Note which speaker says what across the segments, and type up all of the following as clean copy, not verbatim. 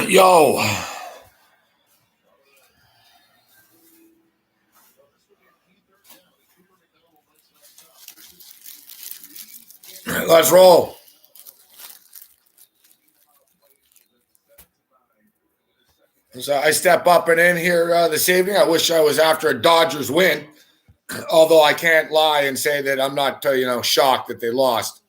Speaker 1: Yo. Let's roll. So I step up and in here this evening. I wish I was after a Dodgers win, although I can't lie and say that I'm not, shocked that they lost.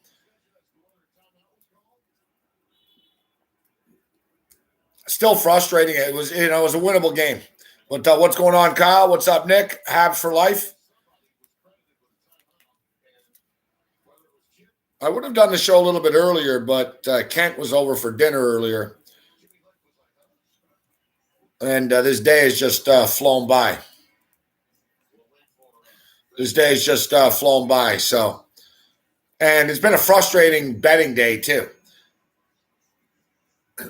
Speaker 1: Still frustrating. It was a winnable game. But what's going on, Kyle? What's up, Nick? Habs for life. I would have done the show a little bit earlier, but Kent was over for dinner earlier. And this day has just flown by. This day has just flown by. So, and it's been a frustrating betting day, too.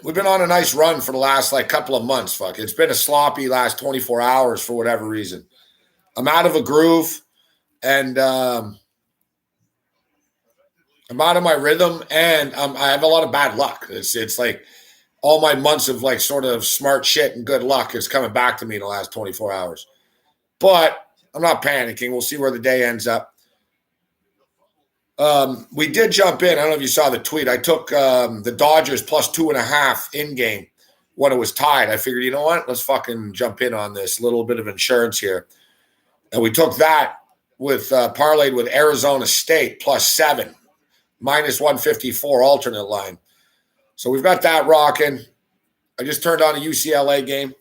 Speaker 1: We've been on a nice run for the last couple of months. Fuck, it's been a sloppy last 24 hours for whatever reason. I'm out of a groove, and I'm out of my rhythm, and I have a lot of bad luck. It's like all my months of sort of smart shit and good luck is coming back to me in the last 24 hours. But I'm not panicking. We'll see where the day ends up. We did jump in. I don't know if you saw the tweet. I took the Dodgers plus 2.5 in game when it was tied. I figured, you know what? Let's fucking jump in on this. A little bit of insurance here. And we took that with parlayed with Arizona State plus 7, minus 154 alternate line. So we've got that rocking. I just turned on a UCLA game.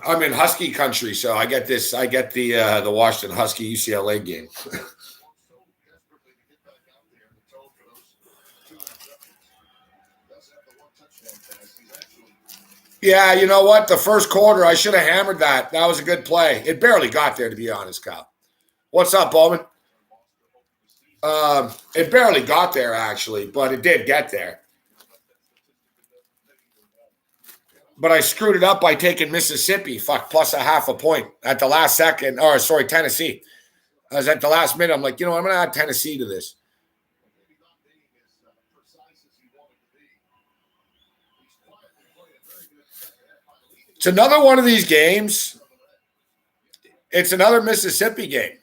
Speaker 1: I'm in Husky country, so I get this. I get the Washington Husky UCLA game. Yeah, you know what? The first quarter, I should have hammered that. That was a good play. It barely got there, to be honest, Kyle. What's up, Bowman? It barely got there, actually, but it did get there. But I screwed it up by taking Mississippi, plus a half a point at the last second. Or, sorry, Tennessee. I was at the last minute. I'm like, I'm going to add Tennessee to this. It's another one of these games. It's another Mississippi game.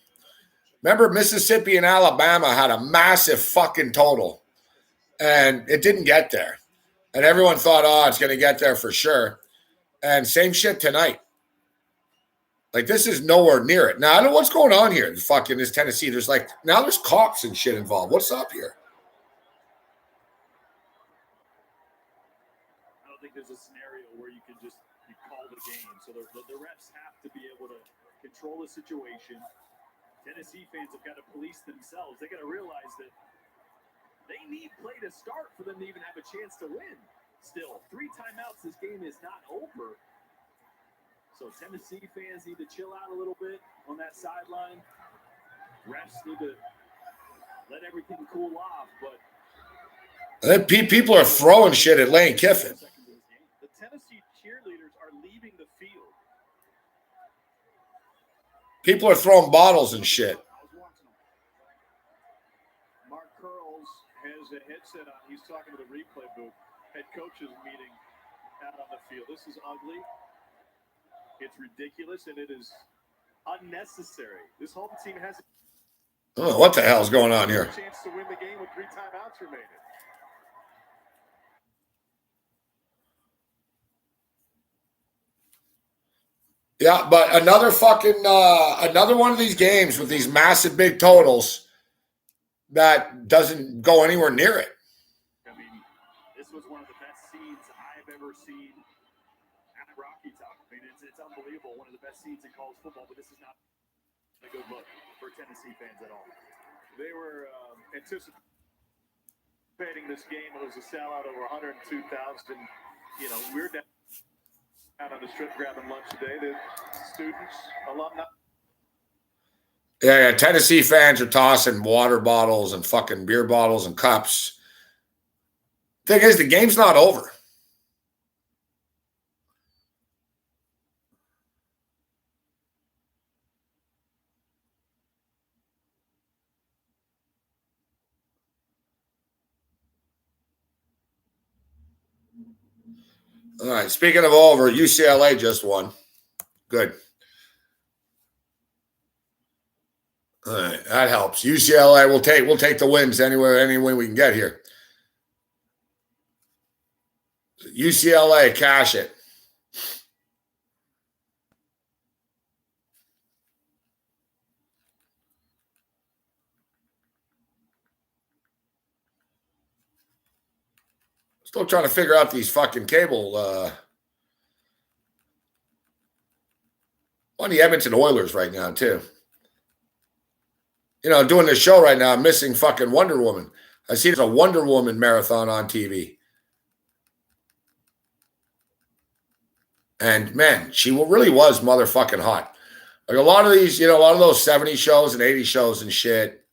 Speaker 1: Remember, Mississippi and Alabama had a massive fucking total, and it didn't get there. And everyone thought, it's going to get there for sure. And same shit tonight. This is nowhere near it. Now, I don't know what's going on here. Fucking this Tennessee. There's now there's cops and shit involved. What's up here?
Speaker 2: I don't think there's a scenario where you can just call the game. So the refs have to be able to control the situation. Tennessee fans have got to police themselves. They got to realize that they need play to start for them to even have a chance to win. Still, 3 timeouts. This game is not over. So Tennessee fans need to chill out a little bit on that sideline. Refs need to let everything cool off. But
Speaker 1: people are throwing shit at Lane Kiffin.
Speaker 2: The Tennessee cheerleaders are leaving the field.
Speaker 1: People are throwing bottles and shit.
Speaker 2: Mark Curls has a headset on. He's talking to the replay booth. Head coaches meeting out on the field. This is ugly. It's ridiculous, and it is unnecessary. This home team has
Speaker 1: what the hell's going on here?
Speaker 2: A chance to win the game with 3 timeouts remaining.
Speaker 1: Yeah, but another one of these games with these massive big totals that doesn't go anywhere near it.
Speaker 2: I mean, this was one of the best scenes I've ever seen at Rocky Top. I mean, it's unbelievable. One of the best scenes in college football, but this is not a good look for Tennessee fans at all. They were anticipating this game. It was a sellout over 102,000. We're down on the strip grabbing lunch today. The students, alumni.
Speaker 1: Yeah, Tennessee fans are tossing water bottles and fucking beer bottles and cups. Thing is, the game's not over. All right. Speaking of over, UCLA just won. Good. All right, that helps. UCLA we'll take the wins any way we can get here. UCLA, cash it. Still trying to figure out these fucking cable. On the Edmonton Oilers right now, too. You know, doing this show right now, I'm missing fucking Wonder Woman. I see there's a Wonder Woman marathon on TV. And man, she really was motherfucking hot. Like a lot of these, you know, a lot of those 70 shows and 80 shows and shit.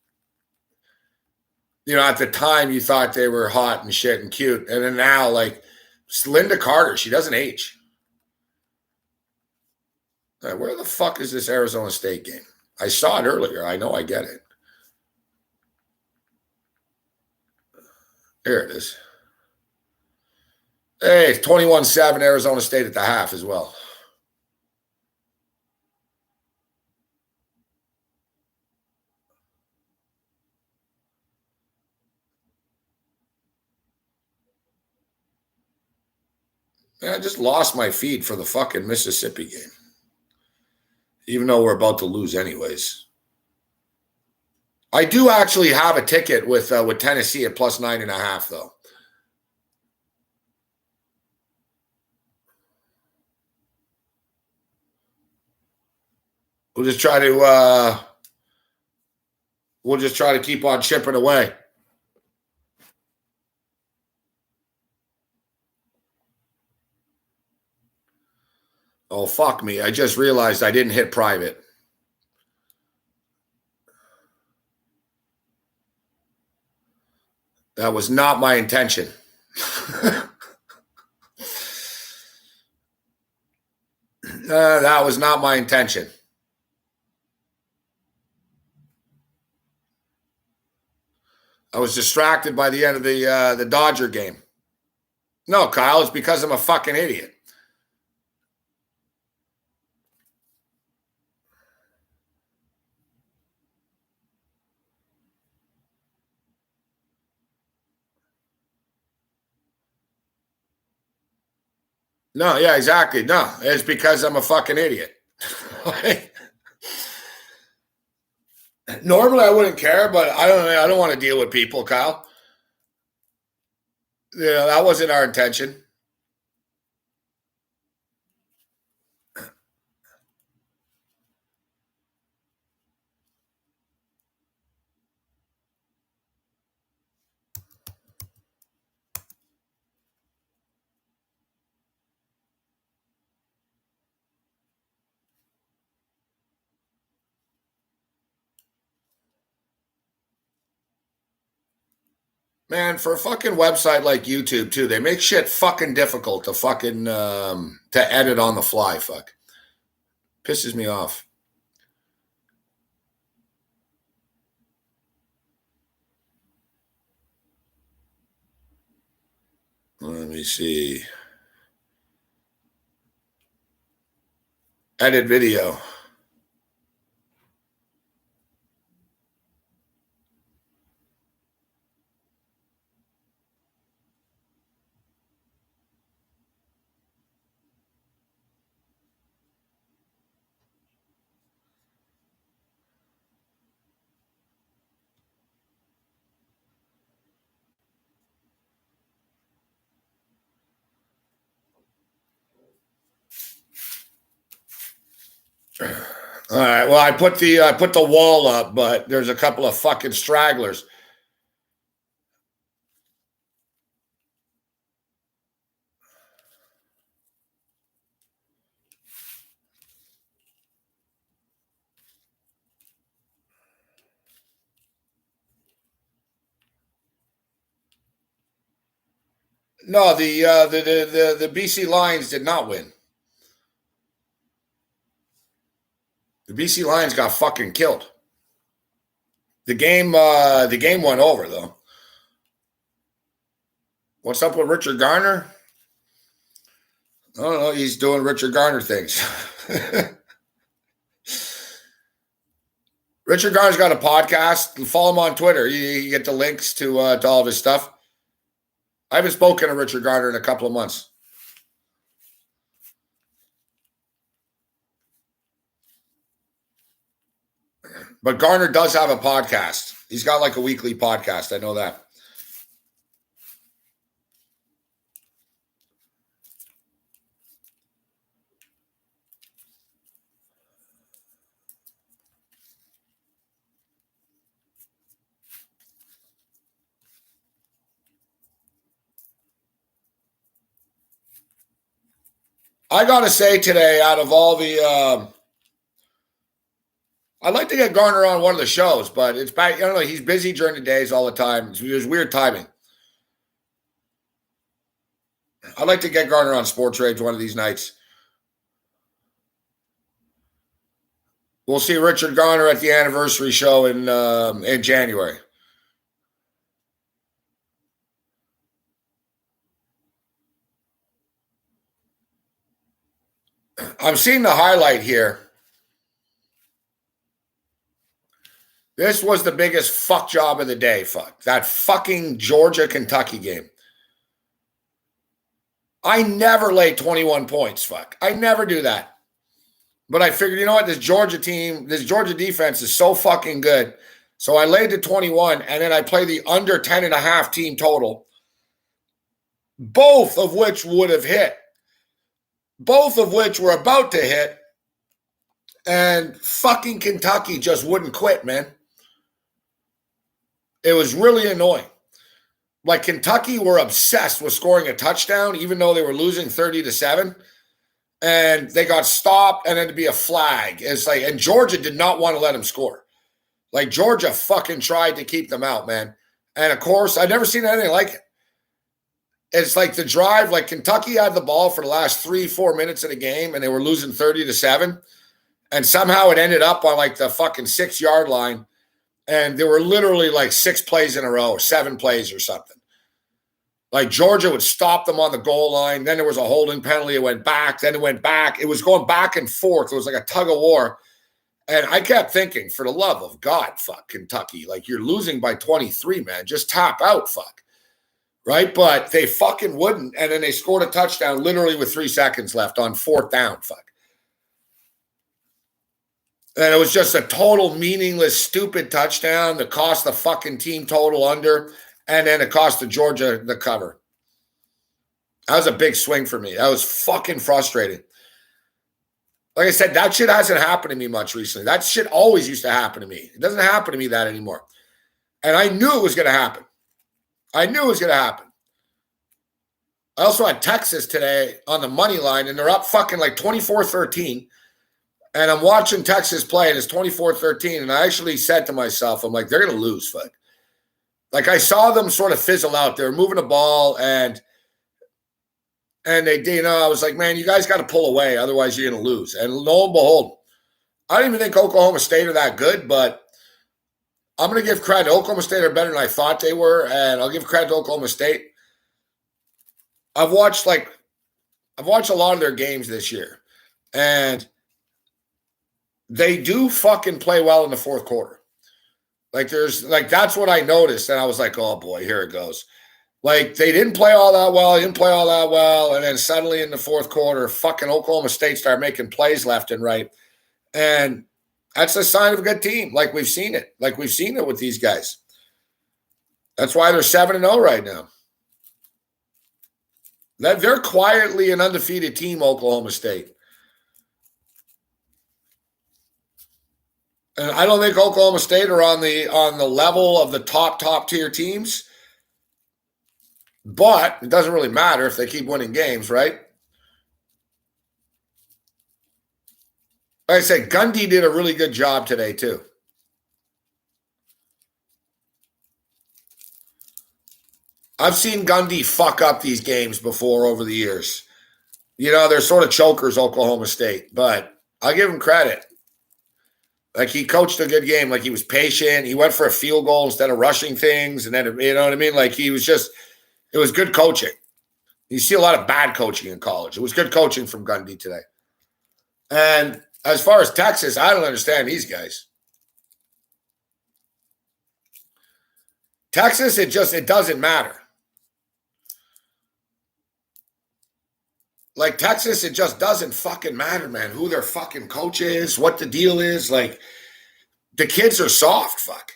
Speaker 1: You know, at the time you thought they were hot and shit and cute. And then now, like, it's Linda Carter, she doesn't age. All right, where the fuck is this Arizona State game? I saw it earlier. I know I get it. Here it is. Hey, it's 21-7 Arizona State at the half as well. Man, I just lost my feed for the fucking Mississippi game. Even though we're about to lose anyways. I do actually have a ticket with Tennessee at plus 9.5, though. We'll just try to keep on chipping away. Oh, fuck me. I just realized I didn't hit private. That was not my intention. That was not my intention. I was distracted by the end of the Dodger game. No, Kyle, it's because I'm a fucking idiot. No, yeah, exactly. No, it's because I'm a fucking idiot. Normally I wouldn't care, but I don't want to deal with people, Kyle. Yeah, that wasn't our intention. Man, for a fucking website like YouTube too, they make shit fucking difficult to fucking to edit on the fly. Fuck, pisses me off. Let me see. Edit video. All right. Well, I put the wall up, but there's a couple of fucking stragglers. No, the BC Lions did not win. The BC Lions got fucking killed. The game went over though. What's up with Richard Garner? I don't know. He's doing Richard Garner things. Richard Garner's got a podcast. Follow him on Twitter. You get the links to all of his stuff. I haven't spoken to Richard Garner in a couple of months. But Garner does have a podcast. He's got like a weekly podcast. I know that. I got to say today, out of all the, I'd like to get Garner on one of the shows, but it's back. I don't know. He's busy during the days all the time. There's weird timing. I'd like to get Garner on Sports Rage one of these nights. We'll see Richard Garner at the anniversary show in January. I'm seeing the highlight here. This was the biggest fuck job of the day. Fuck. That fucking Georgia-Kentucky game. I never lay 21 points. Fuck. I never do that. But I figured, you know what? This Georgia team, this Georgia defense is so fucking good. So I laid to 21, and then I play the under 10.5 team total, both of which would have hit. Both of which were about to hit, and fucking Kentucky just wouldn't quit, man. It was really annoying. Like, Kentucky were obsessed with scoring a touchdown, even though they were losing 30-7, and they got stopped, and then to be a flag. It's like, and Georgia did not want to let them score. Like, Georgia fucking tried to keep them out, man. And of course, I've never seen anything like it. It's like the drive, like Kentucky had the ball for the last 3-4 minutes of the game, and they were losing 30-7. And somehow it ended up on like the fucking 6-yard line. And there were literally like 6 plays in a row, 7 plays or something. Like Georgia would stop them on the goal line. Then there was a holding penalty. It went back. Then it went back. It was going back and forth. It was like a tug of war. And I kept thinking, for the love of God, fuck Kentucky. Like, you're losing by 23, man. Just tap out, fuck. Right? But they fucking wouldn't. And then they scored a touchdown literally with 3 seconds left on 4th down. Fuck. And it was just a total meaningless, stupid touchdown that cost the fucking team total under. And then it cost the Georgia the cover. That was a big swing for me. That was fucking frustrating. Like I said, that shit hasn't happened to me much recently. That shit always used to happen to me. It doesn't happen to me that anymore. And I knew it was going to happen. I knew it was going to happen. I also had Texas today on the money line, and they're up fucking like 24-13. And I'm watching Texas play, and it's 24-13. And I actually said to myself, I'm like, they're going to lose, fuck. Like, I saw them sort of fizzle out. They were moving the ball, and they, you know, I was like, man, you guys got to pull away. Otherwise, you're going to lose. And lo and behold, I don't even think Oklahoma State are that good, but I'm going to give credit. Oklahoma State are better than I thought they were, and I'll give credit to Oklahoma State. I've watched a lot of their games this year, and they do fucking play well in the fourth quarter. Like, that's what I noticed, and I was like, oh boy, here it goes. Like, they didn't play all that well, and then suddenly in the fourth quarter, fucking Oklahoma State started making plays left and right. And that's a sign of a good team. Like, we've seen it. Like, we've seen it with these guys. That's why they're 7-0 right now. They're quietly an undefeated team, Oklahoma State. And I don't think Oklahoma State are on the level of the top tier teams. But it doesn't really matter if they keep winning games, right? Like I said, Gundy did a really good job today, too. I've seen Gundy fuck up these games before over the years. You know, they're sort of chokers, Oklahoma State, but I'll give him credit. Like, he coached a good game. Like, he was patient. He went for a field goal instead of rushing things. And then, you know what I mean? Like, he was just, it was good coaching. You see a lot of bad coaching in college. It was good coaching from Gundy today. And as far as Texas, I don't understand these guys. Texas, it doesn't matter. Like Texas, it just doesn't fucking matter, man, who their fucking coach is, what the deal is. Like, the kids are soft, fuck.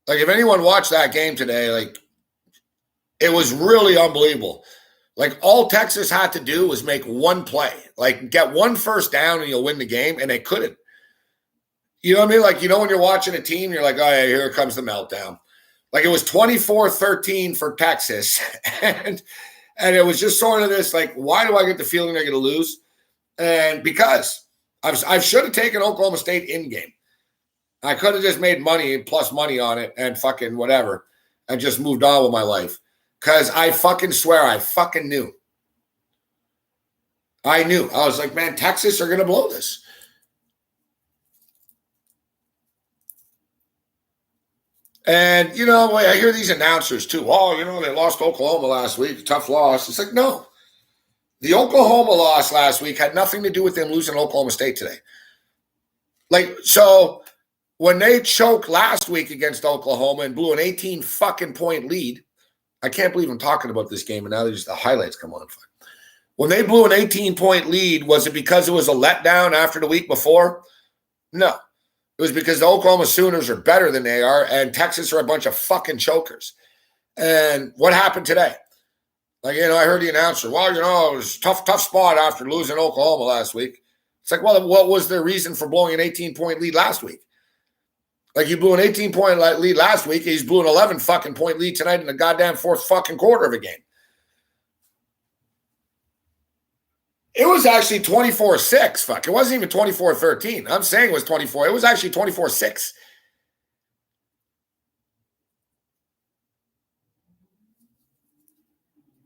Speaker 1: Like, if anyone watched that game today, like, it was really unbelievable. Like, all Texas had to do was make one play. Like, get one first down and you'll win the game, and they couldn't. You know what I mean? Like, you know when you're watching a team, you're like, oh, yeah, here comes the meltdown. Like, it was 24-13 for Texas, and it was just sort of this, like, why do I get the feeling they're going to lose? And because I should have taken Oklahoma State in-game. I could have just made money, plus money on it, and fucking whatever, and just moved on with my life. Because I fucking swear I fucking knew. I knew. I was like, man, Texas are going to blow this. And, you know, I hear these announcers too. Oh, you know, they lost Oklahoma last week. Tough loss. It's like, no. The Oklahoma loss last week had nothing to do with them losing Oklahoma State today. Like, so when they choked last week against Oklahoma and blew an 18 fucking point lead, I can't believe I'm talking about this game, and now there's the highlights come on. When they blew an 18-point lead, was it because it was a letdown after the week before? No. It was because the Oklahoma Sooners are better than they are, and Texas are a bunch of fucking chokers. And what happened today? Like, you know, I heard the announcer, well, you know, it was a tough spot after losing Oklahoma last week. It's like, well, what was the reason for blowing an 18-point lead last week? Like, you blew an 18-point lead last week. He's blew an 11 fucking point lead tonight in the goddamn fourth fucking quarter of a game. It was actually 24-6. Fuck. It wasn't even 24-13. I'm saying it was 24. It was actually 24-6.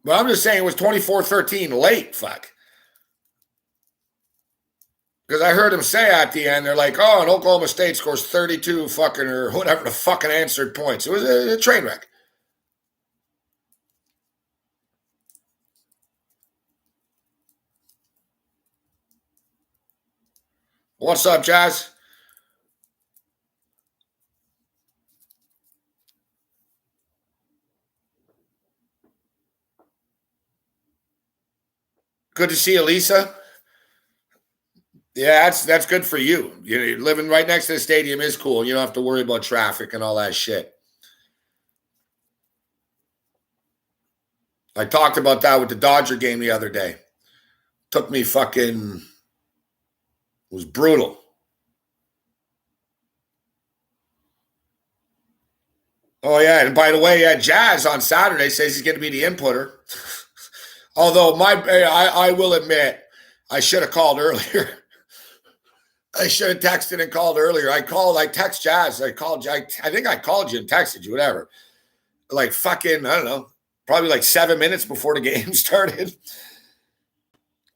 Speaker 1: But I'm just saying it was 24-13 late. Fuck. Because I heard him say at the end, they're like, oh, and Oklahoma State scores 32 fucking or whatever the fucking answered points. It was a train wreck. What's up, Jazz? Good to see you, Lisa. Yeah, that's good for you. You know, living right next to the stadium is cool. You don't have to worry about traffic and all that shit. I talked about that with the Dodger game the other day. Took me fucking, it was brutal. Oh, yeah. And by the way, Jazz on Saturday says he's going to be the inputter. Although I will admit, I should have called earlier. I should have texted and called earlier. I text Jazz. I think I called you and texted you, whatever. Like fucking, I don't know, probably like 7 minutes before the game started.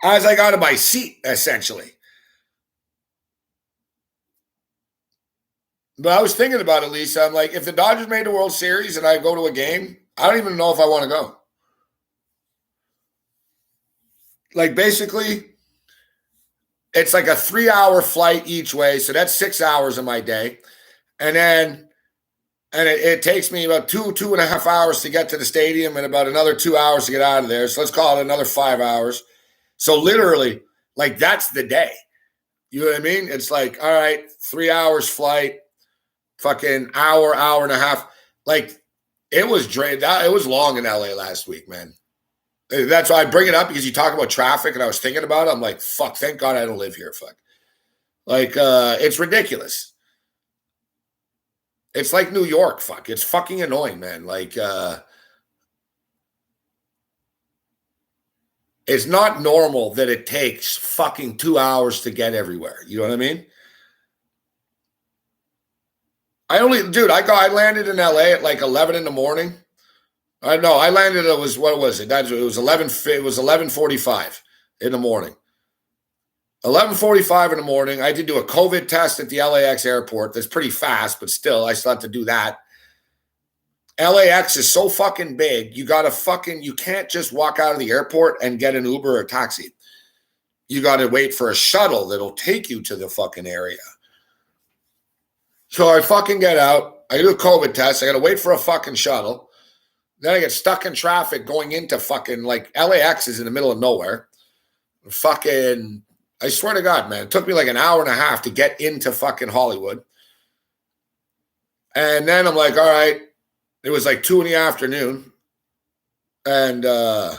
Speaker 1: As I got in my seat, essentially. But I was thinking about it, Lisa. I'm like, if the Dodgers made the World Series and I go to a game, I don't even know if I want to go. Like, basically, it's like a 3-hour flight each way. So that's 6 hours of my day. And then, it takes me about 2.5 hours to get to the stadium and about another 2 hours to get out of there. So let's call it another 5 hours. So literally, like, that's the day. You know what I mean? It's like, all right, 3 hours flight, fucking hour and a half. Like, it was drained out. It was long in LA last week, man. That's why I bring it up, because you talk about traffic and I was thinking about it. I'm like, fuck, thank God I don't live here. Fuck. Like, it's ridiculous. It's like New York. Fuck. It's fucking annoying, man. Like, it's not normal that it takes fucking 2 hours to get everywhere. You know what I mean? I landed in LA at like 11 in the morning. I know. I landed. It was, what was it? It was 11:45 in the morning. 11:45 in the morning. I had to do a COVID test at the LAX airport. That's pretty fast, but still, I still have to do that. LAX is so fucking big. You can't just walk out of the airport and get an Uber or a taxi. You got to wait for a shuttle that'll take you to the fucking area. So I fucking get out. I do a COVID test. I got to wait for a fucking shuttle. Then I get stuck in traffic going into fucking, like, LAX is in the middle of nowhere. Fucking, I swear to God, man, it took me like an hour and a half to get into fucking Hollywood. And then I'm like, all right, it was like 2 p.m. And I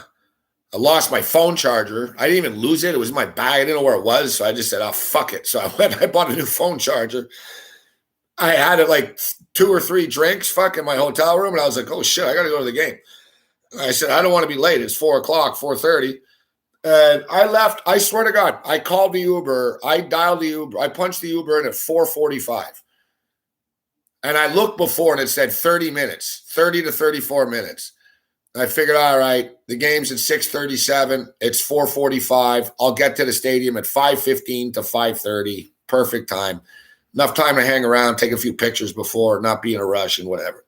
Speaker 1: lost my phone charger. I didn't even lose it. It was in my bag. I didn't know where it was. So I just said, oh, fuck it. So I went, I bought a new phone charger. I had it like 2 or 3 drinks, in my hotel room. And I was like, oh shit, I got to go to the game. I said, I don't want to be late. It's 4 o'clock, 4:30. And I left. I swear to God, I called the Uber. I dialed the Uber. I punched the Uber in at 4:45. And I looked before and it said 30 minutes, 30 to 34 minutes. I figured, all right, the game's at 6:37. It's 4:45. I'll get to the stadium at 5:15 to 5:30. Perfect time. Enough time to hang around, take a few pictures before, not be in a rush and whatever.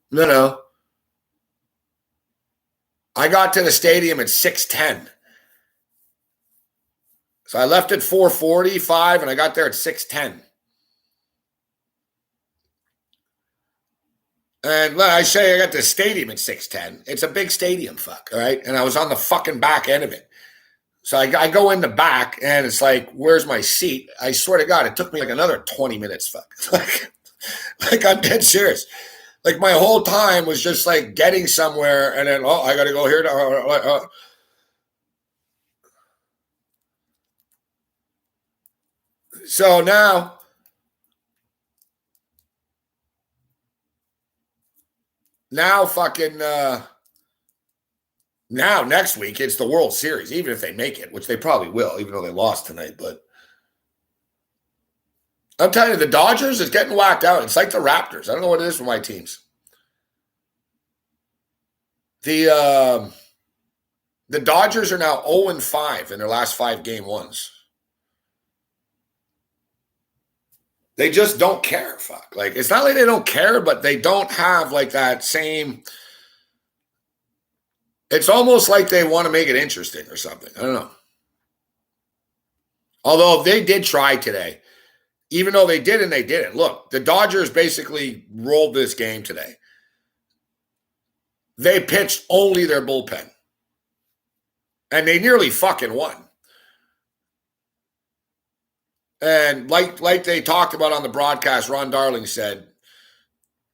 Speaker 1: No. I got to the stadium at 6:10. So I left at 4:45 and I got there at 6:10. And I say I got to the stadium at 6:10. It's a big stadium, all right? And I was on the fucking back end of it. So I go in the back and it's like, where's my seat? I swear to God, it took me like another 20 minutes, like I'm dead serious. Like my whole time was just like getting somewhere and then, I got to go here. So now now next week, it's the World Series, even if they make it, which they probably will, even though they lost tonight. But I'm telling you, the Dodgers is getting whacked out. It's like the Raptors. I don't know what it is for my teams. The Dodgers are now 0-5 in their last 5 game ones. They just don't care. Like, it's not like they don't care, but they don't have like that same. It's almost like they want to make it interesting or something. I don't know. Although they did try today, even though they did and they didn't. Look, the Dodgers basically rolled this game today. They pitched only their bullpen. And they nearly fucking won. And like they talked about on the broadcast, Ron Darling said,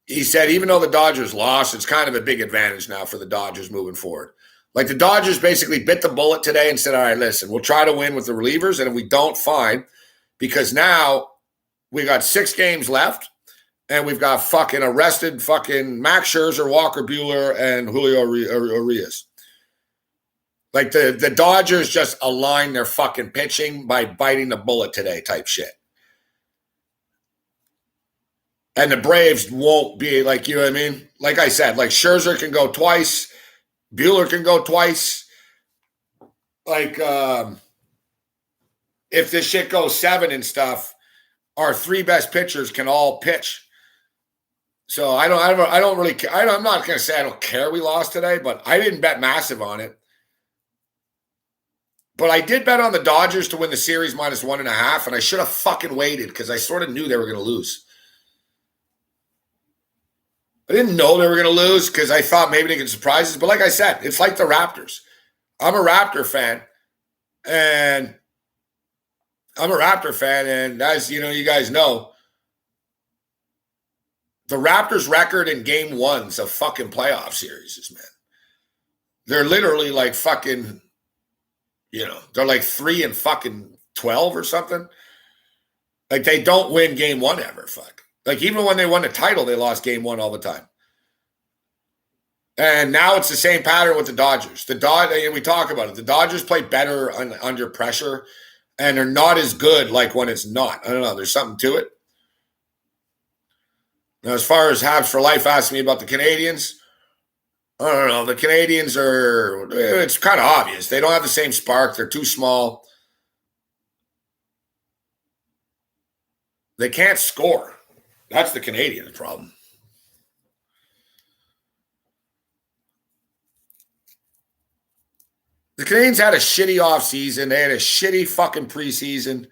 Speaker 1: even though the Dodgers lost, it's kind of a big advantage now for the Dodgers moving forward. Like the Dodgers basically bit the bullet today and said, all right, listen, we'll try to win with the relievers. And if we don't, fine. Because now we got 6 games left and we've got fucking arrested fucking Max Scherzer, Walker Buehler, and Julio Urias. Like the Dodgers just align their fucking pitching by biting the bullet today type shit. And the Braves won't be like, you know what I mean? Like I said, like Scherzer can go twice. Buehler can go twice. Like, if this shit goes 7 and stuff, our 3 best pitchers can all pitch. So I don't really care. I'm not going to say I don't care we lost today, but I didn't bet massive on it. But I did bet on the Dodgers to win the series -1.5, and I should have fucking waited because I sort of knew they were going to lose. I didn't know they were going to lose because I thought maybe they could surprise us. But like I said, it's like the Raptors. I'm a Raptor fan. And as you know, you guys know, the Raptors' record in game ones of fucking playoff series, man. They're literally like fucking, they're like 3-12 or something. Like they don't win game 1 ever, Like even when they won the title, they lost game 1 all the time. And now it's the same pattern with the Dodgers. We talk about it. The Dodgers play better under pressure, and they're not as good like when it's not. I don't know. There's something to it. Now, as far as Habs for Life asked me about the Canadians, I don't know. The Canadians it's kind of obvious. They don't have the same spark. They're too small. They can't score. That's the Canadians' problem. The Canadians had a shitty offseason. They had a shitty fucking preseason.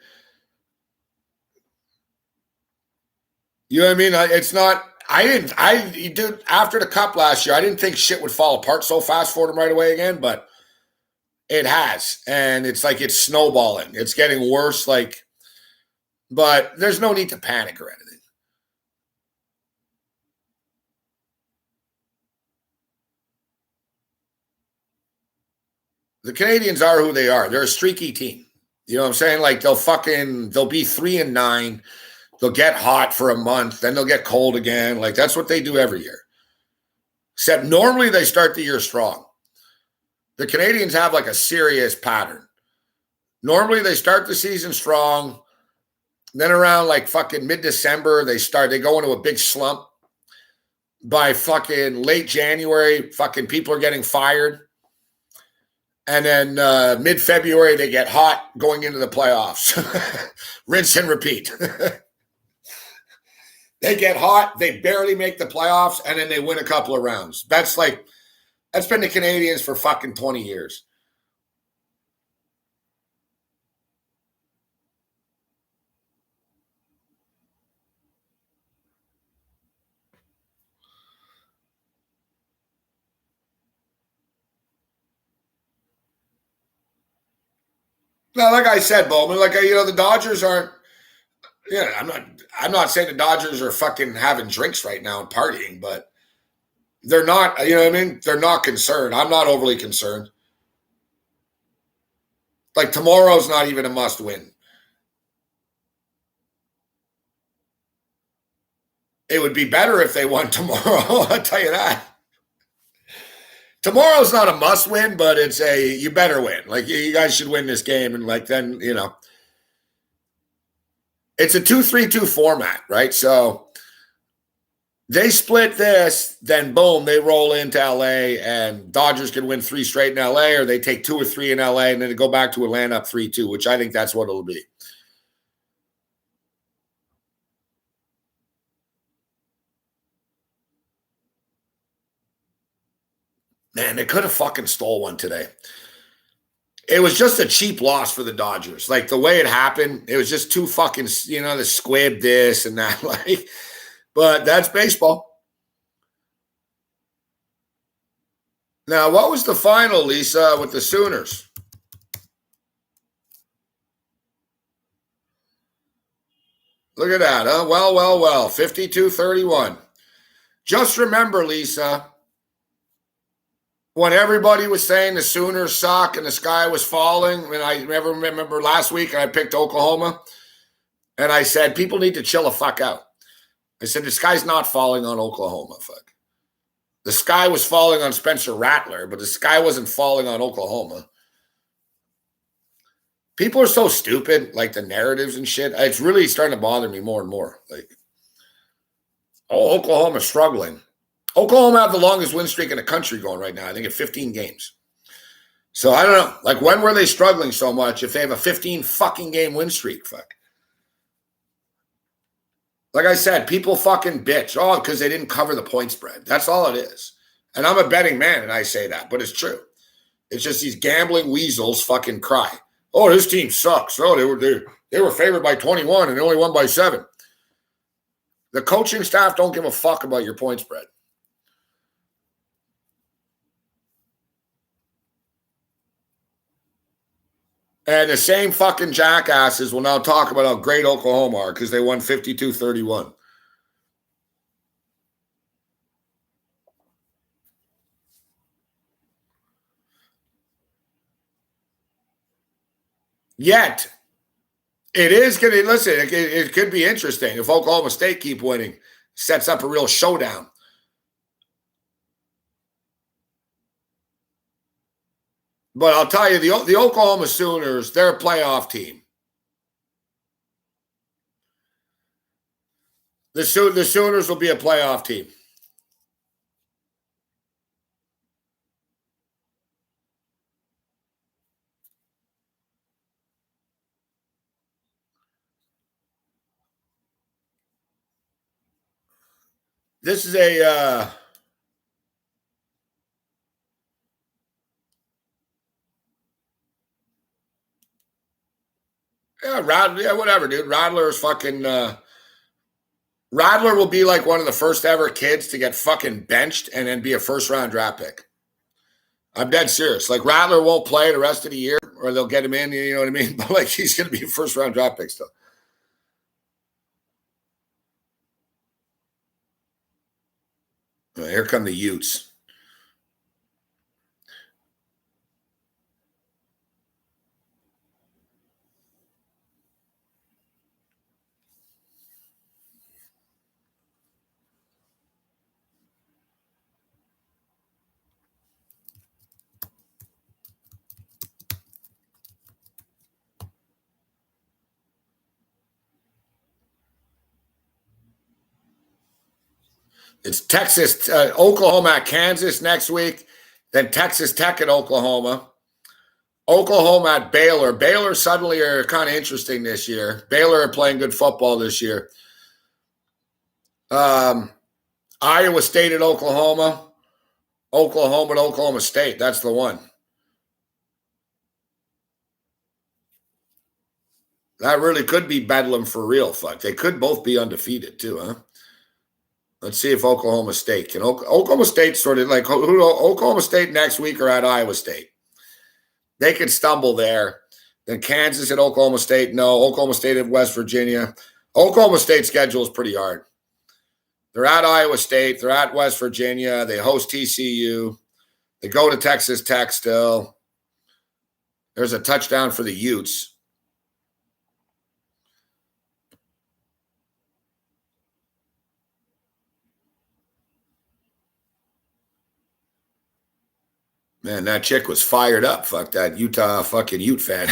Speaker 1: You know what I mean? It's not. Dude, after the Cup last year, I didn't think shit would fall apart so fast for them right away again, but it has. And it's like it's snowballing. It's getting worse. But there's no need to panic or anything. The Canadians are who they are. They're a streaky team. You know what I'm saying? Like they'll be 3-9. They'll get hot for a month, then they'll get cold again. Like that's what they do every year. Except normally they start the year strong. The Canadians have like a serious pattern. Normally they start the season strong. Then around like fucking mid-December, they go into a big slump. By fucking late January, fucking people are getting fired. And then mid-February, they get hot going into the playoffs. Rinse and repeat. They get hot, they barely make the playoffs, and then they win a couple of rounds. That's been the Canadians for fucking 20 years. Now, like I said, Bowman, the Dodgers aren't. Yeah, I'm not saying the Dodgers are fucking having drinks right now and partying, but they're not. You know what I mean? They're not concerned. I'm not overly concerned. Like tomorrow's not even a must win. It would be better if they won tomorrow. I'll tell you that. Tomorrow's not a must win, but it's you better win. Like you guys should win this game, and then it's a 2-3-2 format, right? So they split this, then boom, they roll into LA, and Dodgers can win 3 straight in LA, or they take 2 or 3 in LA, and then they go back to Atlanta up 3-2, which I think that's what it'll be. Man, they could have fucking stole one today. It was just a cheap loss for the Dodgers. Like the way it happened, it was just too fucking, the squib this and that. But that's baseball. Now, what was the final, Lisa, with the Sooners? Look at that, huh? Well. 52-31. Just remember, Lisa, when everybody was saying the Sooners suck and the sky was falling, and I remember last week I picked Oklahoma, and I said, people need to chill the fuck out. I said, the sky's not falling on Oklahoma, fuck. The sky was falling on Spencer Rattler, but the sky wasn't falling on Oklahoma. People are so stupid, like the narratives and shit. It's really starting to bother me more and more. Oklahoma's struggling. Oklahoma have the longest win streak in the country going right now. I think at 15 games. So I don't know. When were they struggling so much if they have a 15 fucking game win streak? Fuck. Like I said, people fucking bitch. Oh, because they didn't cover the point spread. That's all it is. And I'm a betting man, and I say that, but it's true. It's just these gambling weasels fucking cry. Oh, this team sucks. Oh, they were favored by 21 and they only won by 7. The coaching staff don't give a fuck about your point spread. And the same fucking jackasses will now talk about how great Oklahoma are because they won 52-31. Yet, it is going to, listen, it could be interesting if Oklahoma State keep winning. Sets up a real showdown. But I'll tell you, the Oklahoma Sooners, they're a playoff team. The Sooners will be a playoff team. This is a... Yeah, whatever, dude. Rattler is fucking. Rattler will be like one of the first ever kids to get fucking benched and then be a first round draft pick. I'm dead serious. Like Rattler won't play the rest of the year, or they'll get him in. You know what I mean? But like he's going to be a first round draft pick still. Here come the Utes. It's Texas, Oklahoma at Kansas next week, then Texas Tech at Oklahoma. Oklahoma at Baylor. Baylor suddenly are kind of interesting this year. Baylor are playing good football this year. Iowa State at Oklahoma. Oklahoma at Oklahoma State. That's the one. That really could be Bedlam for real. Fuck. They could both be undefeated too, huh? Let's see if Oklahoma State can. Oklahoma State sort of like Oklahoma State next week or at Iowa State. They could stumble there. Then Kansas at Oklahoma State. No. Oklahoma State at West Virginia. Oklahoma State's schedule is pretty hard. They're at Iowa State. They're at West Virginia. They host TCU. They go to Texas Tech still. There's a touchdown for the Utes. Man, that chick was fired up. Fuck that Utah fucking Ute fan.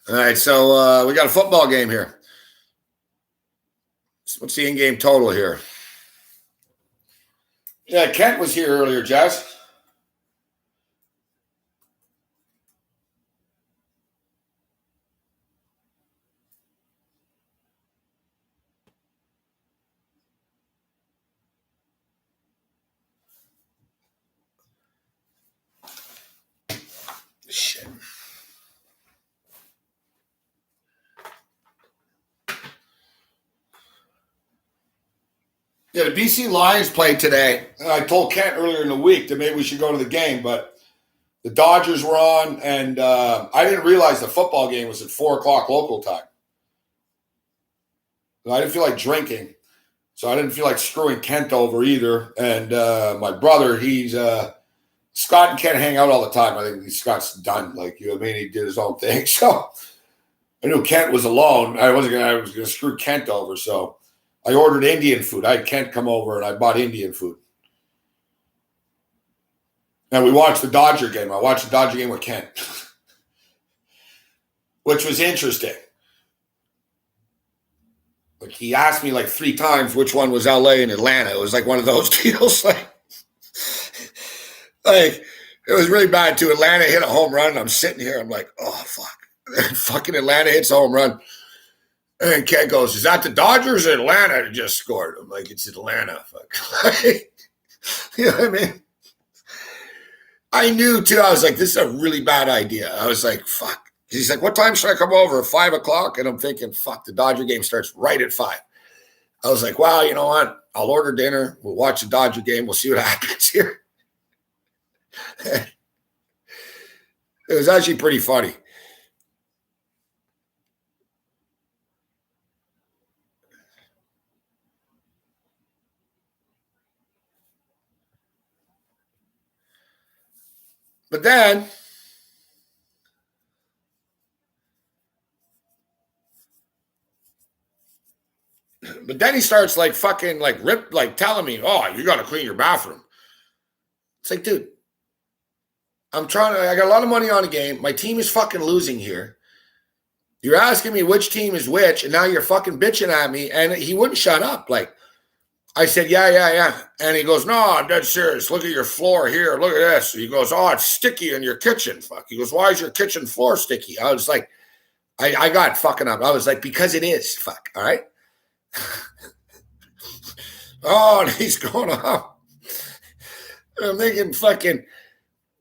Speaker 1: All right, so we got a football game here. What's the in-game total here? Yeah, Kent was here earlier, Jess. Shit. Yeah, the BC Lions played today. And I told Kent earlier in the week that maybe we should go to the game, but the Dodgers were on, and I didn't realize the football game was at 4 o'clock local time. I didn't feel like drinking, so I didn't feel like screwing Kent over either. And my brother, he's Scott and Kent hang out all the time. I think Scott's done. Like, you know what I mean? He did his own thing. So I knew Kent was alone. I was gonna screw Kent over. So I ordered Indian food. I had Kent come over and I bought Indian food. And we watched the Dodger game. I watched the Dodger game with Kent, which was interesting. Like, he asked me like 3 times which one was LA and Atlanta. It was like one of those deals. Like, it was really bad too. Atlanta hit a home run, and I'm sitting here. I'm like, oh, fuck. And fucking Atlanta hits a home run. And Ken goes, is that the Dodgers or Atlanta that just scored? I'm like, it's Atlanta. Fuck. You know what I mean? I knew, too. I was like, this is a really bad idea. I was like, fuck. He's like, what time should I come over? 5 o'clock? And I'm thinking, fuck, the Dodger game starts right at 5. I was like, wow, you know what? I'll order dinner. We'll watch the Dodger game. We'll see what happens here. It was actually pretty funny. But then he starts like fucking like telling me, oh, you got to clean your bathroom. It's like, dude, I got a lot of money on the game. My team is fucking losing here. You're asking me which team is which, and now you're fucking bitching at me. And he wouldn't shut up. Like, I said, yeah. And he goes, no, I'm dead serious. Look at your floor here. Look at this. He goes, oh, it's sticky in your kitchen. Fuck. He goes, why is your kitchen floor sticky? I was like, I got fucking up. I was like, because it is. Fuck. All right. Oh, and he's going off. I'm thinking fucking,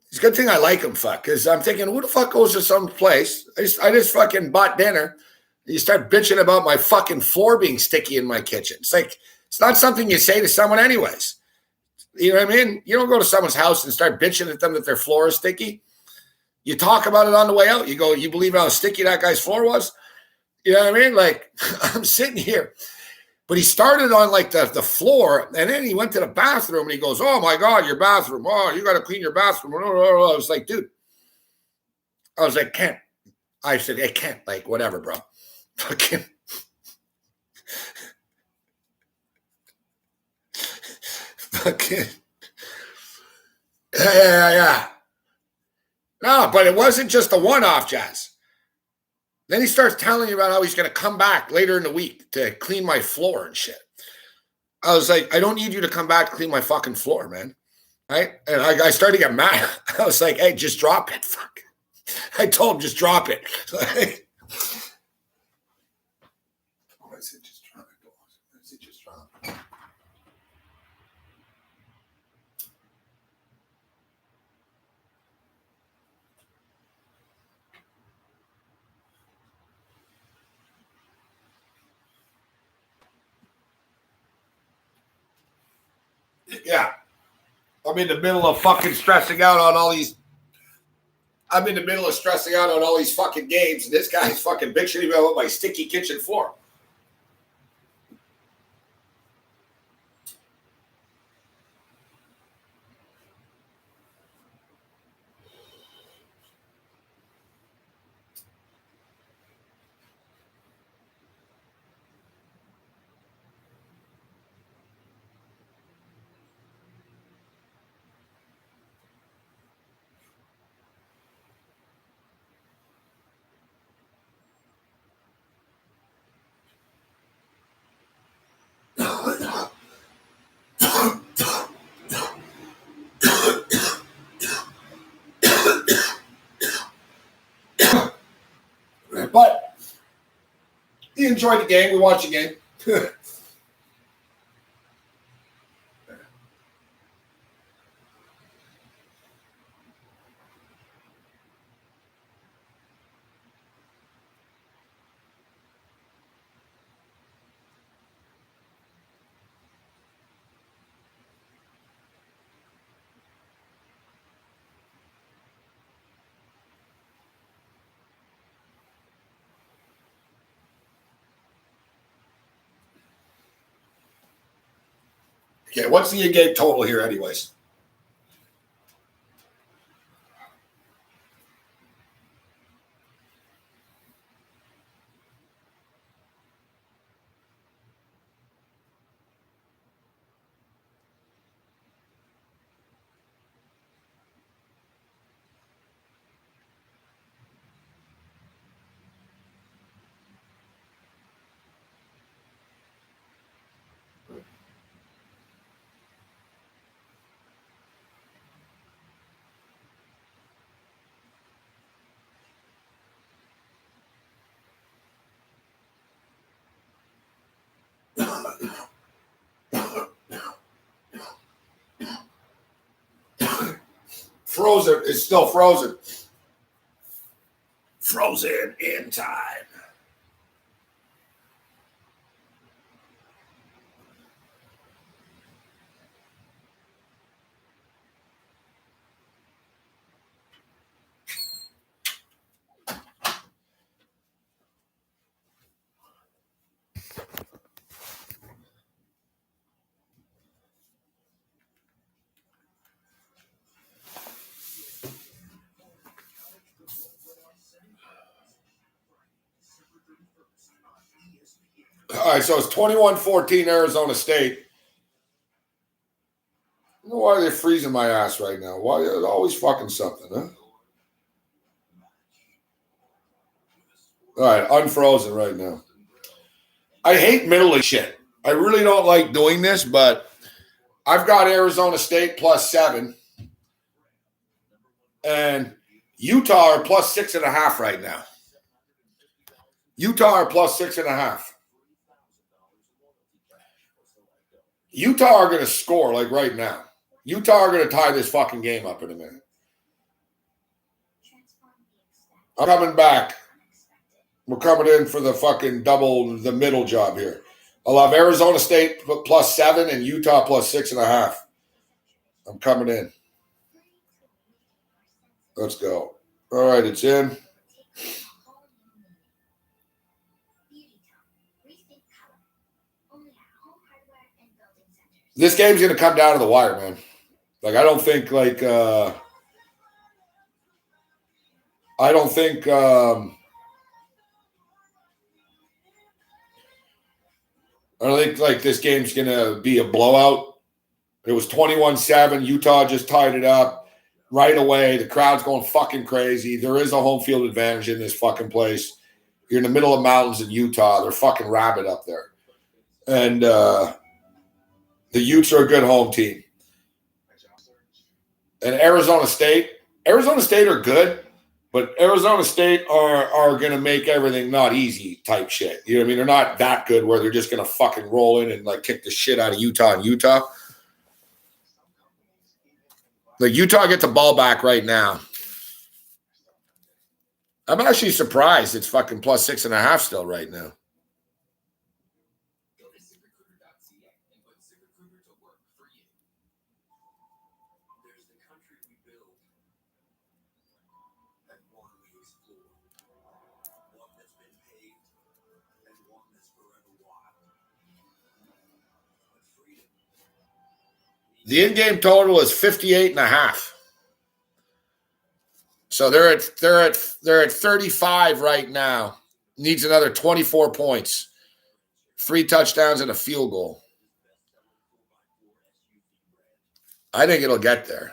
Speaker 1: it's a good thing I like him, fuck, because I'm thinking, who the fuck goes to some place? I just fucking bought dinner. You start bitching about my fucking floor being sticky in my kitchen. It's like, it's not something you say to someone anyways. You know what I mean? You don't go to someone's house and start bitching at them that their floor is sticky. You talk about it on the way out. You go, you believe how sticky that guy's floor was? You know what I mean? Like, I'm sitting here. But he started on like the floor, and then he went to the bathroom, and he goes, "Oh my God, your bathroom! Oh, you got to clean your bathroom!" I was like, "Dude," I was like, "Can't." I said, "I can't." Like, whatever, bro. Fucking, fucking, yeah. No, but it wasn't just a one-off, Jazz. Then he starts telling you about how he's going to come back later in the week to clean my floor and shit. I was like, I don't need you to come back to clean my fucking floor, man. Right? And I started to get mad. I was like, hey, just drop it. Fuck. I told him, just drop it. I said, just drop it. I said, just drop it. Yeah. I'm in the middle of fucking stressing out on all these. I'm in the middle of stressing out on all these fucking games, and this guy's fucking bitching about my sticky kitchen floor. But he enjoyed the game. We watched the game. Okay, what's the game total here, anyways? Frozen. It's still frozen. Frozen in time. All right, so it's 21-14 Arizona State. I don't know why they're freezing my ass right now. Why there's always fucking something, huh? All right, unfrozen right now. I hate middle of shit. I really don't like doing this, but I've got Arizona State +7. And Utah are +6.5 right now. Utah are +6.5. Utah are going to score like right now. Utah are going to tie this fucking game up in a minute. I'm coming back. We're coming in for the fucking double, the middle job here. I'll have Arizona State +7 and Utah +6.5. I'm coming in. Let's go. All right, it's in. This game's going to come down to the wire, man. Like, I don't think like this game's going to be a blowout. It was 21-7. Utah just tied it up right away. The crowd's going fucking crazy. There is a home field advantage in this fucking place. You're in the middle of mountains in Utah. They're fucking rabid up there. And the Utes are a good home team. And Arizona State are good, but Arizona State are going to make everything not easy type shit. You know what I mean? They're not that good where they're just going to fucking roll in and like kick the shit out of Utah and Utah. Like Utah gets the ball back right now. I'm actually surprised it's fucking +6.5 still right now. The in-game total is 58.5. So they're at 35 right now. Needs another 24 points, 3 touchdowns and a field goal. I think it'll get there.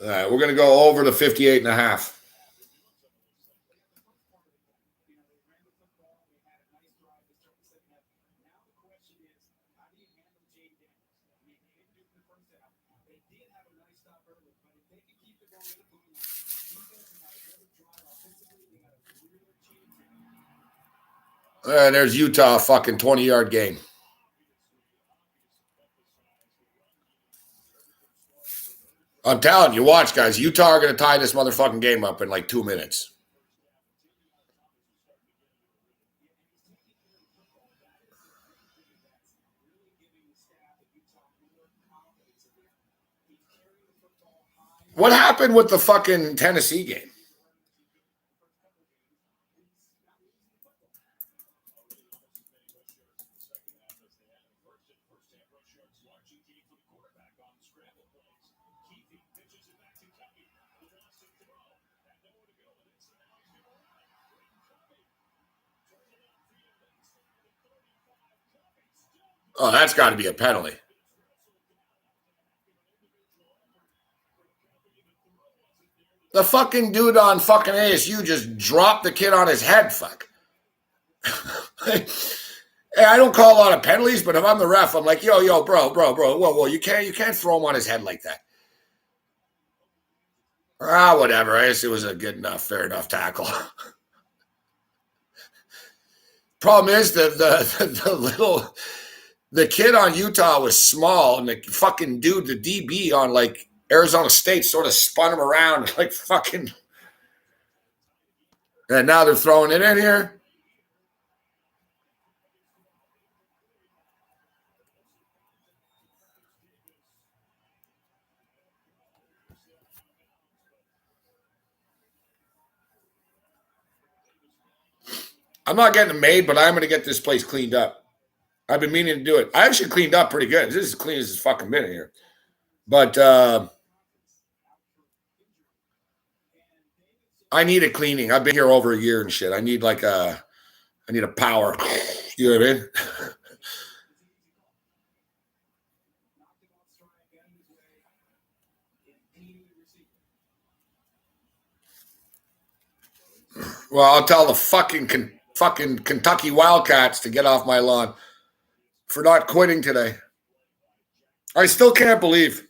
Speaker 1: All right, we're going to go over the 58.5. And there's Utah, fucking 20-yard gain. I'm telling you, watch, guys. Utah are going to tie this motherfucking game up in like 2 minutes. What happened with the fucking Tennessee game? Oh, that's got to be a penalty. The fucking dude on fucking ASU just dropped the kid on his head, fuck. Hey, I don't call a lot of penalties, but if I'm the ref, I'm like, yo, bro, whoa, you can't throw him on his head like that. Whatever. I guess it was a good enough, fair enough tackle. Problem is the kid on Utah was small, and the fucking dude, the DB on like Arizona State, sort of spun him around like fucking. And now they're throwing it in here. I'm not getting it made, but I'm going to get this place cleaned up. I've been meaning to do it. I actually cleaned up pretty good. This is as clean as it's fucking been in here. But I need a cleaning. I've been here over a year and shit. I need a power. You know what I mean? Well, I'll tell the fucking Kentucky Wildcats to get off my lawn for not quitting today. I still can't believe.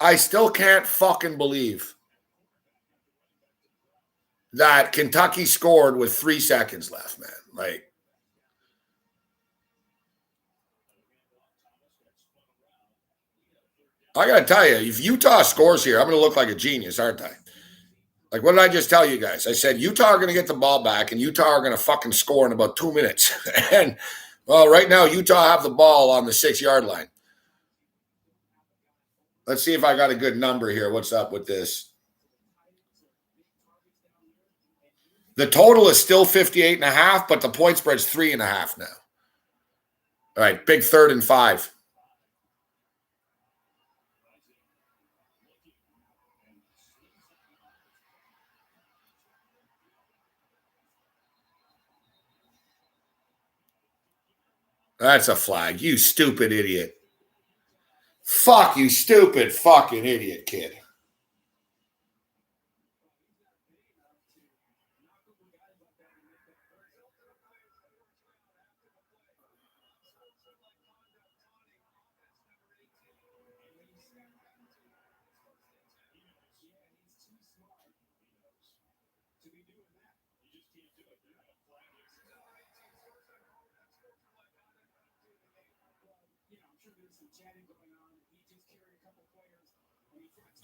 Speaker 1: I still can't fucking believe that Kentucky scored with 3 seconds left, man. Like, I got to tell you, if Utah scores here, I'm going to look like a genius, aren't I? Like, what did I just tell you guys? I said Utah are going to get the ball back, and Utah are going to fucking score in about 2 minutes. And, well, right now, Utah have the ball on the 6-yard line. Let's see if I got a good number here. What's up with this? The total is still 58.5, but the point spread's 3.5 now. All right, big 3rd and 5. That's a flag. You stupid idiot. Fuck, you stupid fucking idiot, kid.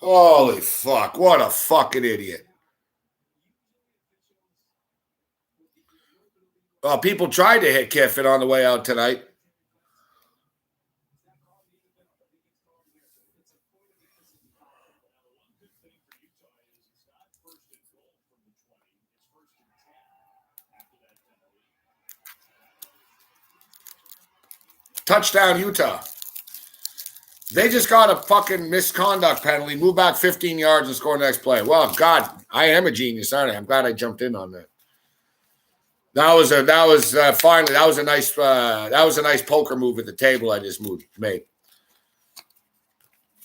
Speaker 1: Holy fuck. What a fucking idiot. Well, people tried to hit Kiffin on the way out tonight. Touchdown, Utah. They just got a fucking misconduct penalty, move back 15 yards and score the next play. Well, God, I am a genius, aren't I? I'm glad I jumped in on that. That was a nice poker move at the table I just made.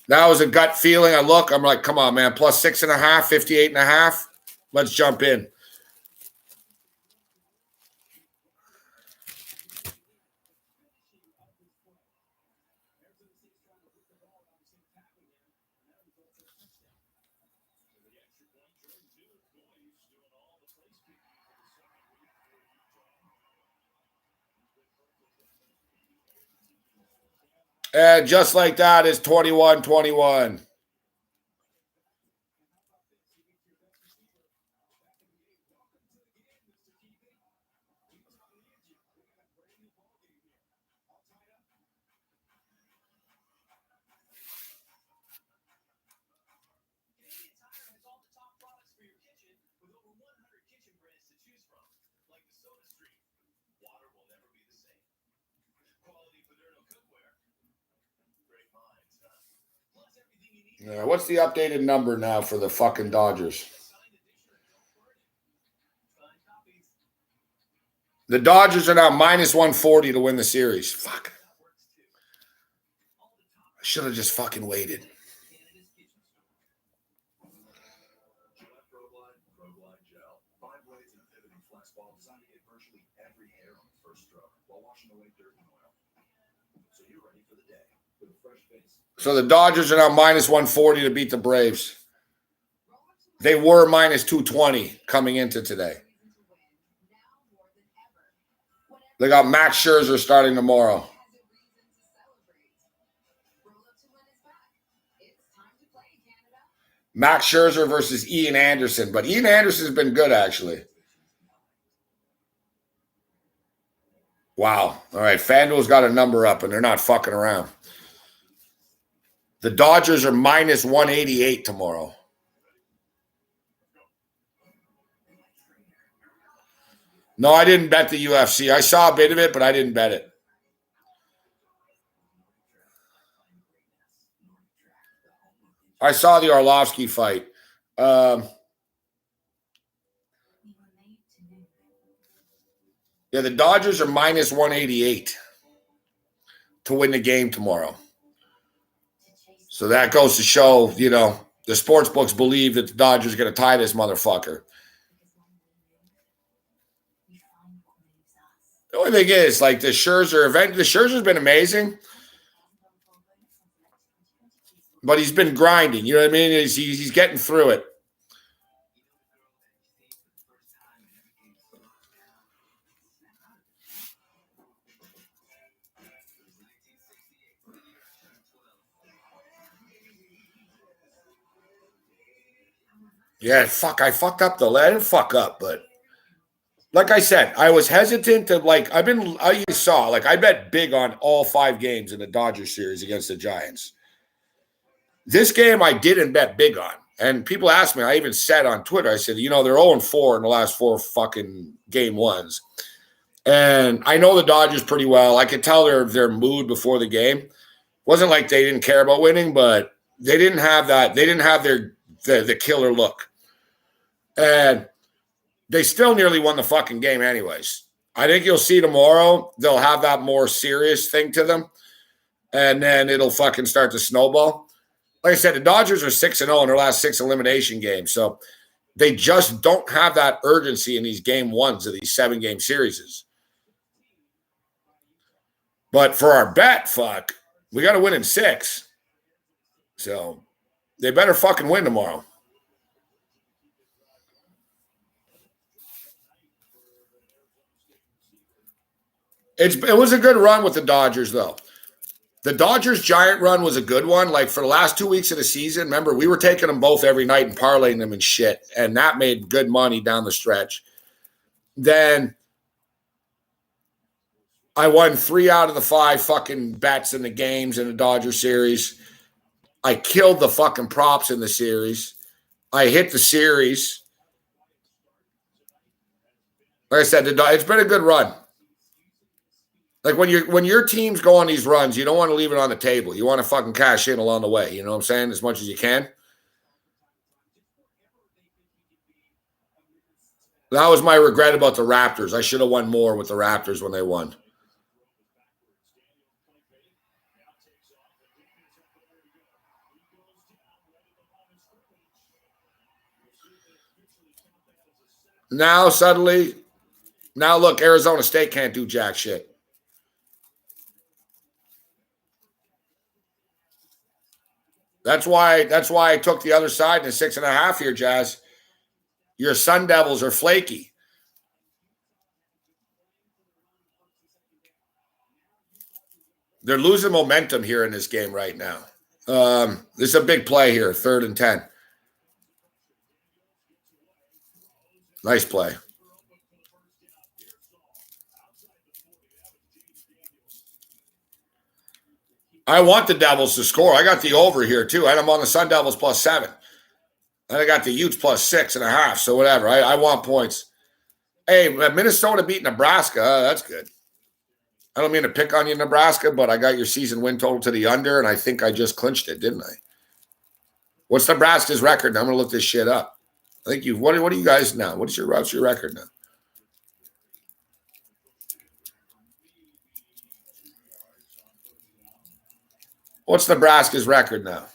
Speaker 1: That was a gut feeling. I'm like, come on, man, plus 6.5, 58.5. Let's jump in. And just like that is 21-21. What's the updated number now for the fucking Dodgers? The Dodgers are now minus 140 to win the series. Fuck. I should have just fucking waited. So the Dodgers are now minus 140 to beat the Braves. They were minus 220 coming into today. They got Max Scherzer starting tomorrow. Max Scherzer versus Ian Anderson. But Ian Anderson's been good, actually. Wow. All right. FanDuel's got a number up, and they're not fucking around. The Dodgers are minus 188 tomorrow. No, I didn't bet the UFC. I saw a bit of it, but I didn't bet it. I saw the Arlovsky fight. Yeah, the Dodgers are minus 188 to win the game tomorrow. So that goes to show, the sports books believe that the Dodgers are going to tie this motherfucker. The only thing is, like, the Scherzer event, the Scherzer's been amazing. but he's been grinding. You know what I mean? He's getting through it. Yeah, fuck. I fucked up though. I didn't fuck up, but like I said, I was hesitant to I saw, I bet big on all 5 games in the Dodgers series against the Giants. This game I didn't bet big on. And people ask me, I even said on Twitter, I said, they're 0-4 in the last 4 fucking game ones. And I know the Dodgers pretty well. I could tell their mood before the game. It wasn't like they didn't care about winning, but they didn't have that. They didn't have the killer look. And they still nearly won the fucking game anyways. I think you'll see tomorrow they'll have that more serious thing to them. And then it'll fucking start to snowball. Like I said, the Dodgers are 6-0 in their last 6 elimination games. So they just don't have that urgency in these game ones of these 7-game series. But for our bet, we got to win in 6. So they better fucking win tomorrow. It was a good run with the Dodgers, though. The Dodgers-Giant run was a good one. Like, for the last 2 weeks of the season, remember, we were taking them both every night and parlaying them and shit, and that made good money down the stretch. Then I won 3 out of the 5 fucking bets in the games in the Dodger series. I killed the fucking props in the series. I hit the series. Like I said, it's been a good run. Like when your teams go on these runs, you don't want to leave it on the table. You want to fucking cash in along the way. You know what I'm saying? As much as you can. That was my regret about the Raptors. I should have won more with the Raptors when they won. Now suddenly, look, Arizona State can't do jack shit. That's why I took the other side in the 6.5 here, Jazz. Your Sun Devils are flaky. They're losing momentum here in this game right now. This is a big play here, 3rd and 10. Nice play. I want the Devils to score. I got the over here, too. I'm on the Sun Devils +7. And I got the Utes +6.5. So whatever. I want points. Hey, Minnesota beat Nebraska. That's good. I don't mean to pick on you, Nebraska, but I got your season win total to the under, and I think I just clinched it, didn't I? What's Nebraska's record? I'm going to look this shit up. I think you. What do you guys now? What's your record now? What's Nebraska's record now?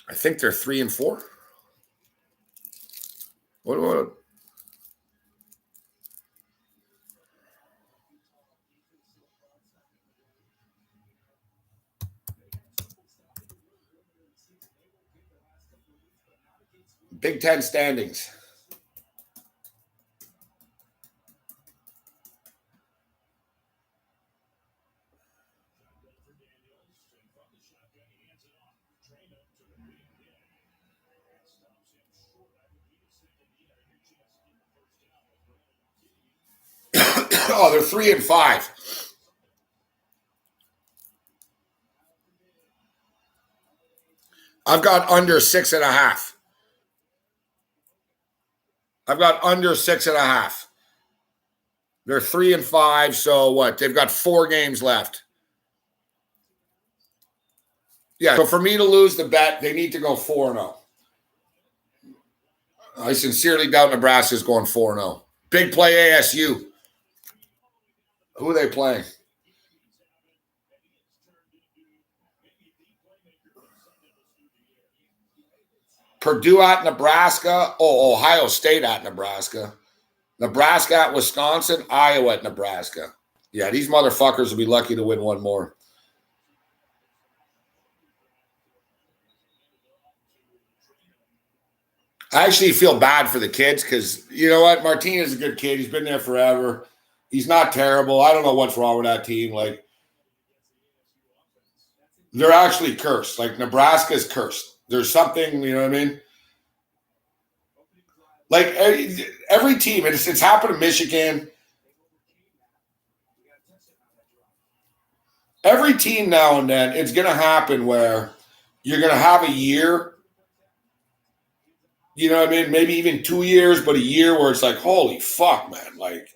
Speaker 1: I think they're 3-4. What? Big Ten standings. Oh, they're 3-5. I've got under 6.5. I've got under 6.5. They're 3-5. So what? They've got 4 games left. Yeah. So for me to lose the bet, they need to go 4-0. I sincerely doubt Nebraska's going 4-0. Big play ASU. Who are they playing? Purdue at Nebraska. Oh, Ohio State at Nebraska. Nebraska at Wisconsin. Iowa at Nebraska. Yeah, these motherfuckers will be lucky to win one more. I actually feel bad for the kids because you know what? Martinez is a good kid. He's been there forever. He's not terrible. I don't know what's wrong with that team. Like, they're actually cursed. Like, Nebraska's cursed. There's something, you know what I mean? Like, every team, it's happened to Michigan. Every team now and then, it's going to happen where you're going to have a year, you know what I mean? Maybe even 2 years, but a year where it's like, holy fuck, man. Like,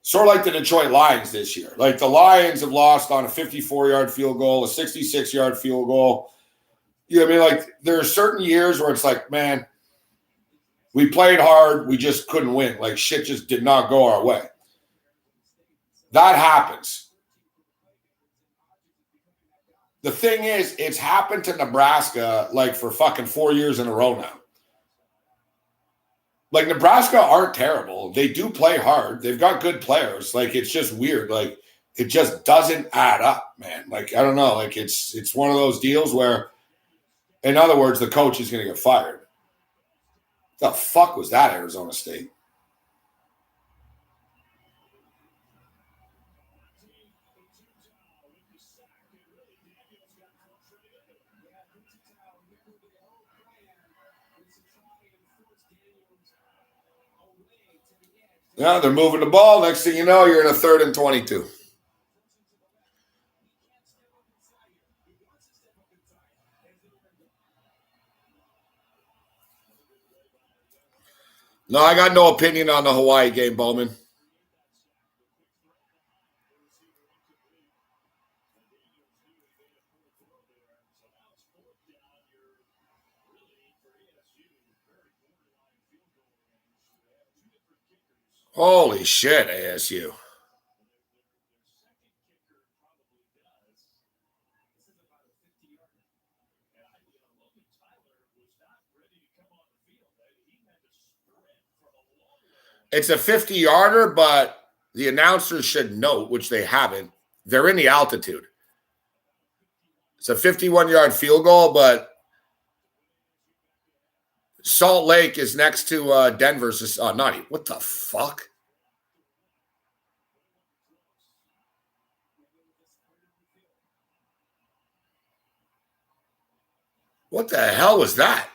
Speaker 1: sort of like the Detroit Lions this year. Like, the Lions have lost on a 54-yard field goal, a 66-yard field goal. You know what I mean? Like, there are certain years where it's like, man, we played hard. We just couldn't win. Like, shit just did not go our way. That happens. The thing is, it's happened to Nebraska like for fucking 4 years in a row now. Like, Nebraska aren't terrible. They do play hard. They've got good players. Like, it's just weird. Like, it just doesn't add up, man. Like, I don't know. Like, it's one of those deals where, in other words, the coach is going to get fired. The fuck was that, Arizona State? Yeah, they're moving the ball. Next thing you know, you're in a 3rd and 22. No, I got no opinion on the Hawaii game, Bowman. Holy shit, ASU. It's a 50-yarder, but the announcers should note, which they haven't, they're in the altitude. It's a 51-yard field goal, but Salt Lake is next to Denver. What the fuck? What the hell was that?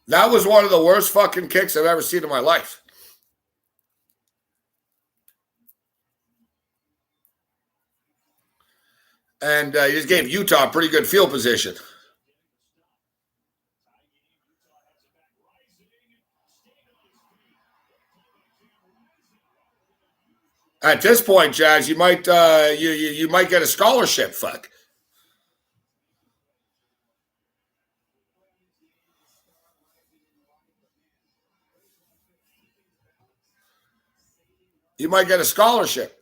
Speaker 1: That was one of the worst fucking kicks I've ever seen in my life. And he just gave Utah a pretty good field position. At this point, Jazz, you might you might get a scholarship. Fuck. You might get a scholarship.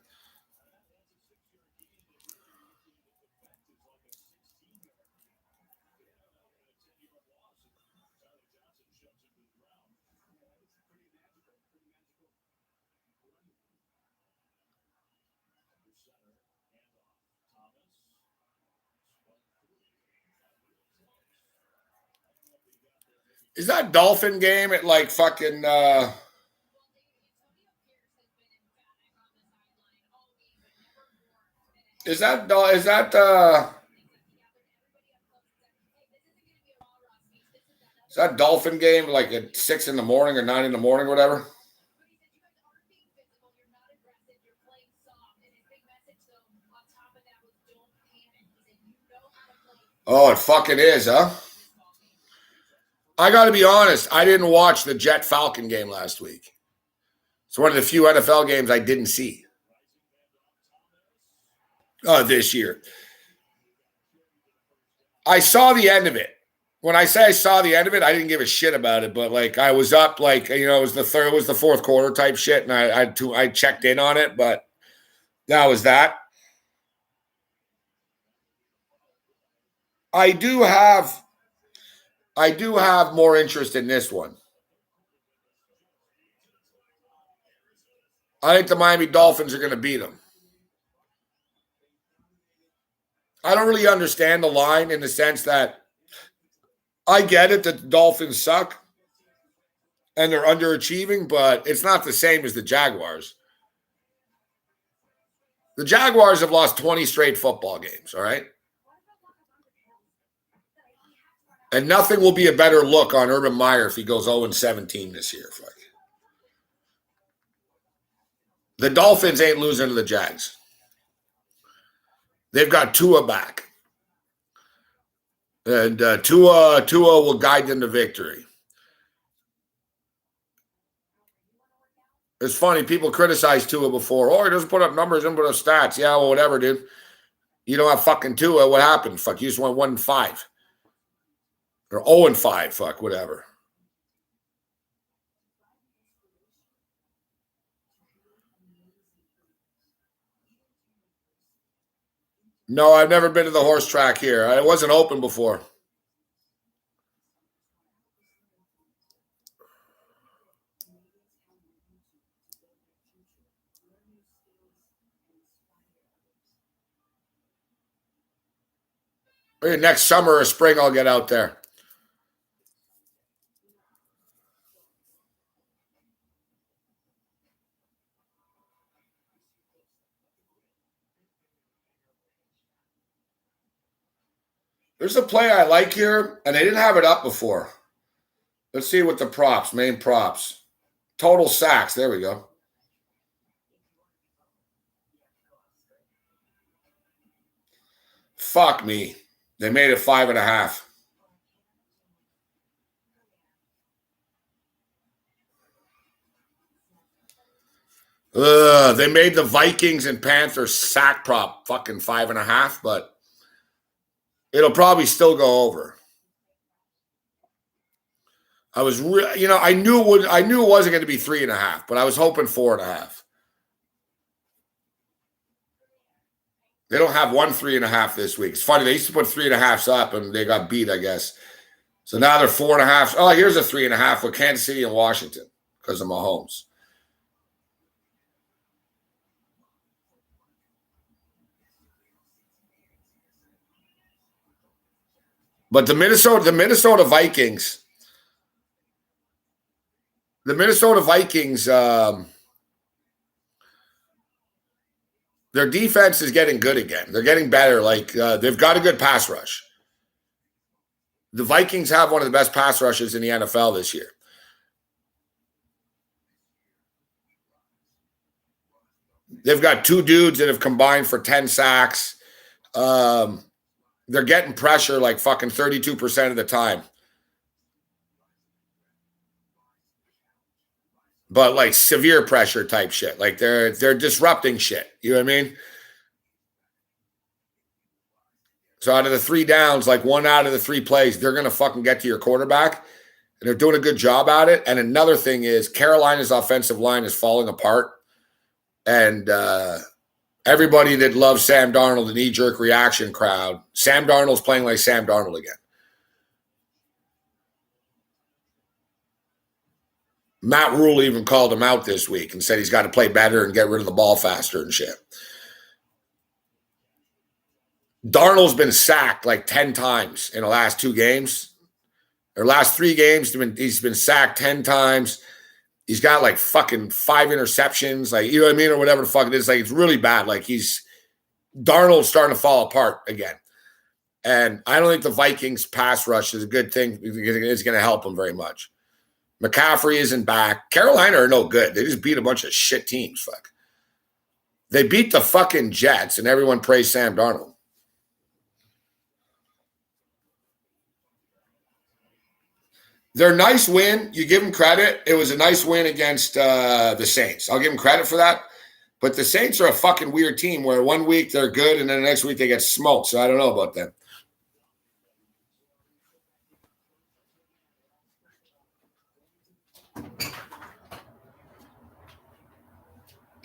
Speaker 1: Is that Dolphin game at like fucking is that Dolphin game like at 6 a.m. or 9 a.m, or whatever? Oh, it fucking is, huh? I got to be honest. I didn't watch the Jet Falcon game last week. It's one of the few NFL games I didn't see this year. I saw the end of it. When I say I saw the end of it, I didn't give a shit about it. But like, I was up, like, you know, it was the 4th quarter type shit, and I checked in on it. But That was that. I do have more interest in this one. I think the Miami Dolphins are going to beat them. I don't really understand the line in the sense that I get it that the Dolphins suck and they're underachieving, but it's not the same as the Jaguars. The Jaguars have lost 20 straight football games, all right? And nothing will be a better look on Urban Meyer if he goes 0-17 this year. Fuck. The Dolphins ain't losing to the Jags. They've got Tua back. And Tua will guide them to victory. It's funny, people criticize Tua before. Oh, he doesn't put up numbers, doesn't put up stats. Yeah, well, whatever, dude. You don't have fucking Tua. What happened? Fuck, you just went 1-5. Or 0-5, fuck, whatever. No, I've never been to the horse track here. It wasn't open before. Maybe next summer or spring, I'll get out there. There's a play I like here, and they didn't have it up before. Let's see what the props, main props. Total sacks. There we go. Fuck me. They made it 5.5. They made the Vikings and Panthers sack prop fucking 5.5, but it'll probably still go over. I was, I knew it wasn't going to be 3.5, but I was hoping 4.5. They don't have 3.5 this week. It's funny. They used to put 3.5s up and they got beat, I guess. So now they're 4.5. Oh, here's a 3.5 with Kansas City and Washington because of Mahomes. But the Minnesota Vikings, their defense is getting good again. They're getting better. Like they've got a good pass rush. The Vikings have one of the best pass rushes in the NFL this year. They've got two dudes that have combined for 10 sacks. They're getting pressure like fucking 32% of the time. But like severe pressure type shit. Like they're disrupting shit. You know what I mean? So out of the 3 downs, like 1 out of the 3 plays, they're going to fucking get to your quarterback. And they're doing a good job at it. And another thing is Carolina's offensive line is falling apart. And everybody that loves Sam Darnold, the knee-jerk reaction crowd, Sam Darnold's playing like Sam Darnold again. Matt Rule even called him out this week and said he's got to play better and get rid of the ball faster and shit. Darnold's been sacked like 10 times in the last 2 games. Or last 3 games, he's been sacked 10 times. He's got like fucking 5 interceptions, like, you know what I mean, or whatever the fuck it is. Like, it's really bad. Like, Darnold's starting to fall apart again. And I don't think the Vikings pass rush is a good thing. It's going to help them very much. McCaffrey isn't back. Carolina are no good. They just beat a bunch of shit teams. Fuck. They beat the fucking Jets, and everyone praised Sam Darnold. Their nice win, you give them credit. It was a nice win against the Saints. I'll give them credit for that. But the Saints are a fucking weird team where one week they're good and then the next week they get smoked. So I don't know about them.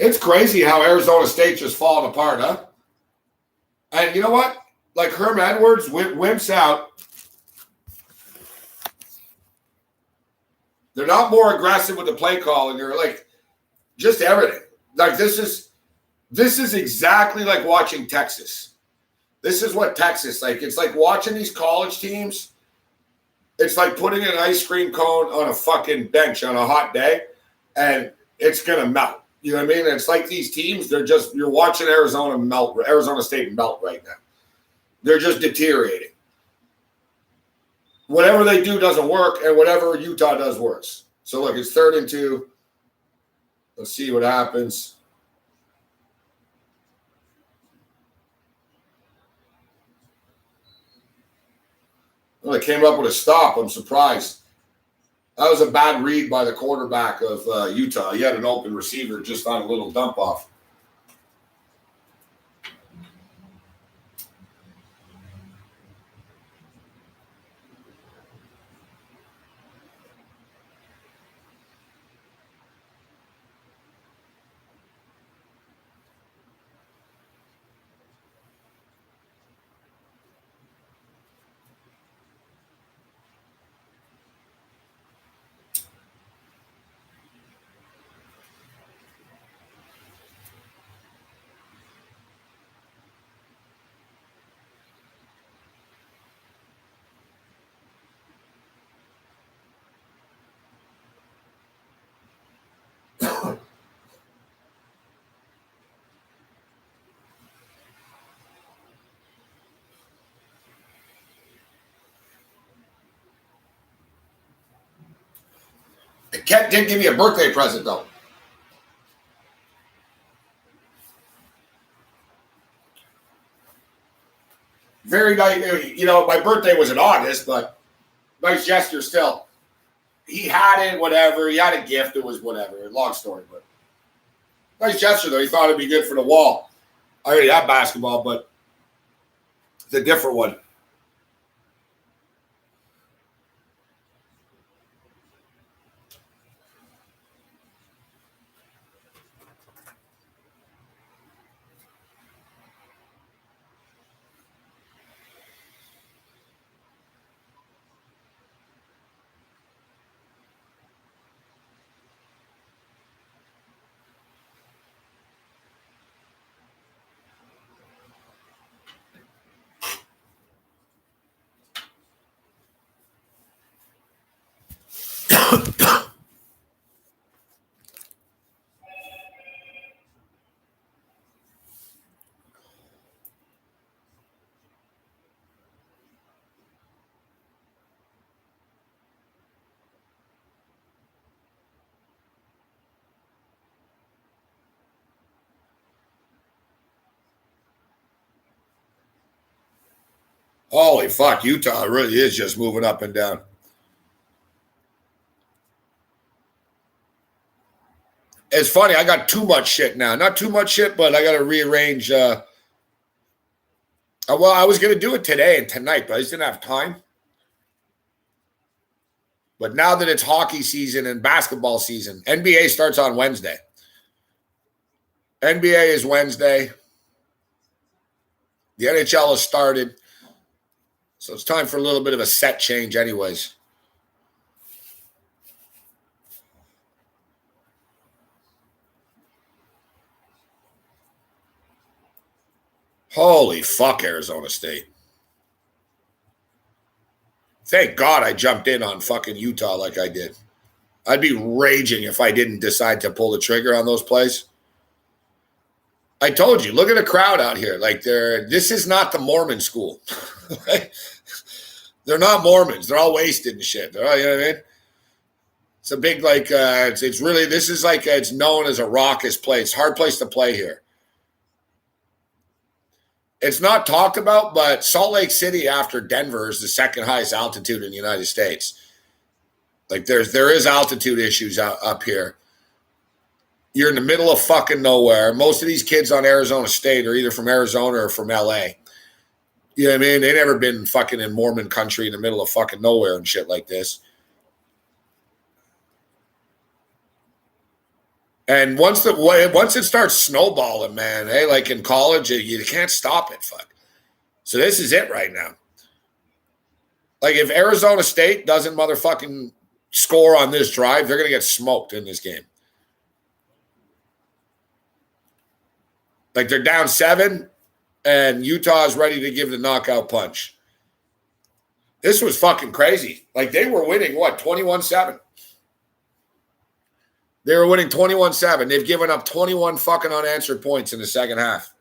Speaker 1: It's crazy how Arizona State just falling apart, huh? And you know what? Like Herm Edwards wimps out. They're not more aggressive with the play call, and you're like, just everything. Like this is exactly like watching Texas. This is what Texas like. It's like watching these college teams. It's like putting an ice cream cone on a fucking bench on a hot day, and it's gonna melt. You know what I mean? It's like these teams. You're watching Arizona State melt right now. They're just deteriorating. Whatever they do doesn't work, and whatever Utah does works. So look, it's 3rd and 2. Let's see what happens. Well, they came up with a stop. I'm surprised. That was a bad read by the quarterback of Utah. He had an open receiver just on a little dump off. Kent did give me a birthday present, though. Very nice. You know, my birthday was in August, but nice gesture still. He had it, whatever. He had a gift. It was whatever. Long story, but nice gesture, though. He thought it'd be good for the wall. I already have basketball, but it's a different one. Holy fuck, Utah really is just moving up and down. It's funny, I got too much shit now. Not too much shit, but I got to rearrange. Well, I was going to do it today and tonight, but I just didn't have time. But now that it's hockey season and basketball season, NBA starts on Wednesday. NBA is Wednesday. The NHL has started. So it's time for a little bit of a set change anyways. Holy fuck, Arizona State. Thank God I jumped in on fucking Utah like I did. I'd be raging if I didn't decide to pull the trigger on those plays. I told you, look at the crowd out here. Like this is not the Mormon school. They're not Mormons. They're all wasted and shit. They're all, you know what I mean? It's a big, like, it's really, this is like, it's known as a raucous place. Hard place to play here. It's not talked about, but Salt Lake City after Denver is the second highest altitude in the United States. Like there is altitude issues up here. You're in the middle of fucking nowhere. Most of these kids on Arizona State are either from Arizona or from LA. You know what I mean? They never been fucking in Mormon country in the middle of fucking nowhere and shit like this. And once it starts snowballing, man, hey, like in college, you can't stop it. Fuck. So this is it right now. Like if Arizona State doesn't motherfucking score on this drive, they're going to get smoked in this game. Like they're down 7, and Utah is ready to give the knockout punch. This was fucking crazy. Like they were winning, 21-7? They were winning 21-7. They've given up 21 fucking unanswered points in the second half.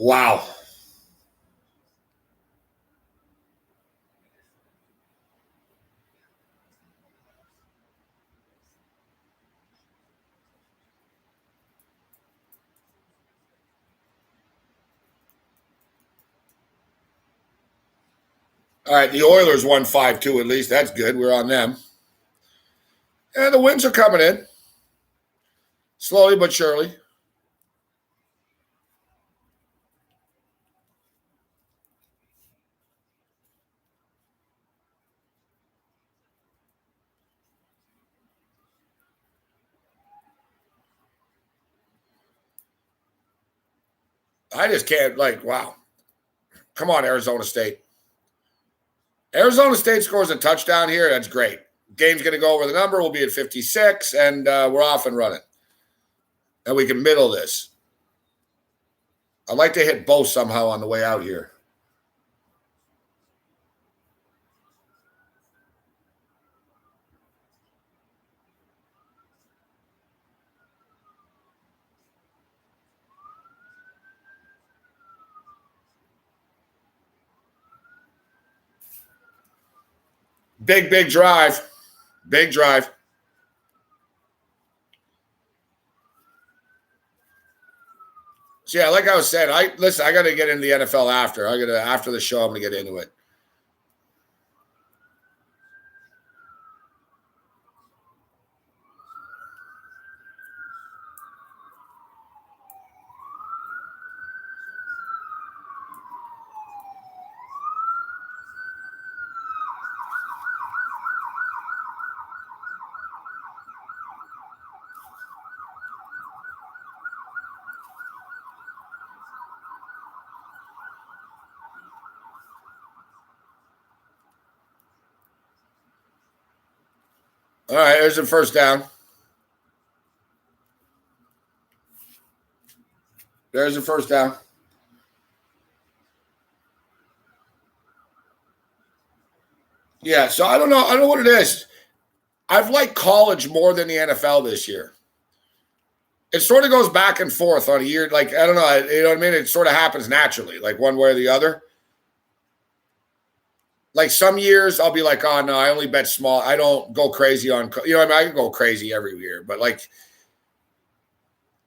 Speaker 1: Wow. All right, the Oilers won 5-2 at least. That's good. We're on them. And the wins are coming in. Slowly but surely. I just can't, wow. Come on, Arizona State. Arizona State scores a touchdown here. That's great. Game's going to go over the number. We'll be at 56, and we're off and running. And we can middle this. I'd like to hit both somehow on the way out here. Big drive. Big drive. So yeah, like I was saying, I got to get into the NFL after. After the show, I'm going to get into it. All right, there's the first down. There's the first down. Yeah, so I don't know. I don't know what it is. I've liked college more than the NFL this year. It sort of goes back and forth on a year. Like, I don't know. You know what I mean? It sort of happens naturally, like one way or the other. Like some years I'll be like, oh, no, I only bet small. I don't go crazy on, you know what I mean? I can go crazy every year. But like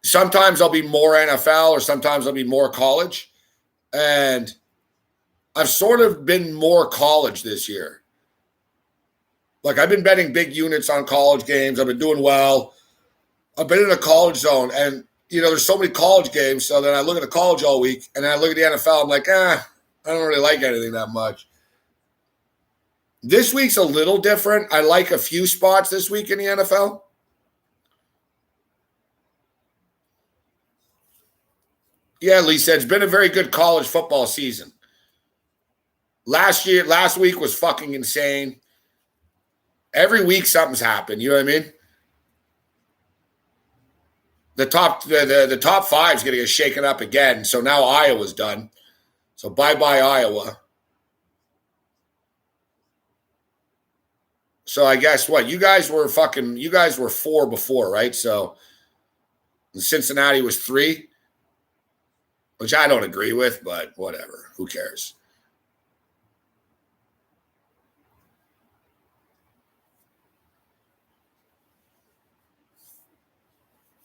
Speaker 1: sometimes I'll be more NFL or sometimes I'll be more college. And I've sort of been more college this year. Like I've been betting big units on college games. I've been doing well. I've been in a college zone, and there's so many college games. So then I look at the college all week, and then I look at the NFL. I'm like, I don't really like anything that much. This week's a little different. I like a few spots this week in the NFL. Yeah, Lisa, it's been a very good college football season. Last week was fucking insane. Every week something's happened. You know what I mean? The top five is going to get shaken up again. So now Iowa's done. So bye-bye Iowa. So I guess what? You guys were 4 before, right? So Cincinnati was 3, which I don't agree with, but whatever. Who cares?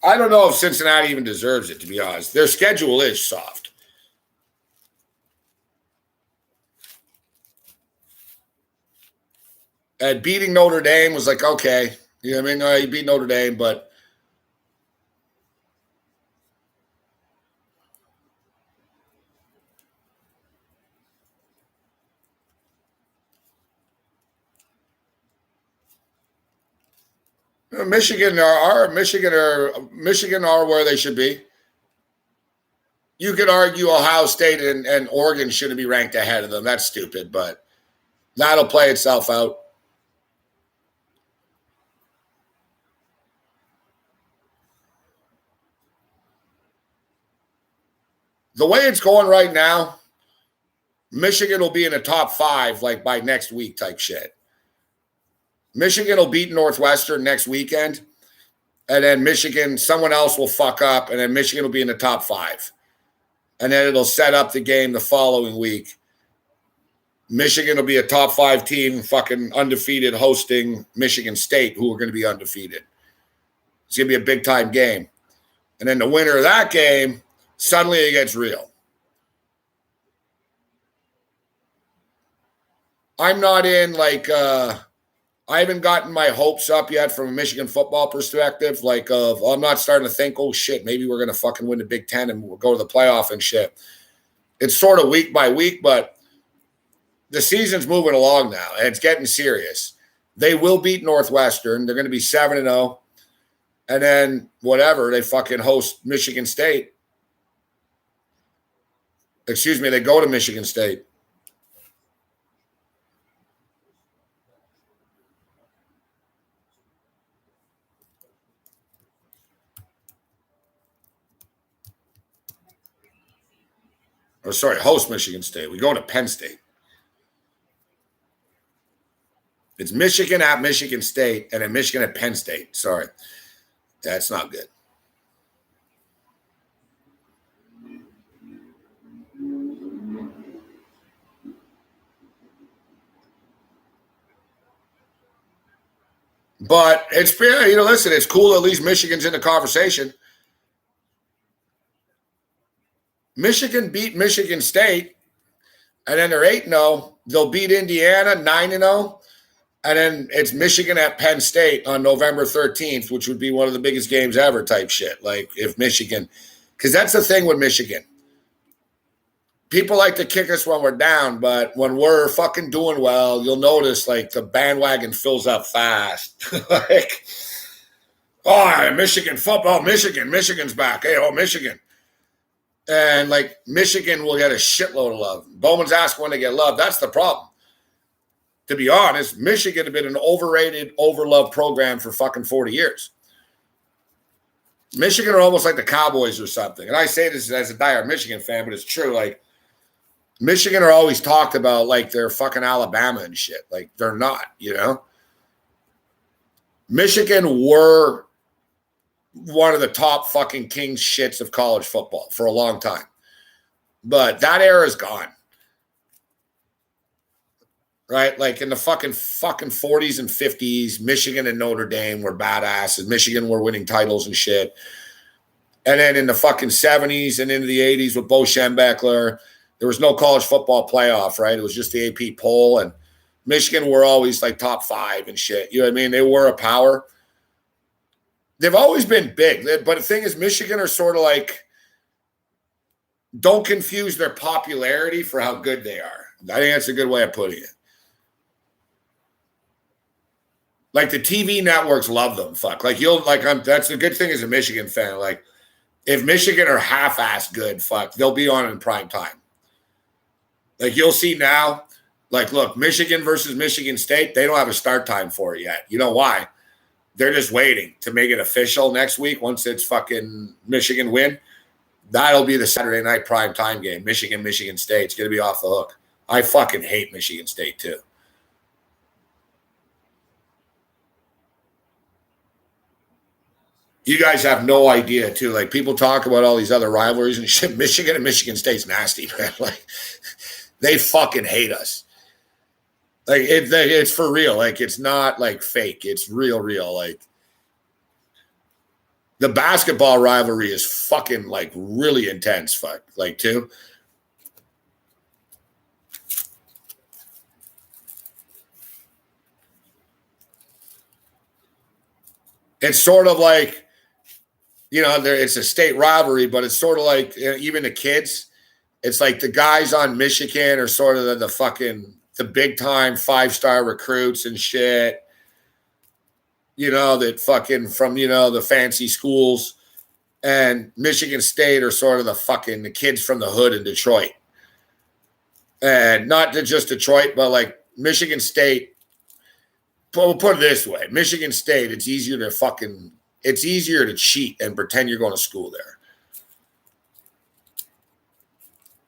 Speaker 1: I don't know if Cincinnati even deserves it, to be honest. Their schedule is soft. And beating Notre Dame was like, okay. You know what I mean? No, you beat Notre Dame, but Michigan are where they should be. You could argue Ohio State and Oregon shouldn't be ranked ahead of them. That's stupid, but that'll play itself out. The way it's going right now, Michigan will be in the top 5 like by next week type shit. Michigan will beat Northwestern next weekend, and then Michigan, someone else will fuck up, and then Michigan will be in the top 5. And then it'll set up the game the following week. Michigan will be a top 5 team, fucking undefeated, hosting Michigan State, who are going to be undefeated. It's going to be a big-time game. And then the winner of that game, suddenly it gets real. I'm not in I haven't gotten my hopes up yet from a Michigan football perspective. I'm not starting to think, oh shit, maybe we're going to fucking win the Big Ten and we'll go to the playoff and shit. It's sort of week by week, but the season's moving along now and it's getting serious. They will beat Northwestern. They're going to be 7-0. And then whatever, they fucking host Michigan State. Excuse me, they go to Michigan State. Host Michigan State. We go to Penn State. It's Michigan at Michigan State and then Michigan at Penn State. Sorry. That's not good. But it's, listen, it's cool at least Michigan's in the conversation. Michigan beat Michigan State, and then they're 8-0. They'll beat Indiana 9-0. And then it's Michigan at Penn State on November 13th, which would be one of the biggest games ever type shit. Like if Michigan, because that's the thing with Michigan. People like to kick us when we're down, but when we're fucking doing well, you'll notice like the bandwagon fills up fast. Michigan football, Michigan's back. Hey, Michigan. And like Michigan will get a shitload of love. Bowman's asking when they get love. That's the problem. To be honest, Michigan had been an overrated, overloved program for fucking 40 years. Michigan are almost like the Cowboys or something. And I say this as a diehard Michigan fan, but it's true. Like, Michigan are always talked about like they're fucking Alabama and shit. Like, they're not, Michigan were one of the top fucking king shits of college football for a long time. But that era is gone. Right? Like in the fucking 40s and 50s, Michigan and Notre Dame were badasses. Michigan were winning titles and shit. And then in the fucking 70s and into the 80s with Bo Schembechler, there was no college football playoff, right? It was just the AP poll. And Michigan were always like top 5 and shit. You know what I mean? They were a power. They've always been big. But the thing is, Michigan are sort of like, don't confuse their popularity for how good they are. I think that's a good way of putting it. Like the TV networks love them. Fuck. Like that's the good thing as a Michigan fan. Like If Michigan are half-assed good, fuck, they'll be on in prime time. Like you'll see now, like, look, Michigan versus Michigan State, they don't have a start time for it yet. You know why? They're just waiting to make it official next week once it's fucking Michigan win. That'll be the Saturday night prime time game. Michigan State. It's going to be off the hook. I fucking hate Michigan State too. You guys have no idea too. Like people talk about all these other rivalries and shit. Michigan and Michigan State's nasty, man. Like they fucking hate us. Like it's for real. Like it's not like fake. It's real. Like the basketball rivalry is fucking like really intense. Fuck like too. It's sort of like, you know, it's a state rivalry, but it's sort of like even the kids. It's like the guys on Michigan are sort of the fucking the big time 5-star recruits and shit. You know, that fucking from, you know, the fancy schools. And Michigan State are sort of the kids from the hood in Detroit. And not just Detroit, but like Michigan State. We'll put it this way. Michigan State, it's easier to cheat and pretend you're going to school there.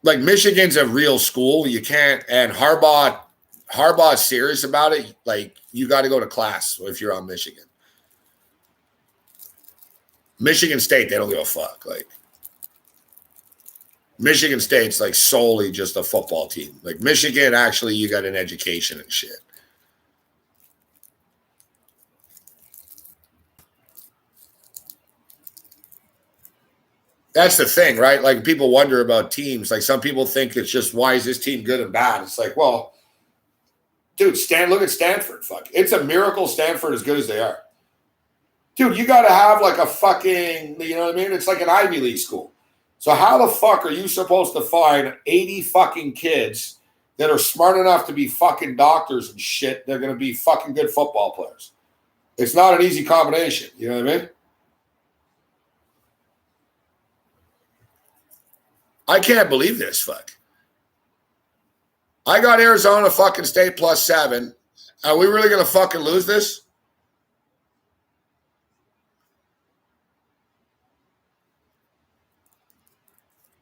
Speaker 1: Like Michigan's a real school. You can't, and Harbaugh's serious about it. Like you got to go to class if you're on Michigan. Michigan State, they don't give a fuck. Like Michigan State's like solely just a football team. Like Michigan, actually, you got an education and shit. That's the thing, right? Like people wonder about teams. Like some people think it's just, why is this team good and bad? It's like, well, dude, look at Stanford. Fuck. It's a miracle Stanford as good as they are. Dude, you got to have like a fucking, you know what I mean? It's like an Ivy League school. So how the fuck are you supposed to find 80 fucking kids that are smart enough to be fucking doctors and shit? They're going to be fucking good football players. It's not an easy combination. You know what I mean? I can't believe this, fuck. I got Arizona fucking State +7. Are we really going to fucking lose this?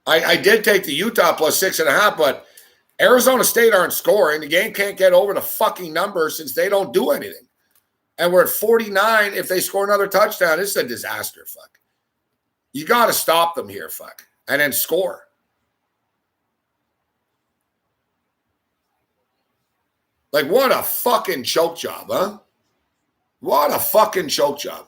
Speaker 1: I did take the Utah +6.5, but Arizona State aren't scoring. The game can't get over the fucking number since they don't do anything. And we're at 49. If they score another touchdown, it's a disaster, fuck. You got to stop them here, fuck, and then score. Like, what a fucking choke job, huh? What a fucking choke job.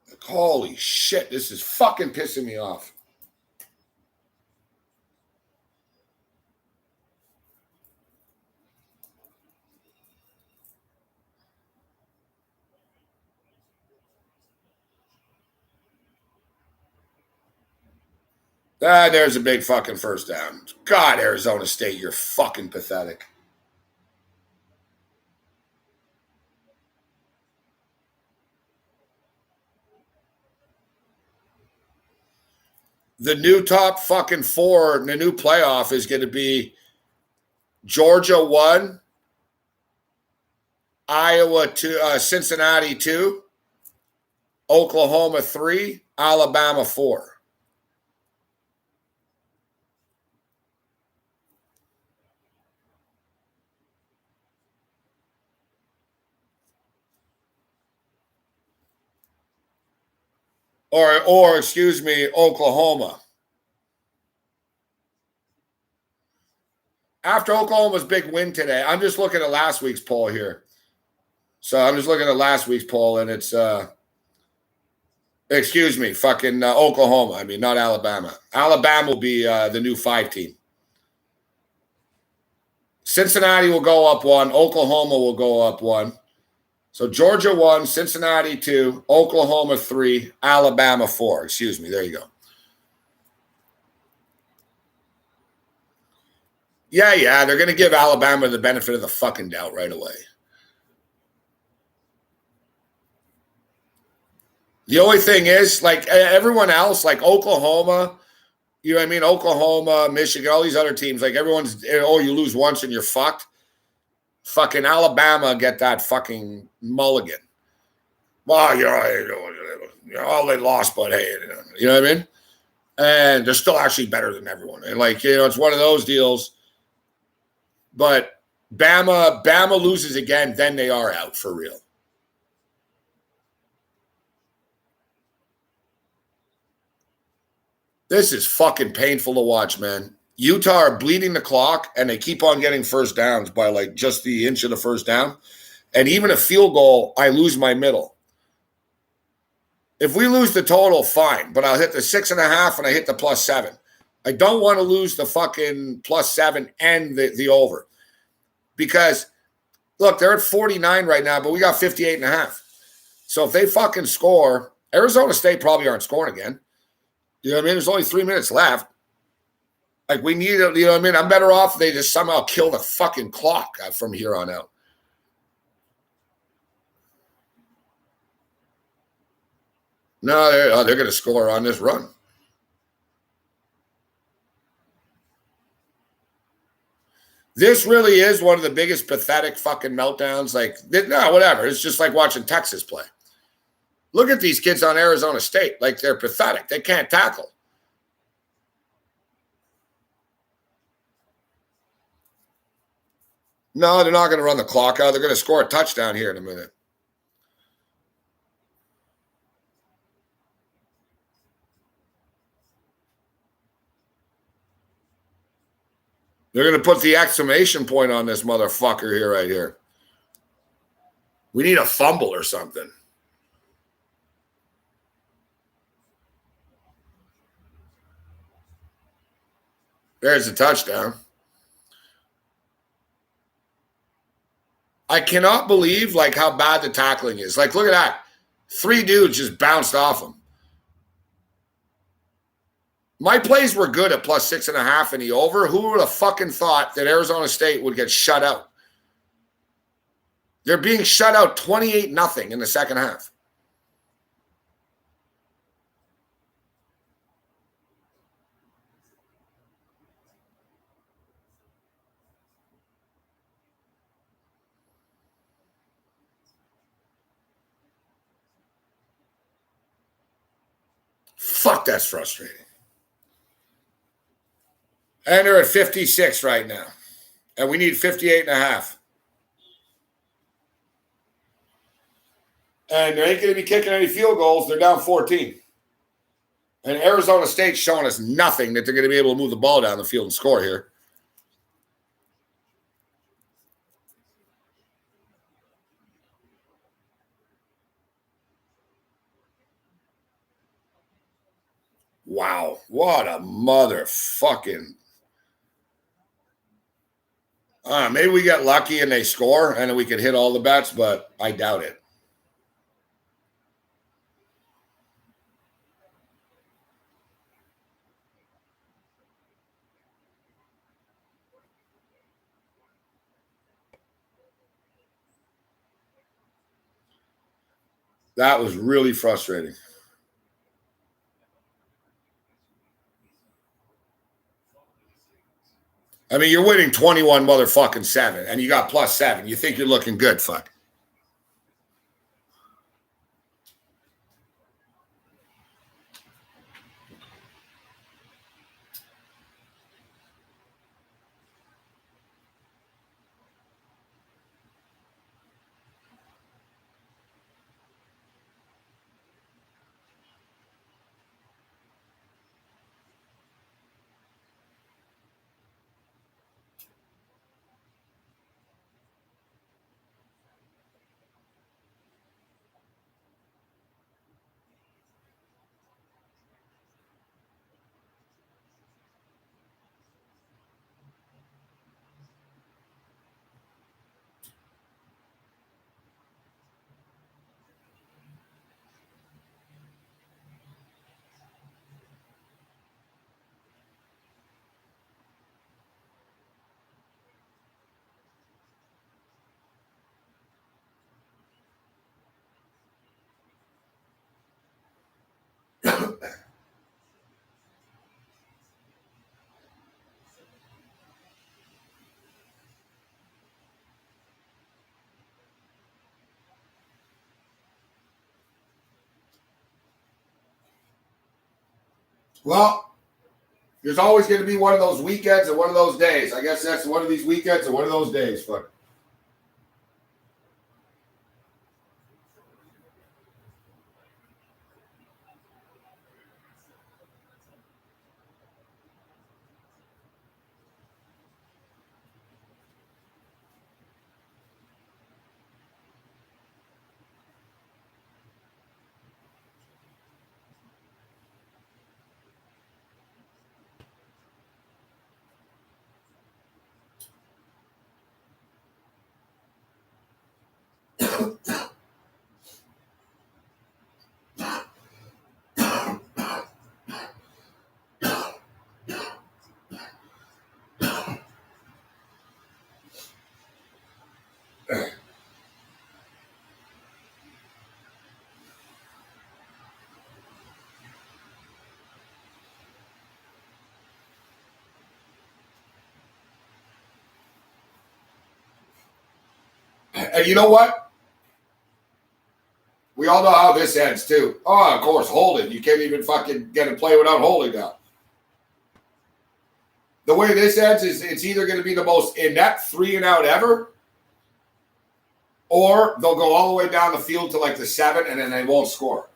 Speaker 1: Like, holy shit, this is fucking pissing me off. There's a big fucking first down. God, Arizona State, you're fucking pathetic. The new top fucking 4 in the new playoff is going to be Georgia 1, Iowa 2, Cincinnati 2, Oklahoma 3, Alabama 4. Or excuse me, Oklahoma. After Oklahoma's big win today, I'm just looking at last week's poll here. So I'm just looking at last week's poll, and it's excuse me, fucking Oklahoma. I mean, not Alabama. Alabama will be the new 5 team. Cincinnati will go up 1. Oklahoma will go up 1. So Georgia 1, Cincinnati 2, Oklahoma 3, Alabama 4. Excuse me. There you go. Yeah, they're going to give Alabama the benefit of the fucking doubt right away. The only thing is, like everyone else, like Oklahoma, you know what I mean? Oklahoma, Michigan, all these other teams, like everyone's, oh, you lose once and you're fucked. Fucking Alabama get that fucking mulligan. Well, all they lost, but hey, you know what I mean? And they're still actually better than everyone. And like, it's one of those deals. But Bama loses again, then they are out for real. This is fucking painful to watch, man. Utah are bleeding the clock, and they keep on getting first downs by like just the inch of the first down. And even a field goal, I lose my middle. If we lose the total, fine, but I'll hit the 6.5 and I hit the +7. I don't want to lose the fucking +7 and the over. Because, look, they're at 49 right now, but we got 58.5. So if they fucking score, Arizona State probably aren't scoring again. You know what I mean? There's only 3 minutes left. Like, we need, you know what I mean? I'm better off if they just somehow kill the fucking clock from here on out. No, they're going to score on this run. This really is one of the biggest pathetic fucking meltdowns. Like, no, whatever. It's just like watching Texas play. Look at these kids on Arizona State. Like, they're pathetic. They can't tackle. No, they're not going to run the clock out. They're going to score a touchdown here in a minute. They're going to put the exclamation point on this motherfucker here, right here. We need a fumble or something. There's a touchdown. I cannot believe, like, how bad the tackling is. Like, look at that. 3 dudes just bounced off him. My plays were good at +6.5 and the over. Who would have fucking thought that Arizona State would get shut out? They're being shut out 28-0 in the second half. Fuck, that's frustrating. And they're at 56 right now. And we need 58.5. And they ain't going to be kicking any field goals. They're down 14. And Arizona State's showing us nothing that they're going to be able to move the ball down the field and score here. Wow. What a motherfucking... maybe we get lucky and they score and we could hit all the bets, but I doubt it. That was really frustrating. I mean, you're winning 21 motherfucking 7 and you got +7. You think you're looking good, fuck. Well, there's always going to be one of those weekends and one of those days. I guess that's one of these weekends and one of those days. But and you know what? We all know how this ends too. Oh, of course, holding. You can't even fucking get a play without holding now. The way this ends is it's either going to be the most inept 3-and-out ever, or they'll go all the way down the field to like the 7 and then they won't score.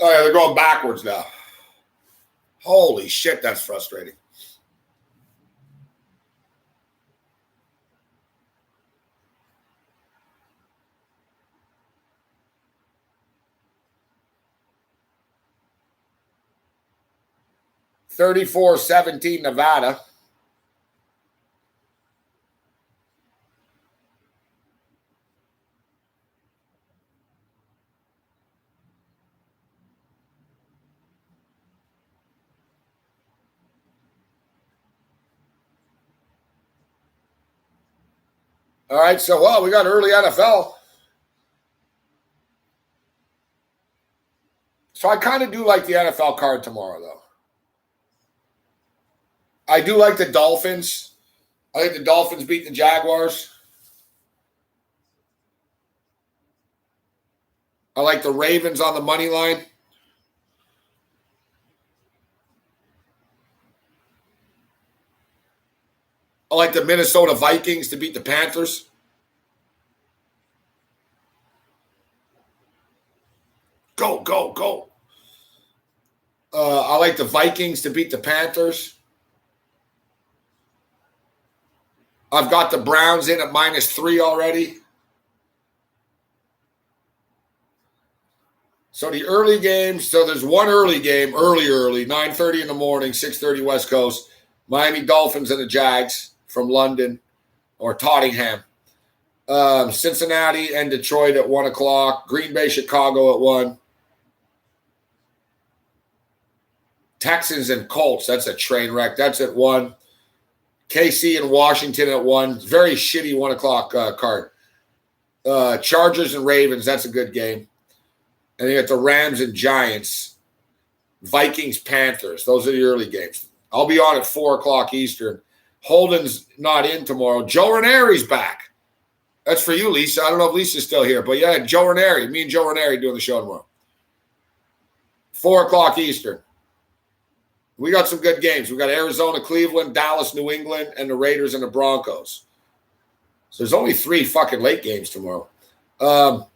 Speaker 1: Oh, yeah, they're going backwards now. Holy shit, that's frustrating. (34-17) Nevada. All right, so, well, we got early NFL. So I kind of do like the NFL card tomorrow, though. I do like the Dolphins. I think the Dolphins beat the Jaguars. I like the Ravens on the money line. I like the Minnesota Vikings to beat the Panthers. Go, go, go. I like the Vikings to beat the Panthers. I've got the Browns in at -3 already. So the early games, so there's one early game, early, 9:30 in the morning, 6:30 West Coast. Miami Dolphins and the Jags from London or Tottenham. Cincinnati and Detroit at 1 o'clock. Green Bay, Chicago at 1. Texans and Colts, that's a train wreck. That's at 1. KC and Washington at 1. Very shitty 1 o'clock card. Chargers and Ravens, that's a good game. And you got the Rams and Giants. Vikings, Panthers. Those are the early games. I'll be on at 4 o'clock Eastern. Holden's not in tomorrow. Joe Ranieri's back. That's for you, Lisa. I don't know if Lisa's still here, but yeah, Joe Ranieri. Me and Joe Ranieri doing the show tomorrow. 4 o'clock Eastern. We got some good games. We got Arizona, Cleveland, Dallas, New England, and the Raiders and the Broncos. So there's only 3 fucking late games tomorrow. I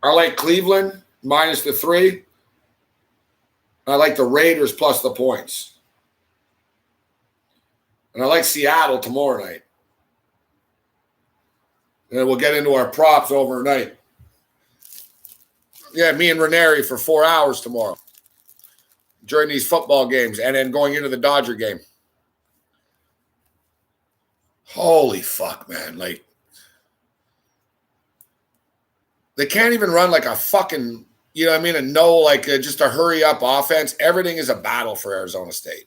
Speaker 1: like Cleveland -3. I like the Raiders plus the points. And I like Seattle tomorrow night. And then we'll get into our props overnight. Yeah, me and Ranieri for 4 hours tomorrow during these football games and then going into the Dodger game. Holy fuck, man. Like, they can't even run like a fucking You know what I mean? And no, like just a hurry up offense. Everything is a battle for Arizona State.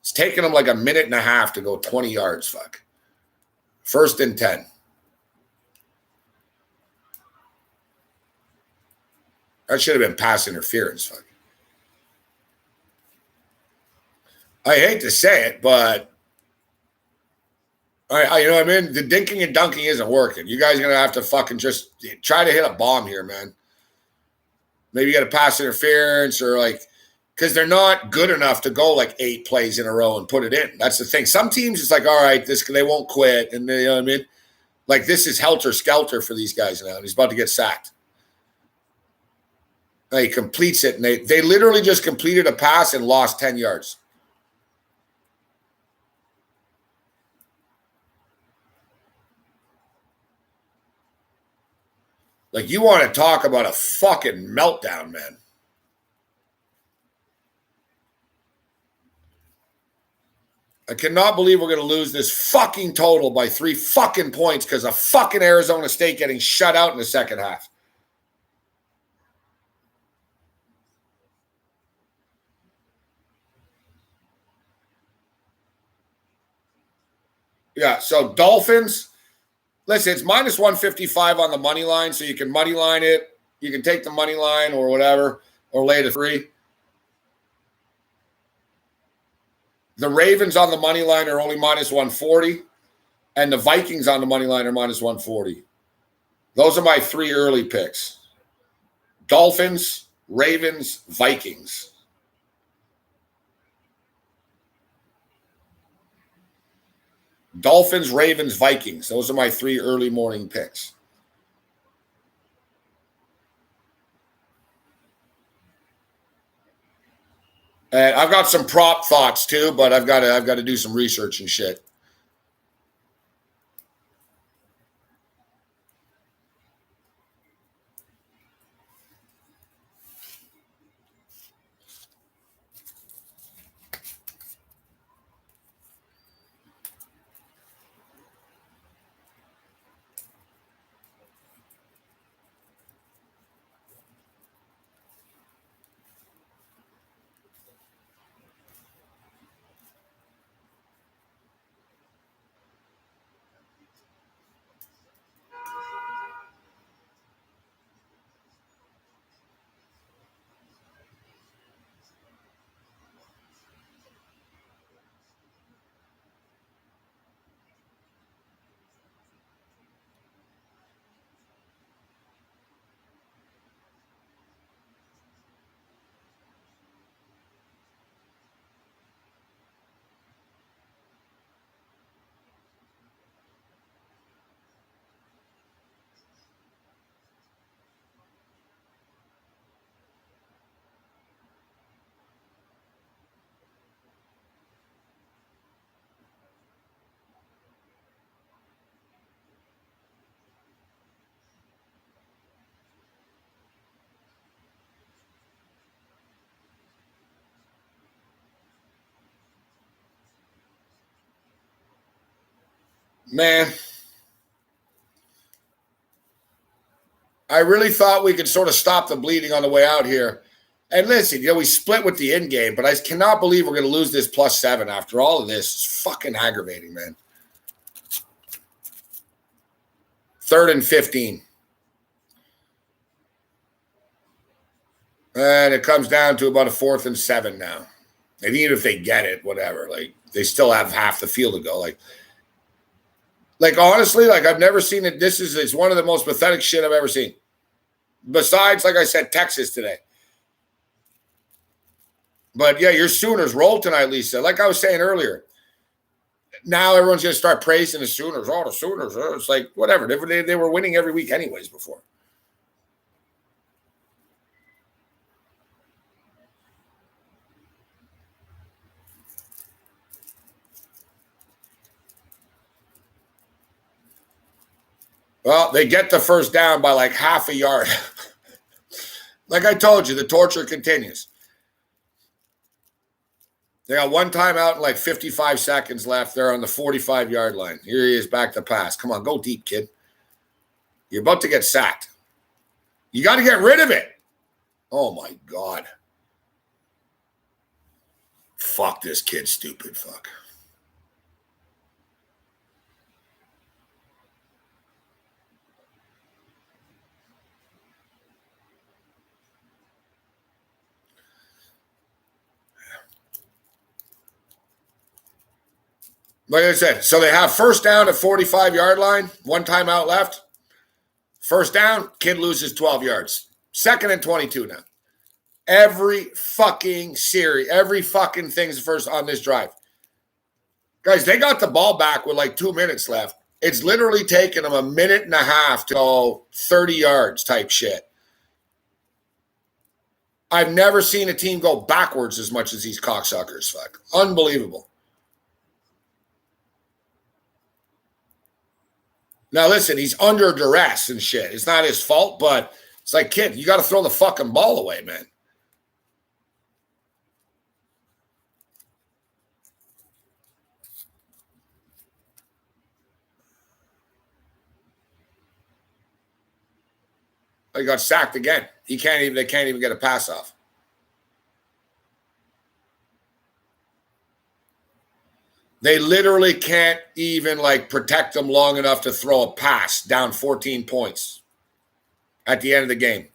Speaker 1: It's taking them like a minute and a half to go 20 yards. Fuck. 1st and 10. That should have been pass interference. Fuck. I hate to say it, but you know what I mean? The dinking and dunking isn't working. You guys are going to have to fucking just try to hit a bomb here, man. Maybe you got a pass interference or like, because they're not good enough to go like 8 plays in a row and put it in. That's the thing. Some teams, it's like, all right, they won't quit. And you know what I mean? Like this is helter-skelter for these guys now. And he's about to get sacked. Now he completes it. And they literally just completed a pass and lost 10 yards. Like, you want to talk about a fucking meltdown, man. I cannot believe we're going to lose this fucking total by 3 fucking points because of fucking Arizona State getting shut out in the second half. Yeah, so Dolphins, listen, it's minus 155 on the money line, so you can money line it. You can take the money line or whatever, or lay the 3. The Ravens on the money line are only minus 140, and the Vikings on the money line are minus 140. Those are my 3 early picks. Dolphins, Ravens, Vikings. Dolphins, Ravens, Vikings. Those are my 3 early morning picks. And I've got some prop thoughts too, but I've got to do some research and shit. Man, I really thought we could sort of stop the bleeding on the way out here. And listen, we split with the end game, but I cannot believe we're going to lose this +7 after all of this. It's fucking aggravating, man. 3rd and 15. And it comes down to about a 4th and 7 now. And even if they get it, whatever, like they still have half the field to go. Like honestly, like I've never seen it. It's one of the most pathetic shit I've ever seen. Besides, like I said, Texas today. But yeah, your Sooners rolled tonight, Lisa. Like I was saying earlier, now everyone's going to start praising the Sooners. Oh, the Sooners. It's like, whatever. They were winning every week anyways before. Well, they get the first down by like half a yard. Like I told you, the torture continues. They got one timeout and like 55 seconds left. They're on the 45-yard line. Here he is back to pass. Come on, go deep, kid. You're about to get sacked. You got to get rid of it. Oh my God. Fuck this kid, stupid fuck. Like I said, so they have first down at 45-yard line, one timeout left. First down, kid loses 12 yards. Second and 22 now. Every fucking series, every fucking thing's first on this drive. Guys, they got the ball back with like 2 minutes left. It's literally taken them a minute and a half to go 30 yards type shit. I've never seen a team go backwards as much as these cocksuckers. Fuck. Unbelievable. Now, listen, he's under duress and shit. It's not his fault, but it's like, kid, you got to throw the fucking ball away, man. He got sacked again. They can't even get a pass off. They literally can't even like protect them long enough to throw a pass down 14 points at the end of the game.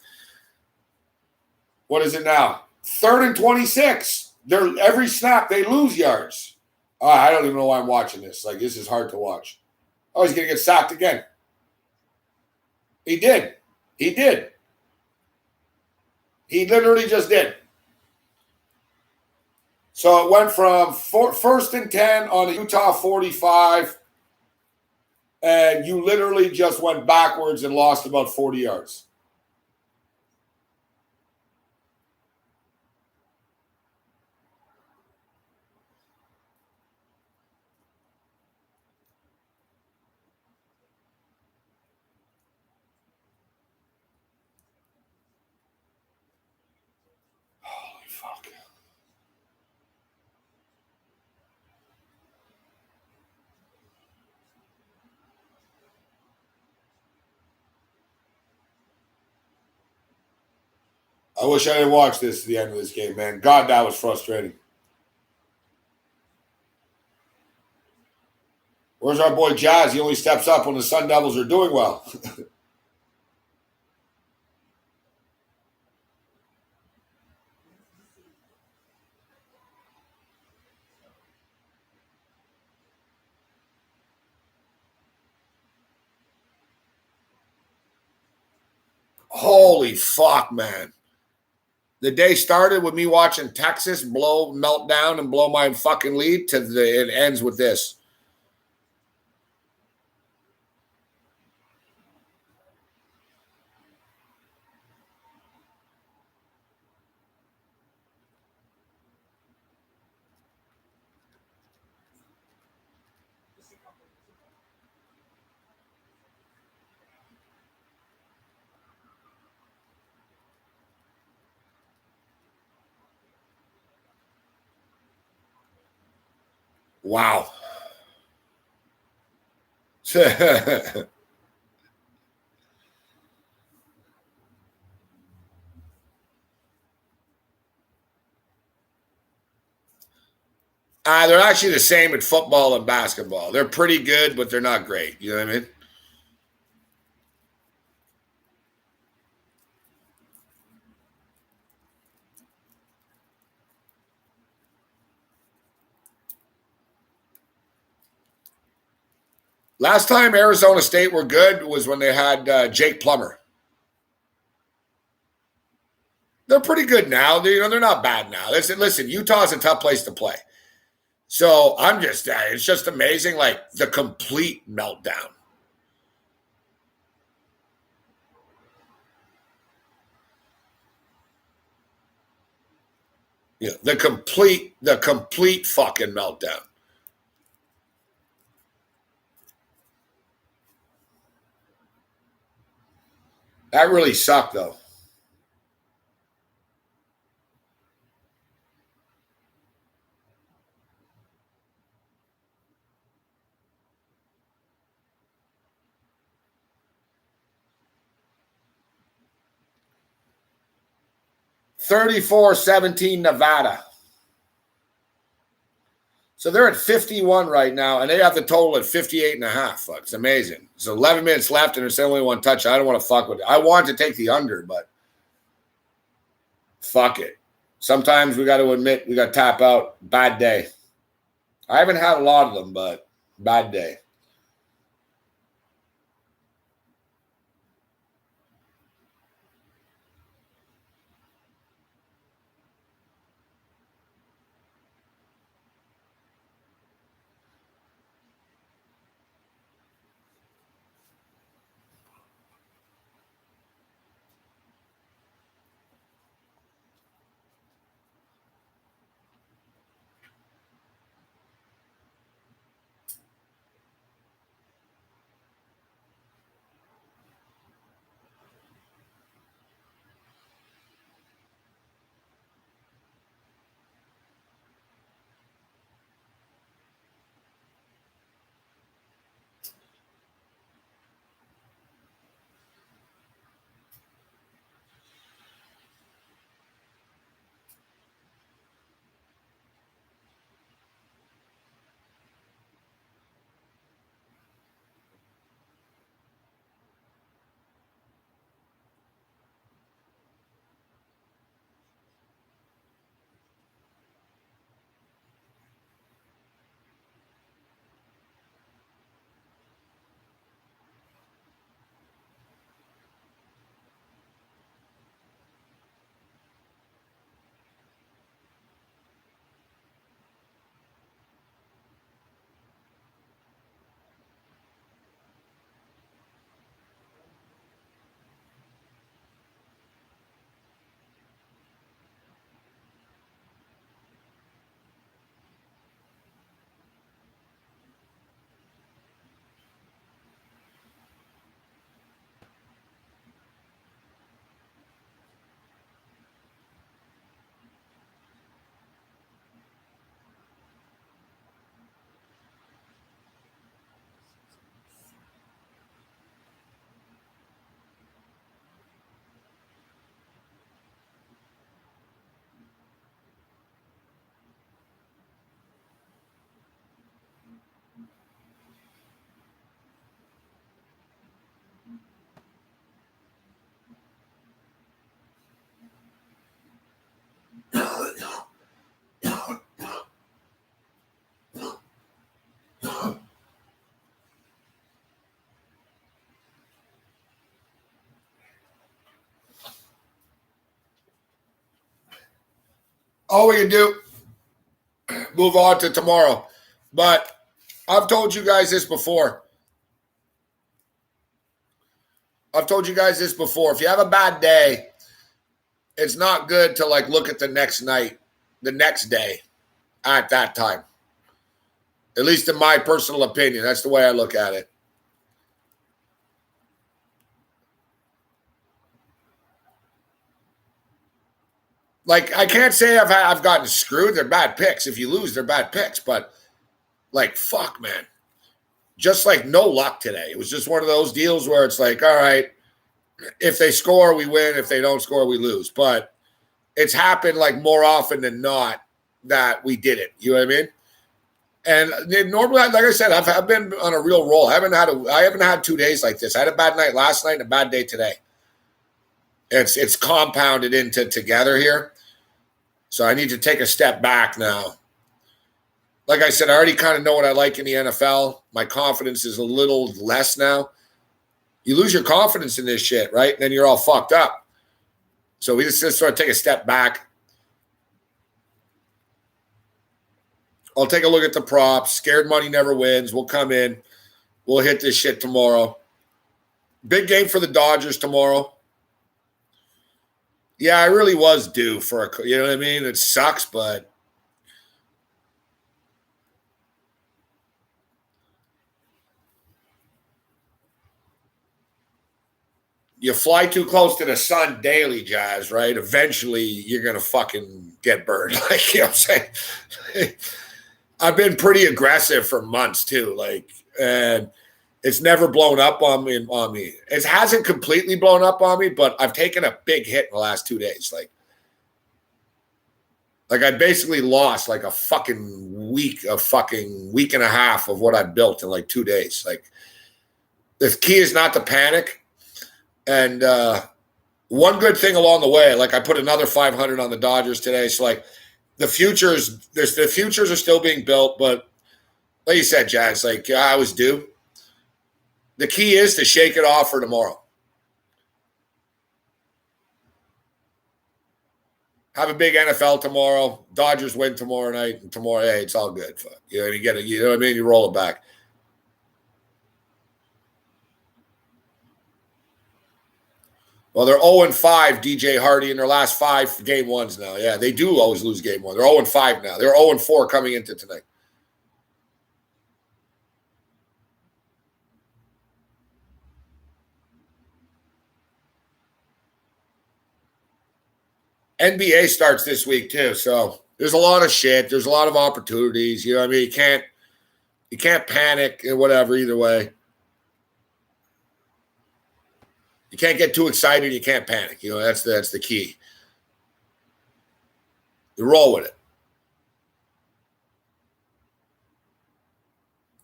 Speaker 1: What is it now? 3rd and 26. They're every snap they lose yards. Oh, I don't even know why I'm watching this. Like, this is hard to watch. Oh, he's gonna get sacked again. He did. He did. He literally just did. So it went from 1st and 10 on the Utah 45, and you literally just went backwards and lost about 40 yards. Holy fuck. I wish I didn't watch this at the end of this game, man. God, that was frustrating. Where's our boy Jazz? He only steps up when the Sun Devils are doing well. Holy fuck, man. The day started with me watching Texas melt down and blow my fucking lead it ends with this. Wow. They're actually the same in football and basketball. They're pretty good, but they're not great. You know what I mean? Last time Arizona State were good was when they had Jake Plummer. They're pretty good now. They're not bad now. Listen, Utah's a tough place to play. So it's just amazing, like the complete meltdown. Yeah, the complete fucking meltdown. That really sucked, though. 34-17 Nevada. So they're at 51 right now, and they have the total at 58.5. Fuck, it's amazing. So 11 minutes left, and there's only one touch. I don't want to fuck with it. I want to take the under, but fuck it. Sometimes we got to admit we got to tap out. Bad day. I haven't had a lot of them, but bad day. All we can do, move on to tomorrow. But I've told you guys this before. If you have a bad day, it's not good to like look at the next night, the next day at that time. At least in my personal opinion. That's the way I look at it. Like, I can't say I've gotten screwed. They're bad picks. If you lose, they're bad picks. But, like, fuck, man. Just, like, no luck today. It was just one of those deals where it's like, all right, if they score, we win. If they don't score, we lose. But it's happened, like, more often than not that we did it. You know what I mean? And normally, like I said, I've been on a real roll. I haven't had 2 days like this. I had a bad night last night and a bad day today. It's compounded into together here. So I need to take a step back now. Like I said, I already kind of know what I like in the NFL. My confidence is a little less now. You lose your confidence in this shit, right? And then you're all fucked up. So we just sort of take a step back. I'll take a look at the props. Scared money never wins. We'll come in. We'll hit this shit tomorrow. Big game for the Dodgers tomorrow. Yeah, I really was due for a, you know what I mean? It sucks, but you fly too close to the sun daily, Jazz, right? Eventually, you're going to fucking get burned. Like, you know what I'm saying? I've been pretty aggressive for months, too. Like, and it's never blown up on me. It hasn't completely blown up on me, but I've taken a big hit in the last 2 days. Like, Like I basically lost like a fucking week and a half of what I built in like 2 days. Like the key is not to panic. And one good thing along the way, like I put another 500 on the Dodgers today. So like the futures are still being built, but like you said, Jazz, like I was due. The key is to shake it off for tomorrow. Have a big NFL tomorrow. Dodgers win tomorrow night, and tomorrow, hey, it's all good. You know, you get it. You know what I mean? You roll it back. Well, they're 0-5, DJ Hardy, in their last 5 game ones now. Yeah, they do always lose game one. They're 0-5 now. They're 0-4 coming into tonight. NBA starts this week too, so there's a lot of shit. There's a lot of opportunities. You know what I mean? You can't panic and whatever either way. You can't get too excited. You can't panic. You know, that's the key. You roll with it.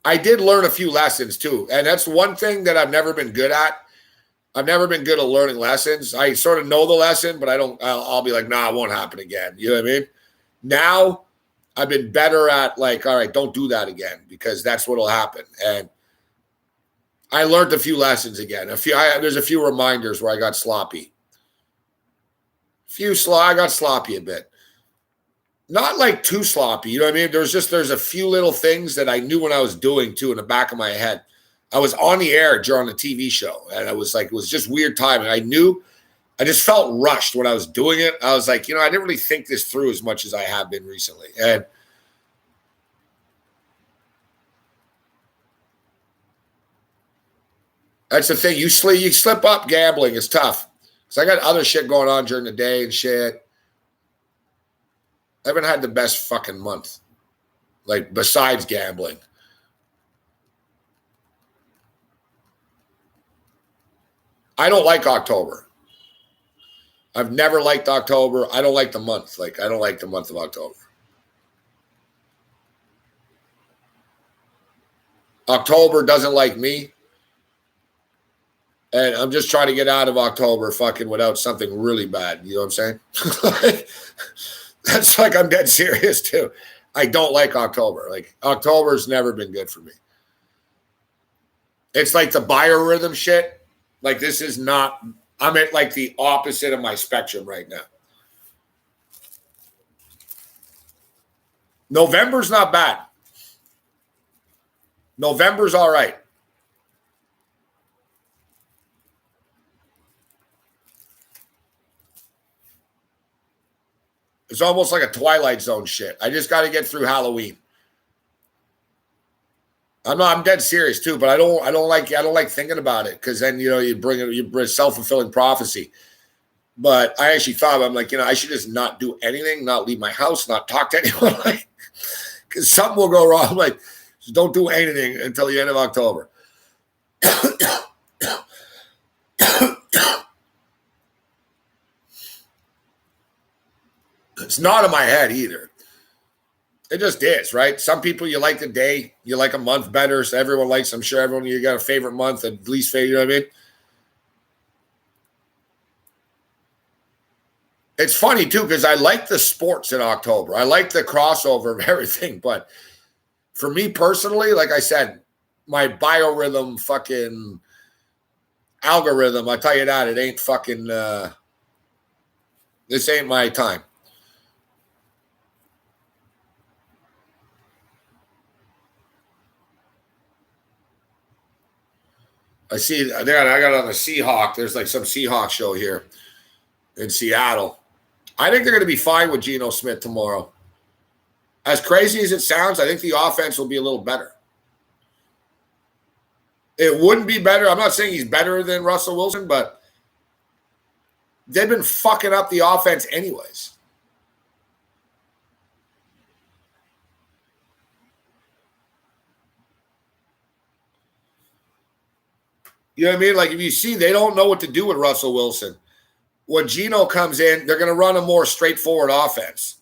Speaker 1: I did learn a few lessons too, and that's one thing that I've never been good at. I've never been good at learning lessons. I sort of know the lesson, but I'll be like, nah, it won't happen again. You know what I mean? Now I've been better at like, all right, don't do that again because that's what'll happen. And I learned a few lessons again. There's a few reminders where I got sloppy. I got sloppy a bit. Not like too sloppy. You know what I mean? There's a few little things that I knew when I was doing too in the back of my head. I was on the air during the TV show, and I was like, it was just weird timing. I just felt rushed when I was doing it. I was like, you know, I didn't really think this through as much as I have been recently. And that's the thing. You slip up gambling. It's tough. Because I got other shit going on during the day and shit. I haven't had the best fucking month. Like, besides gambling. I don't like October. I've never liked October. I don't like the month. Like, I don't like the month of October. October doesn't like me. And I'm just trying to get out of October fucking without something really bad. You know what I'm saying? That's like, I'm dead serious too. I don't like October. Like, October's never been good for me. It's like the biorhythm shit. Like, this is not, I'm at like the opposite of my spectrum right now. November's not bad. November's all right. It's almost like a Twilight Zone shit. I just got to get through Halloween. I'm dead serious too, but I don't like thinking about it because then, you know, you bring self-fulfilling prophecy. But I actually thought, I'm like, you know, I should just not do anything, not leave my house, not talk to anyone, like, because something will go wrong. Like, just don't do anything until the end of October. It's not in my head either. It just is, right? Some people, you like the day, you like a month better. So everyone likes, I'm sure everyone, you got a favorite month, at least favorite, you know what I mean? It's funny too, because I like the sports in October. I like the crossover of everything. But for me personally, like I said, my biorhythm fucking algorithm, I tell you that, it ain't fucking, this ain't my time. I see. I got on the Seahawk. There's like some Seahawk show here in Seattle. I think they're going to be fine with Geno Smith tomorrow. As crazy as it sounds, I think the offense will be a little better. It wouldn't be better. I'm not saying he's better than Russell Wilson, but they've been fucking up the offense anyways. You know what I mean? Like, if you see, they don't know what to do with Russell Wilson. When Geno comes in, they're going to run a more straightforward offense.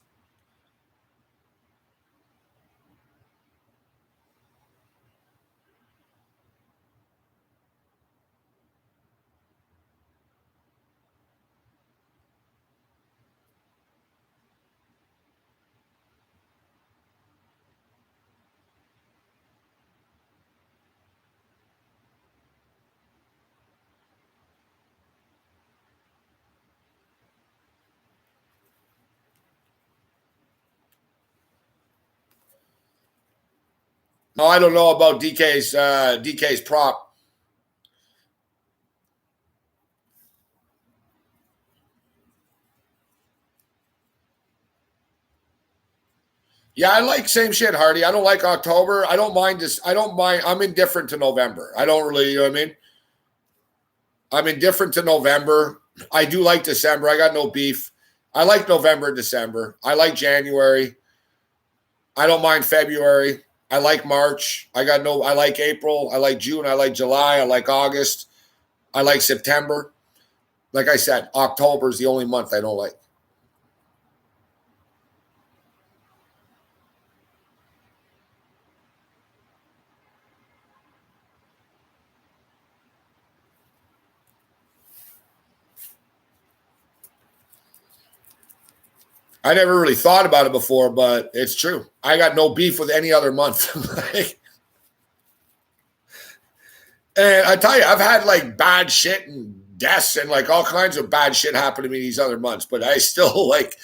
Speaker 1: Oh, I don't know about DK's prop. Yeah, I like same shit, Hardy. I don't like October. I don't mind this. I don't mind. I'm indifferent to November. I don't really, you know what I mean? I'm indifferent to November. I do like December. I got no beef. I like November and December. I like January. I don't mind February. I like March. I like April. I like June. I like July. I like August. I like September. Like I said, October is the only month I don't like. I never really thought about it before, but it's true. I got no beef with any other month. And I tell you, I've had like bad shit and deaths and like all kinds of bad shit happen to me these other months, but I still like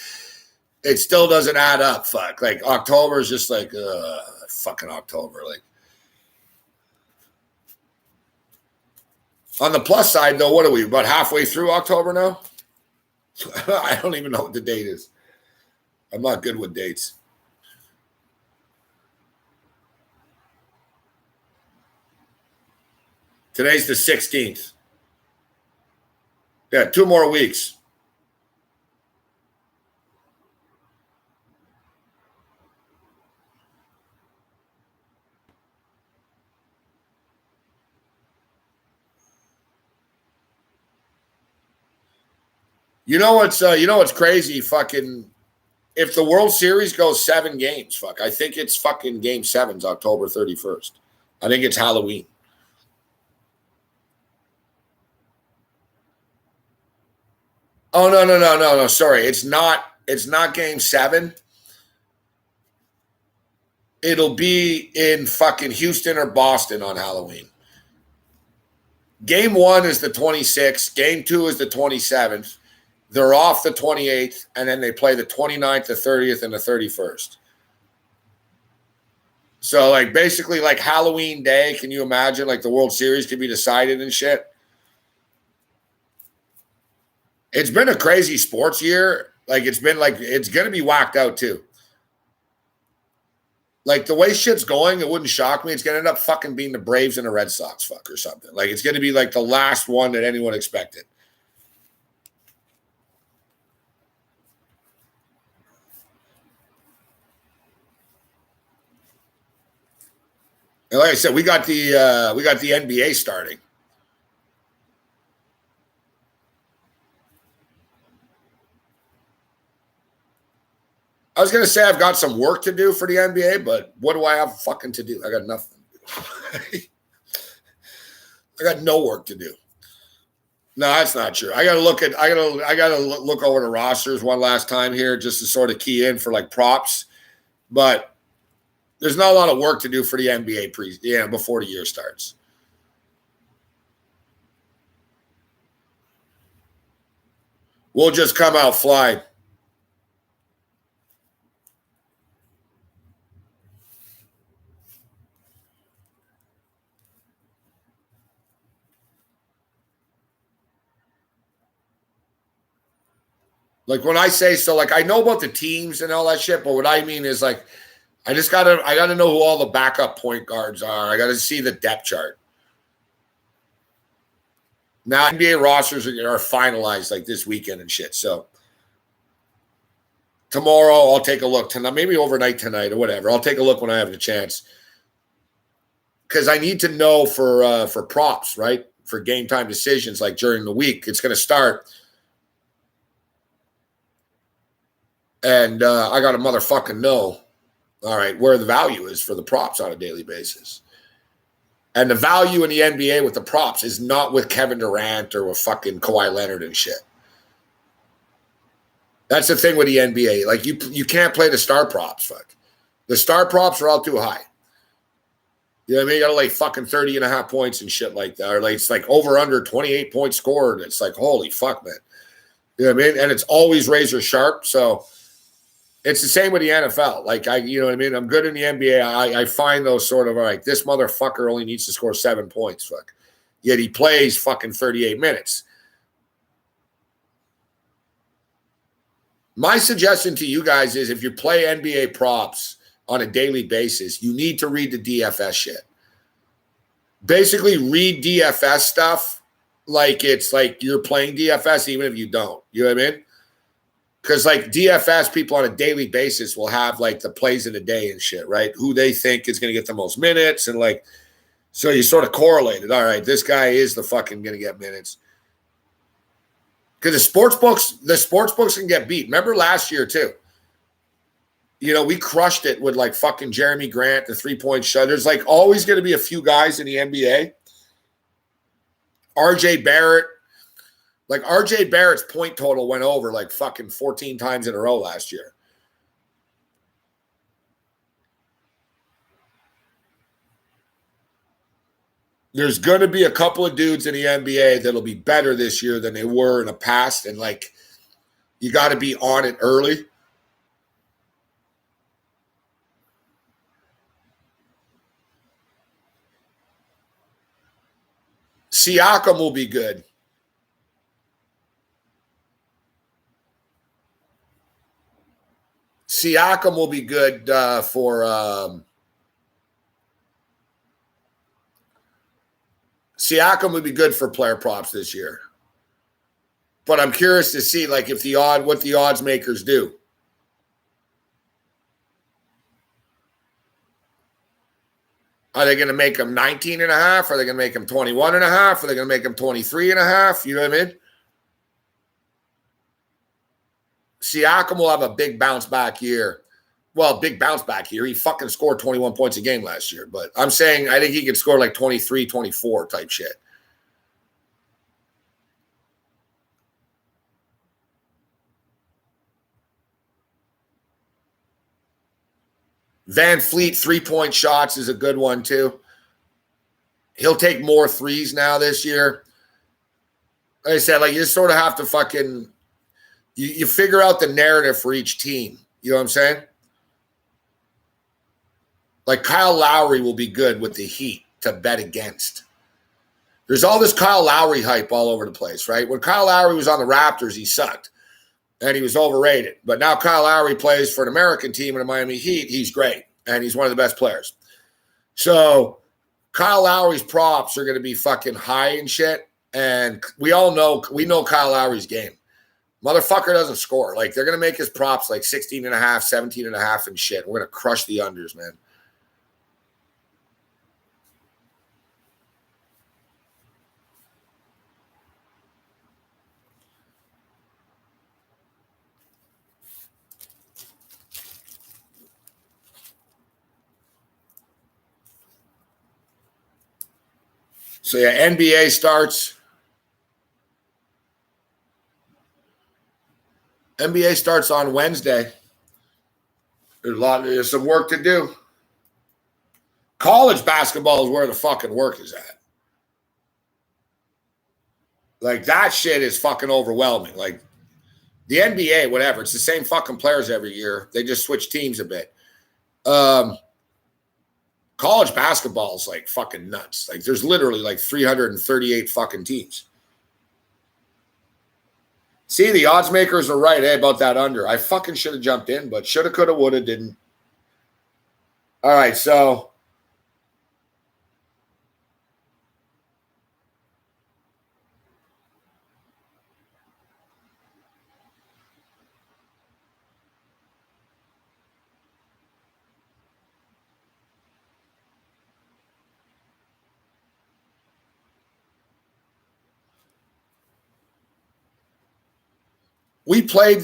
Speaker 1: it still doesn't add up. Fuck. Like October is just like fucking October. Like on the plus side though, what are we? About halfway through October now? I don't even know what the date is. I'm not good with dates. Today's the 16th. Yeah, 2 more weeks. You know what's crazy? Fucking if the World Series goes 7 games, fuck, I think it's fucking game 7's October 31st. I think it's Halloween. Oh no. Sorry. It's not game 7. It'll be in fucking Houston or Boston on Halloween. Game 1 is the 26th. Game 2 is the 27th. They're off the 28th, and then they play the 29th, the 30th, and the 31st. So, like, basically, like Halloween Day, can you imagine? Like, the World Series could be decided and shit. It's been a crazy sports year. Like, it's going to be whacked out, too. Like, the way shit's going, it wouldn't shock me. It's going to end up fucking being the Braves and the Red Sox, fuck, or something. Like, it's going to be, like, the last one that anyone expected. And like I said, we got the NBA starting. I was gonna say I've got some work to do for the NBA, but what do I have fucking to do? I got nothing. I got no work to do. No, that's not true. I gotta look over the rosters one last time here just to sort of key in for like props. But there's not a lot of work to do for the NBA before the year starts. We'll just come out flying. Like when I say so, like I know about the teams and all that shit, but what I mean is like I gotta know who all the backup point guards are. I gotta see the depth chart. Now NBA rosters are finalized like this weekend and shit. So tomorrow I'll take a look tonight, maybe overnight tonight or whatever. I'll take a look when I have the chance. Because I need to know for props, right? For game time decisions, like during the week. It's gonna start. And I got to motherfucking know, all right, where the value is for the props on a daily basis. And the value in the NBA with the props is not with Kevin Durant or with fucking Kawhi Leonard and shit. That's the thing with the NBA. Like, you can't play the star props, fuck. The star props are all too high. You know what I mean? You got to lay fucking 30.5 points and shit like that. Or like, it's like over under 28 points scored. It's like, holy fuck, man. You know what I mean? And it's always razor sharp. So It's the same with the NFL. Like, you know what I mean? I'm good in the NBA. I find those sort of, all right, this motherfucker only needs to score 7 points. Fuck. Yet he plays fucking 38 minutes. My suggestion to you guys is if you play NBA props on a daily basis, you need to read the DFS shit. Basically, read DFS stuff like it's like you're playing DFS even if you don't. You know what I mean? Because like DFS people on a daily basis will have like the plays of the day and shit, right? Who they think is going to get the most minutes. And like, so you sort of correlate it. All right, this guy is the fucking going to get minutes. Because the sports books can get beat. Remember last year too? You know, we crushed it with like fucking Jeremy Grant, the 3-point shot. There's like always going to be a few guys in the NBA. RJ Barrett. Like RJ Barrett's point total went over like fucking 14 times in a row last year. There's going to be a couple of dudes in the NBA that'll be better this year than they were in the past. And like, you got to be on it early. Siakam will be good. Siakam will be good for Siakam would be good for player props this year. But I'm curious to see like if what the odds makers do. Are they going to make him 19 and a half? Are they going to make him 21 and a half? Are they going to make him 23 and a half? You know what I mean? Siakam will have a big bounce back year. Well, big bounce back year. He fucking scored 21 points a game last year. But I'm saying I think he could score like 23, 24 type shit. Van Fleet 3-point shots is a good one too. He'll take more threes now this year. Like I said, like you just sort of have to fucking you figure out the narrative for each team. You know what I'm saying? Like Kyle Lowry will be good with the Heat to bet against. There's all this Kyle Lowry hype all over the place, right? When Kyle Lowry was on the Raptors, he sucked. And he was overrated. But now Kyle Lowry plays for an American team in the Miami Heat. He's great. And he's one of the best players. So Kyle Lowry's props are going to be fucking high and shit. And we know Kyle Lowry's game. Motherfucker doesn't score. Like, they're going to make his props like 16 and a half, 17 and a half and shit. We're going to crush the unders, man. So, yeah, NBA starts. NBA starts on Wednesday. There's some work to do. College basketball is where the fucking work is at. Like, that shit is fucking overwhelming. Like, the NBA, whatever, it's the same fucking players every year. They just switch teams a bit. College basketball is like fucking nuts. Like, there's literally like 338 fucking teams. See, the odds makers are right about that under. I fucking should have jumped in, but shoulda, coulda, woulda, didn't. All right, so we played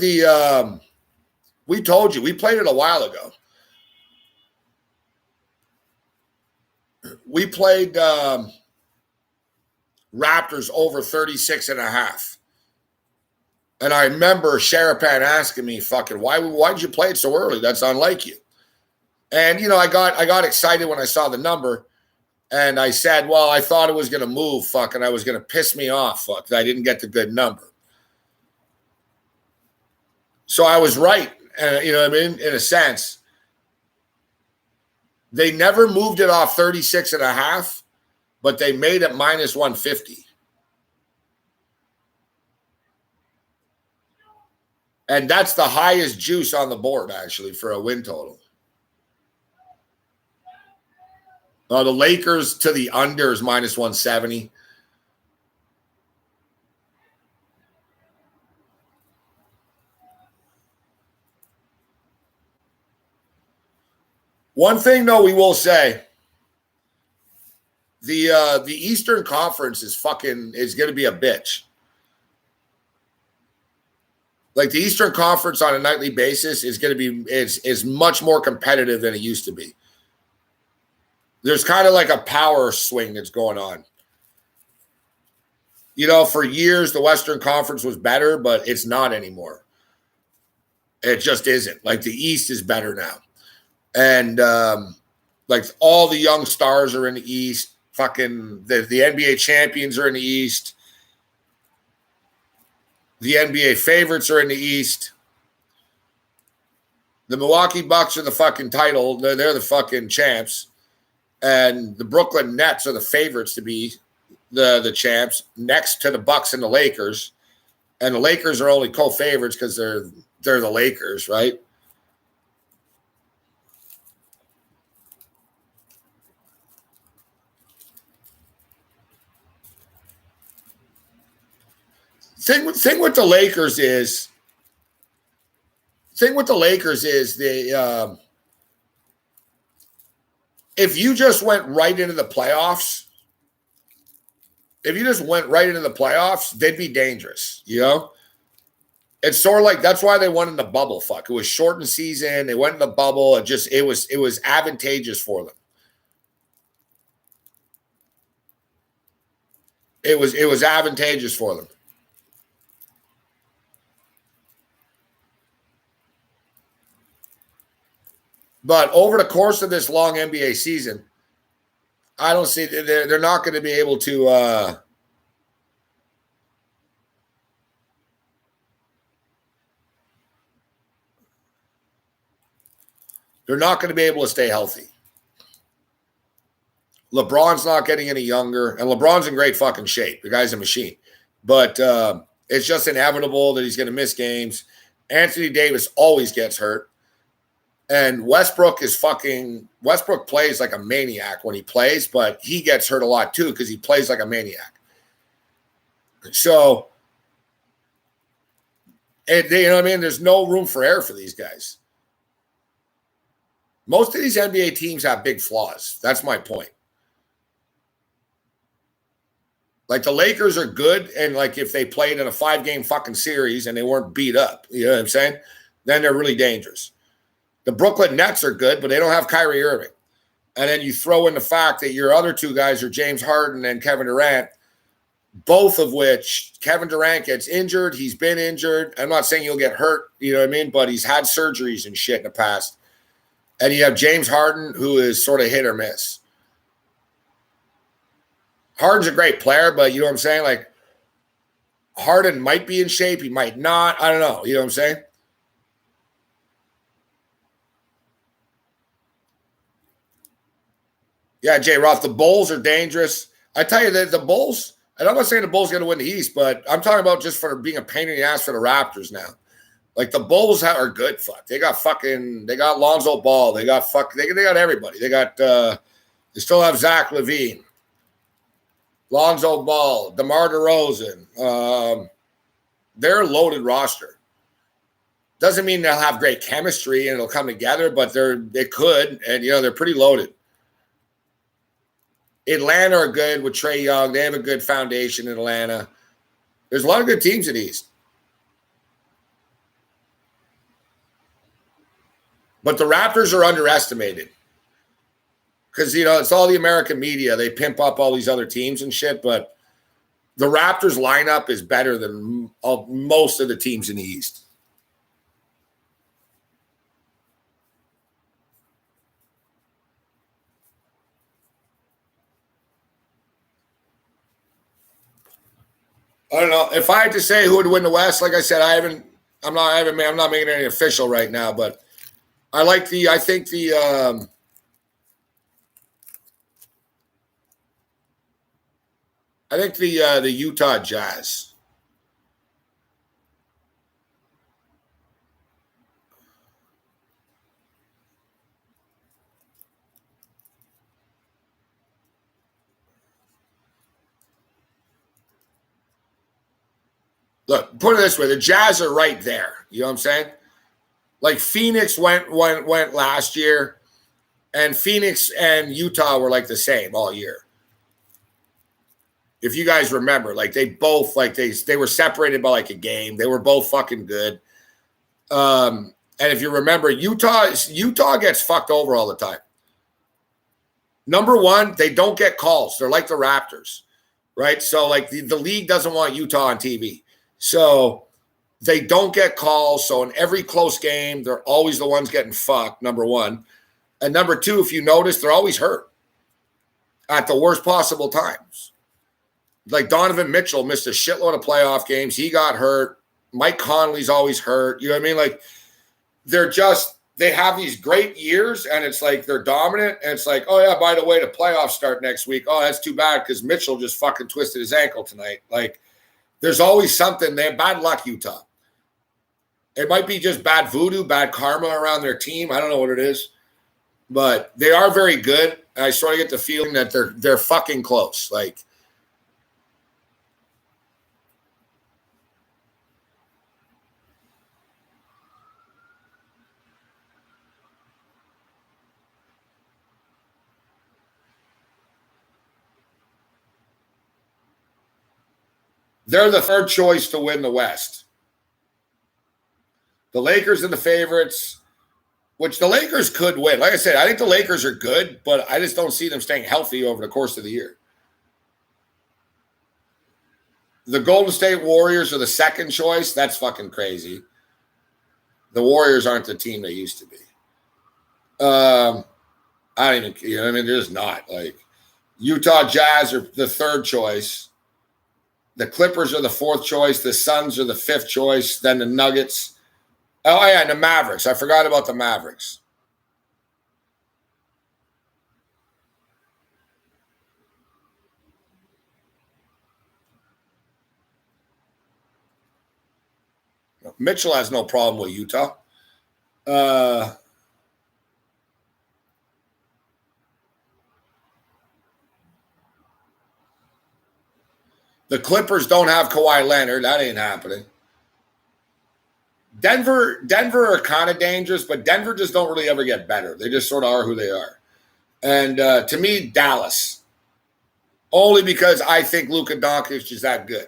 Speaker 1: we told you, we played it a while ago. We played Raptors over 36 and a half. And I remember Sharapan asking me, fucking, why'd you play it so early? That's unlike you. And, you know, I got excited when I saw the number. And I said, well, I thought it was going to move, and I was going to piss me off, that I didn't get the good number. So I was right. you know what I mean? In a sense, they never moved it off 36.5, but they made it minus 150. And that's the highest juice on the board, actually, for a win total. The Lakers to the under is minus 170. One thing, though, we will say, the Eastern Conference is going to be a bitch. Like the Eastern Conference on a nightly basis is going to be is much more competitive than it used to be. There's kind of like a power swing that's going on. You know, for years the Western Conference was better, but it's not anymore. It just isn't. Like the East is better now. And like all the young stars are in the East. Fucking the NBA champions are in the East. The NBA favorites are in the East. The Milwaukee Bucks are the fucking title. They're the fucking champs. And the Brooklyn Nets are the favorites to be the champs next to the Bucks and the Lakers. And the Lakers are only co-favorites because they're the Lakers, right? Thing with the Lakers is they if you just went right into the playoffs, they'd be dangerous, you know? It's sort of like that's why they won in the bubble. Fuck. It was shortened season. They went in the bubble. It was advantageous for them. It was advantageous for them. But over the course of this long NBA season, I don't see they're not going to be able to they're not going to be able to stay healthy. LeBron's not getting any younger, and LeBron's in great fucking shape. The guy's a machine. But it's just inevitable that he's going to miss games. Anthony Davis always gets hurt. And Westbrook plays like a maniac when he plays, but he gets hurt a lot too because he plays like a maniac. So, you know what I mean? There's no room for error for these guys. Most of these NBA teams have big flaws. That's my point. Like the Lakers are good, and like if they played in a 5-game fucking series and they weren't beat up, you know what I'm saying? Then they're really dangerous. The Brooklyn Nets are good, but they don't have Kyrie Irving. And then you throw in the fact that your other two guys are James Harden and Kevin Durant, both of which Kevin Durant gets injured. He's been injured. I'm not saying he'll get hurt, you know what I mean? But he's had surgeries and shit in the past. And you have James Harden, who is sort of hit or miss. Harden's a great player, but you know what I'm saying? Like, Harden might be in shape. He might not. I don't know. You know what I'm saying? Yeah, Jay Roth, the Bulls are dangerous. I tell you that the Bulls, and I'm not saying the Bulls are going to win the East, but I'm talking about just for being a pain in the ass for the Raptors now. Like the Bulls are good. Fuck, they got Lonzo Ball. They got everybody. They still have Zach LaVine, Lonzo Ball, DeMar DeRozan. They're a loaded roster. Doesn't mean they'll have great chemistry and it'll come together, but they could, and they're pretty loaded. Atlanta are good with Trae Young. They have a good foundation in Atlanta. There's a lot of good teams in the East. But the Raptors are underestimated because, it's all the American media. They pimp up all these other teams and shit, but the Raptors lineup is better than most of the teams in the East. I don't know. If I had to say who would win the West, like I said, I I'm not making any official right now, but I think the Utah Jazz. Look, put it this way: the Jazz are right there. You know what I'm saying? Like Phoenix went last year, and Phoenix and Utah were like the same all year. If you guys remember, like they both they were separated by like a game. They were both fucking good. And if you remember, Utah gets fucked over all the time. Number one, they don't get calls. They're like the Raptors, right? So like the league doesn't want Utah on TV. So they don't get calls. So in every close game, they're always the ones getting fucked, number one. And number two, if you notice, they're always hurt at the worst possible times. Like Donovan Mitchell missed a shitload of playoff games. He got hurt. Mike Conley's always hurt. You know what I mean? Like they have these great years and it's like they're dominant. And it's like, oh yeah, by the way, the playoffs start next week. Oh, that's too bad because Mitchell just fucking twisted his ankle tonight. Like there's always something. They have bad luck, Utah. It might be just bad voodoo, bad karma around their team. I don't know what it is. But they are very good. I sort of get the feeling that they're fucking close. Like they're the third choice to win the West. The Lakers are the favorites, which the Lakers could win. Like I said, I think the Lakers are good, but I just don't see them staying healthy over the course of the year. The Golden State Warriors are the second choice. That's fucking crazy. The Warriors aren't the team they used to be. I don't even, you know what I mean? They're just not. Like Utah Jazz are the third choice. The Clippers are the fourth choice. The Suns are the fifth choice. Then the Nuggets. Oh, yeah, and the Mavericks. I forgot about the Mavericks. Mitchell has no problem with Utah. The Clippers don't have Kawhi Leonard. That ain't happening. Denver are kind of dangerous, but Denver just don't really ever get better. They just sort of are who they are. And to me, Dallas. Only because I think Luka Doncic is that good.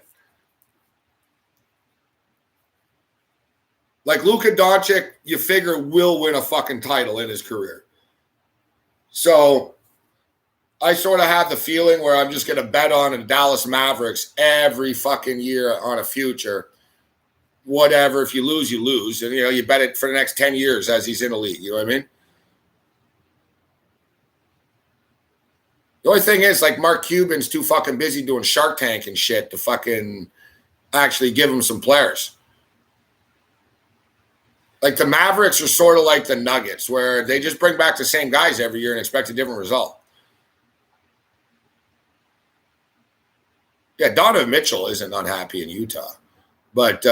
Speaker 1: Like Luka Doncic, you figure will win a fucking title in his career. So I sort of have the feeling where I'm just going to bet on the Dallas Mavericks every fucking year on a future. Whatever. If you lose, you lose. And, you bet it for the next 10 years as he's in the league. You know what I mean? The only thing is, like, Mark Cuban's too fucking busy doing Shark Tank and shit to fucking actually give him some players. Like, the Mavericks are sort of like the Nuggets, where they just bring back the same guys every year and expect a different result. Yeah, Donovan Mitchell isn't unhappy in Utah. But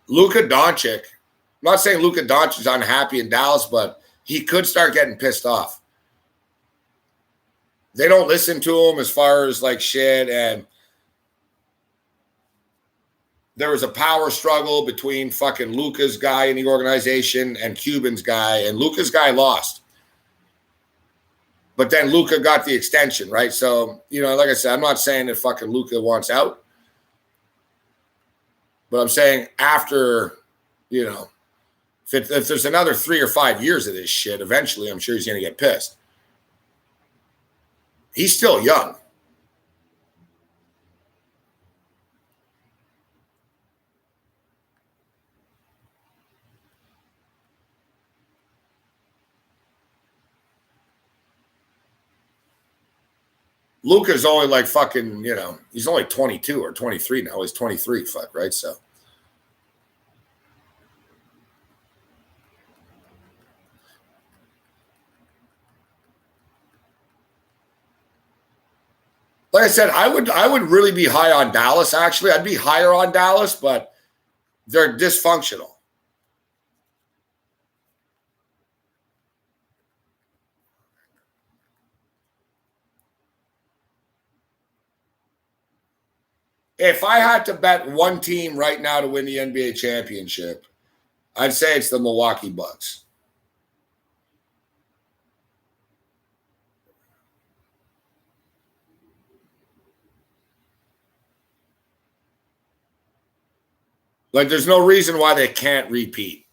Speaker 1: Luka Doncic, I'm not saying Luka Doncic is unhappy in Dallas, but he could start getting pissed off. They don't listen to him as far as like shit. And there was a power struggle between fucking Luka's guy in the organization and Cuban's guy. And Luka's guy lost. But then Luka got the extension, right? So, like I said, I'm not saying that fucking Luka wants out. But I'm saying after, if there's another 3 or 5 years of this shit, eventually I'm sure he's going to get pissed. He's still young. Luka's only like fucking, he's only 22 or 23 now. He's 23, right? So Like I said, I would really be high on Dallas. Actually, I'd be higher on Dallas, but they're dysfunctional. If I had to bet one team right now to win the NBA championship, I'd say it's the Milwaukee Bucks. Like, there's no reason why they can't repeat.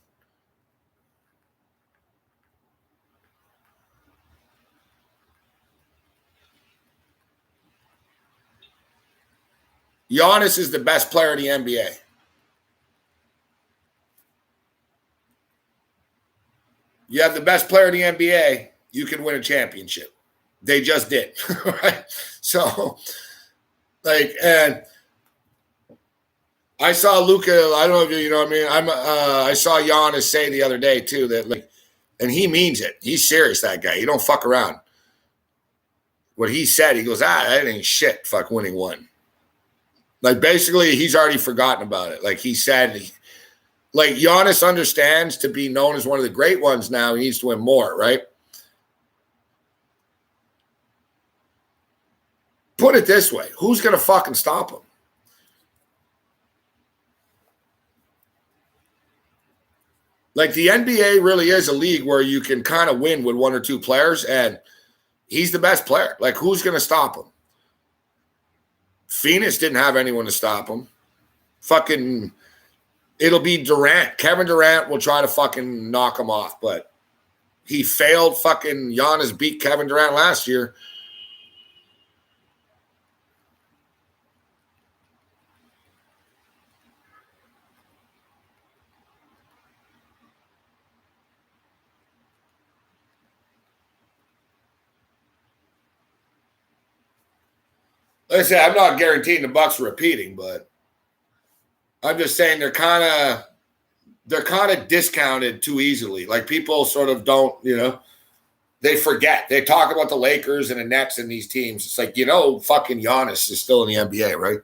Speaker 1: Giannis is the best player in the NBA. You have the best player in the NBA, you can win a championship. They just did, right? So, like, and I saw Luka. I don't know if you know what I mean. I saw Giannis say the other day too that, like, and he means it. He's serious. That guy. He don't fuck around. What he said, he goes, that ain't shit. Fuck winning one. Like, basically, he's already forgotten about it. Like he said, like, Giannis understands to be known as one of the great ones now. He needs to win more, right? Put it this way: who's gonna fucking stop him? Like, the NBA really is a league where you can kind of win with one or two players, and he's the best player. Like, who's going to stop him? Phoenix didn't have anyone to stop him. Fucking, it'll be Durant. Kevin Durant will try to fucking knock him off, but he failed. Fucking Giannis beat Kevin Durant last year. Like I said, I'm not guaranteeing the Bucks repeating, but I'm just saying they're kind of discounted too easily. Like, people sort of don't, they forget. They talk about the Lakers and the Nets and these teams. It's like, fucking Giannis is still in the NBA, right?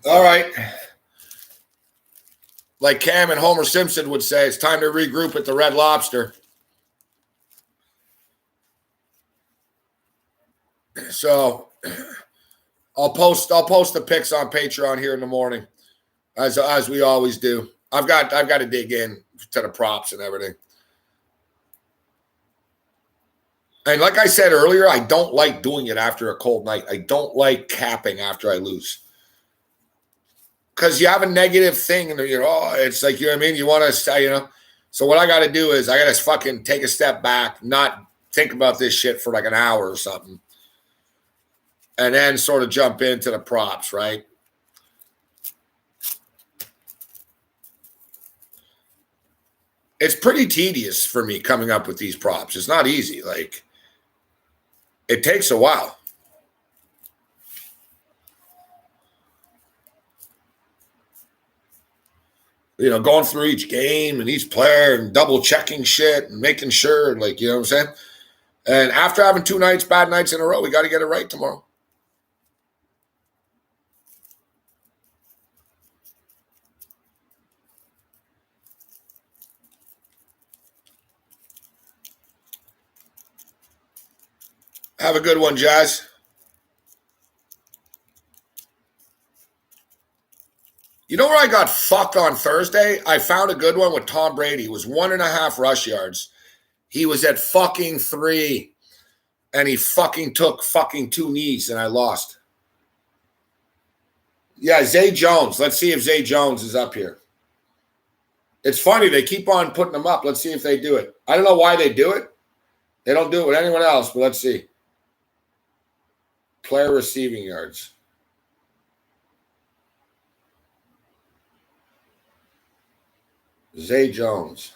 Speaker 1: All right. Like Cam and Homer Simpson would say, it's time to regroup at the Red Lobster. So I'll post the pics on Patreon here in the morning, as we always do. I've got to dig in to the props and everything. And like I said earlier, I don't like doing it after a cold night. I don't like capping after I lose. because you have a negative thing, and it's like, you know what I mean. You want to, So what I got to do is I got to fucking take a step back, not think about this shit for like an hour or something, and then sort of jump into the props, right? It's pretty tedious for me coming up with these props. It's not easy. Like, it takes a while. Going through each game and each player and double checking shit and making sure, like, you know what I'm saying? And after having 2 bad nights in a row, we got to get it right tomorrow. Have a good one, Jazz. You know where I got fucked on Thursday? I found a good one with Tom Brady. It was 1.5 rush yards. He was at fucking 3, and he fucking took fucking 2 knees, and I lost. Yeah, Zay Jones. Let's see if Zay Jones is up here. It's funny. They keep on putting them up. Let's see if they do it. I don't know why they do it. They don't do it with anyone else, but let's see. Player receiving yards. Zay Jones.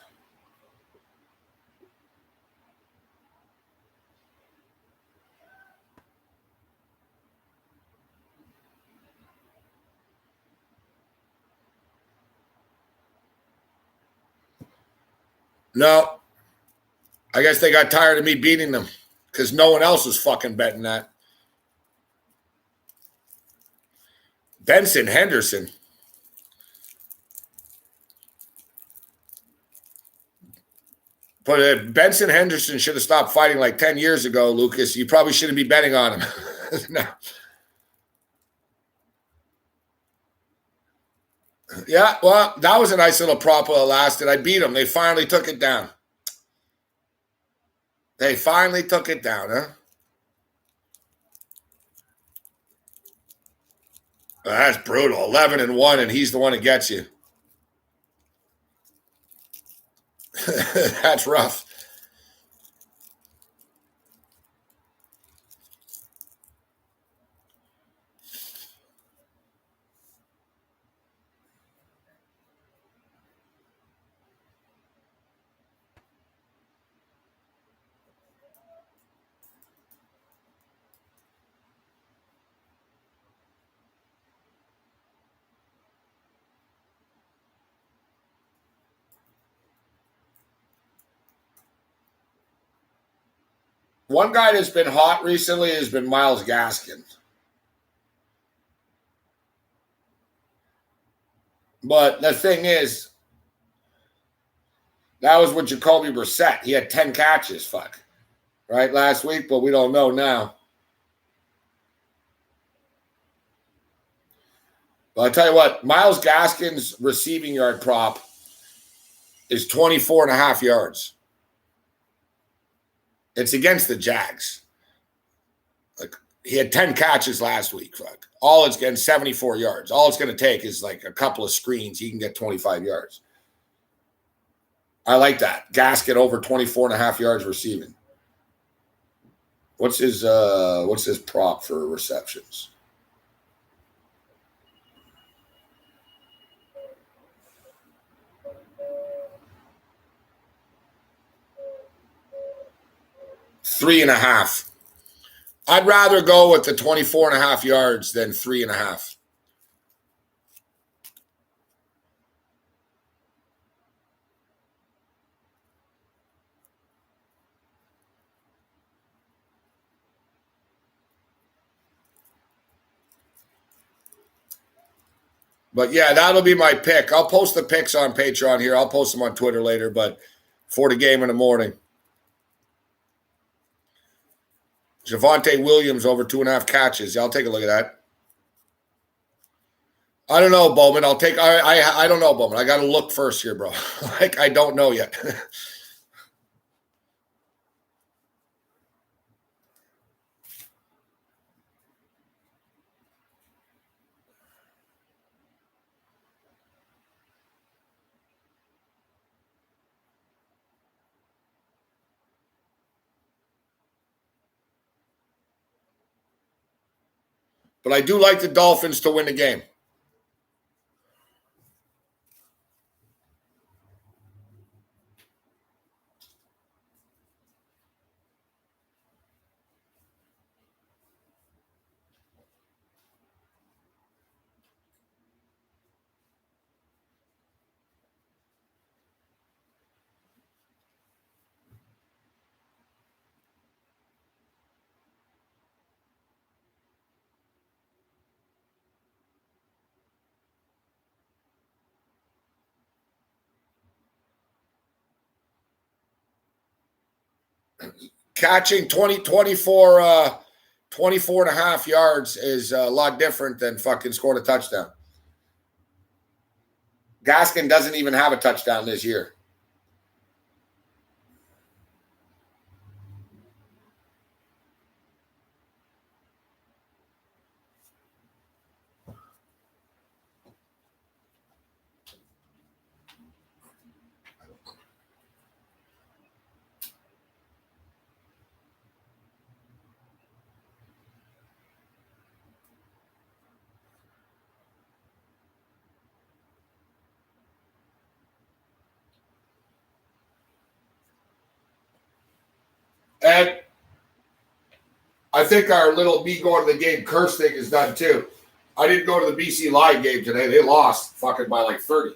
Speaker 1: No. I guess they got tired of me beating them because no one else was fucking betting that. Benson Henderson. But Benson Henderson should have stopped fighting like 10 years ago, Lucas. You probably shouldn't be betting on him. No. Yeah, well, that was a nice little prop while it lasted. I beat them. They finally took it down. Huh? That's brutal. 11-1, and he's the one that gets you. That's rough. One guy that's been hot recently has been Myles Gaskin. But the thing is, that was with Jacoby Brissett. He had 10 catches, right, last week, but we don't know now. But I'll tell you what, Myles Gaskin's receiving yard prop is 24.5 yards. It's against the Jags. Like, he had 10 catches last week. All it's getting 74 yards. All it's going to take is like a couple of screens. He can get 25 yards. I like that. Gaskin over 24.5 yards receiving. What's his prop for receptions? Three and a half. I'd rather go with the 24.5 yards than 3.5. But yeah, that'll be my pick. I'll post the picks on Patreon here. I'll post them on Twitter later, but for the game in the morning. Javonte Williams over 2.5 catches. I'll take a look at that. I don't know, Bowman. I don't know, Bowman. I got to look first here, bro. Like, I don't know yet. But I do like the Dolphins to win the game. Catching 24 and a half yards is a lot different than fucking scoring a touchdown. Gaskin doesn't even have a touchdown this year. And I think our little me going to the game curse thing is done too. I didn't go to the BC Live game today. They lost fucking by like 30.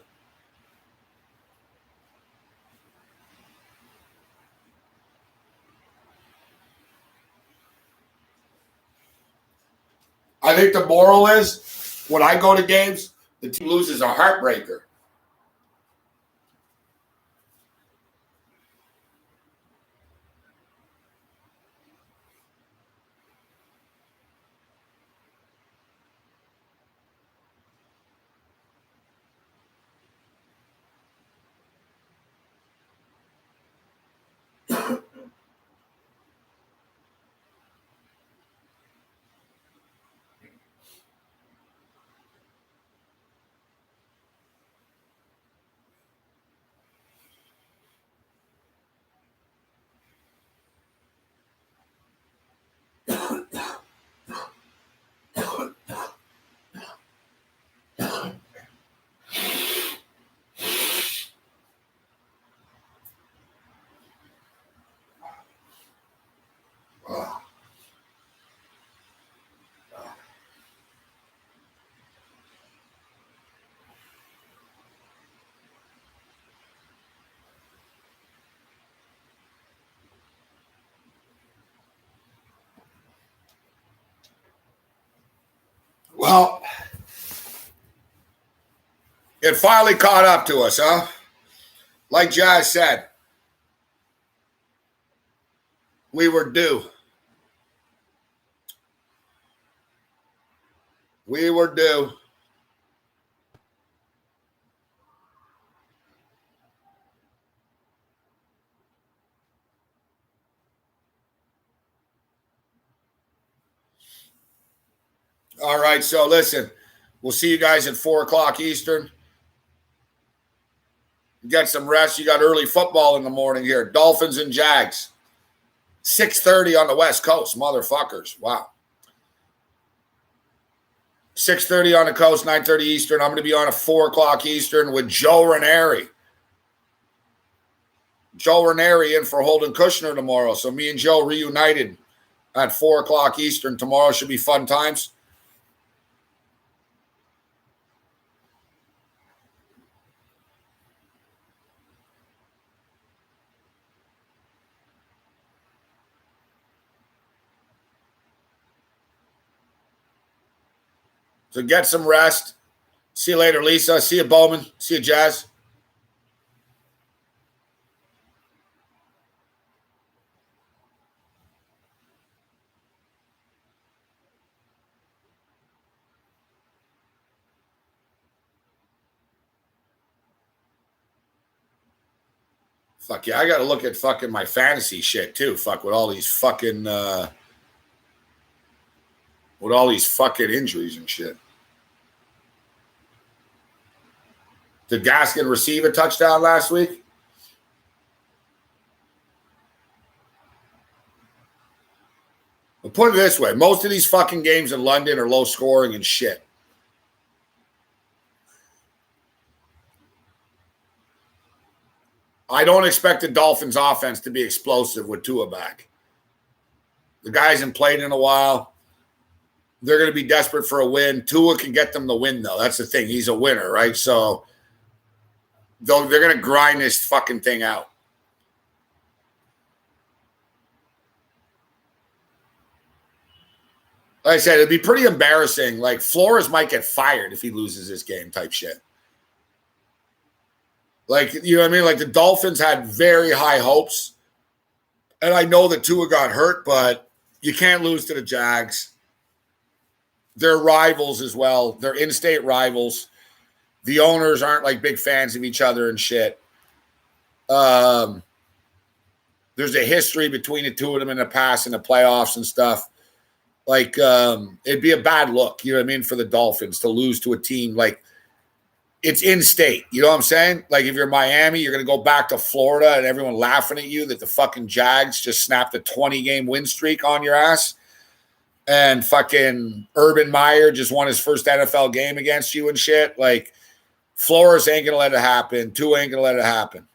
Speaker 1: I think the moral is when I go to games, the team loses a heartbreaker. Well, it finally caught up to us, huh? Like Jazz said, we were due. We were due. All right, so listen, we'll see you guys at 4 o'clock Eastern. Get some rest. You got early football in the morning here. Dolphins and Jags. 6:30 on the West Coast, motherfuckers. Wow. 6:30 on the coast, 9:30 Eastern. I'm going to be on at 4 o'clock Eastern with Joe Ranieri. Joe Ranieri in for Holden Kushner tomorrow. So me and Joe reunited at 4 o'clock Eastern tomorrow. Should be fun times. So get some rest. See you later, Lisa. See you, Bowman. See you, Jazz. Fuck yeah, I got to look at fucking my fantasy shit too. Fuck with all these fucking injuries and shit. Did Gaskin receive a touchdown last week? Put it this way. Most of these fucking games in London are low scoring and shit. I don't expect the Dolphins offense to be explosive with Tua back. The guy hasn't played in a while. They're going to be desperate for a win. Tua can get them the win, though. That's the thing. He's a winner, right? So they're going to grind this fucking thing out. Like I said, it'd be pretty embarrassing. Like, Flores might get fired if he loses this game type shit. Like, you know what I mean? Like, the Dolphins had very high hopes. And I know that Tua got hurt, but you can't lose to the Jags. They're rivals as well. They're in-state rivals. The owners aren't, like, big fans of each other and shit. There's a history between the two of them in the past in the playoffs and stuff. Like, it'd be a bad look, you know what I mean, for the Dolphins to lose to a team like it's in state. You know what I'm saying? Like, if you're Miami, you're going to go back to Florida and everyone laughing at you that the fucking Jags just snapped a 20-game win streak on your ass. And fucking Urban Meyer just won his first NFL game against you and shit. Like, Flores ain't going to let it happen. Tua ain't going to let it happen.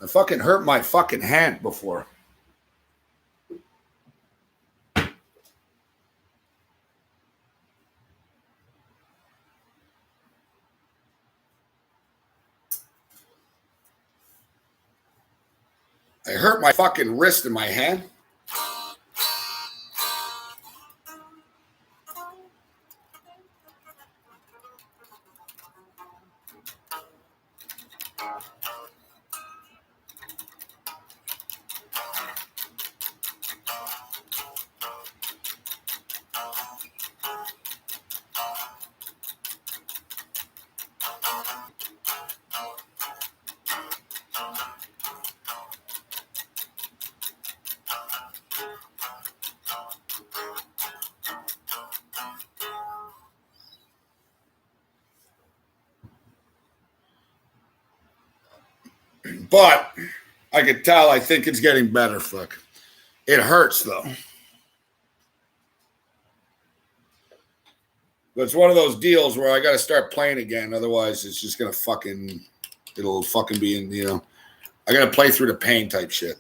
Speaker 1: I fucking hurt my fucking hand before. I hurt my fucking wrist and my hand. But I could tell, I think it's getting better. Fuck. It hurts, though. But it's one of those deals where I got to start playing again. Otherwise, it's just going to fucking, it'll fucking be in, you know, I got to play through the pain type shit.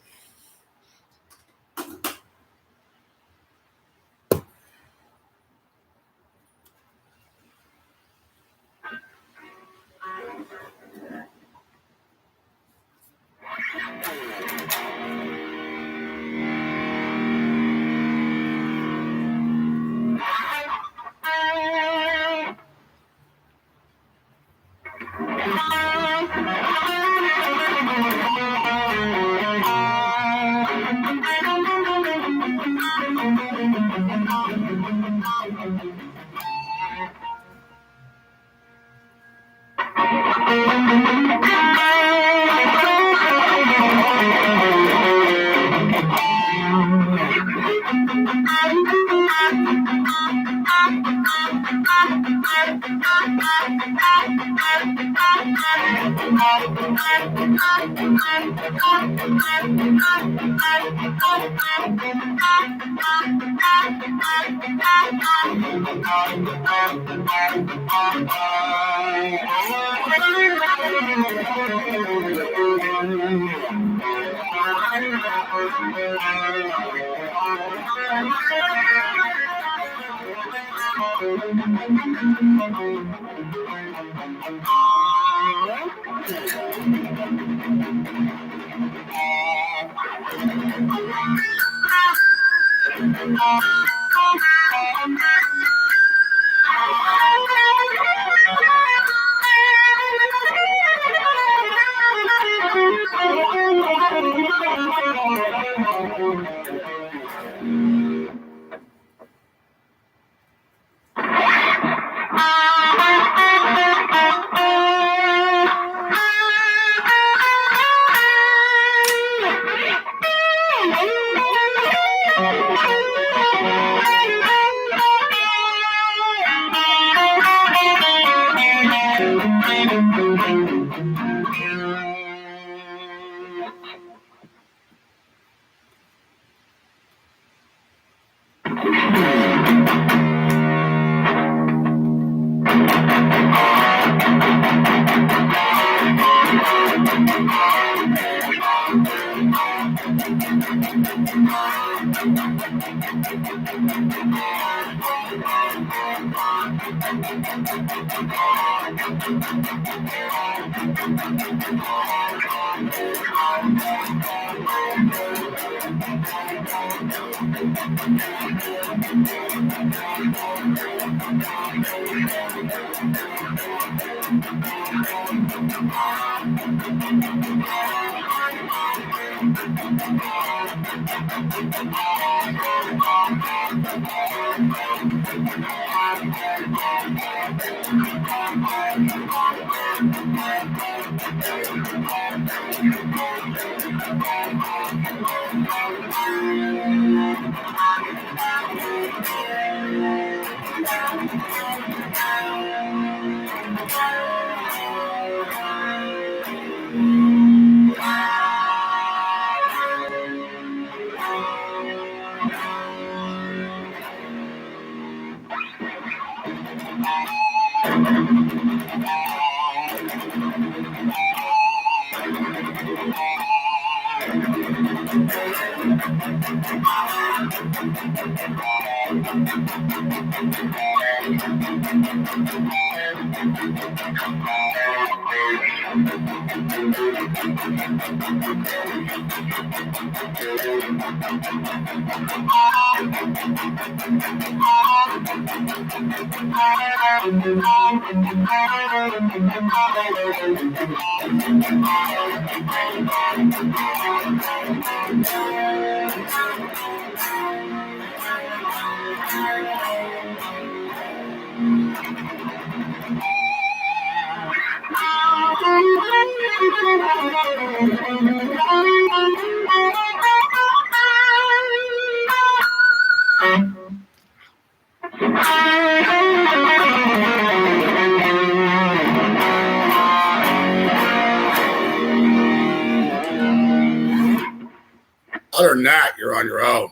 Speaker 1: Other than that, you're on your own.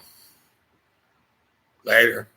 Speaker 1: Later.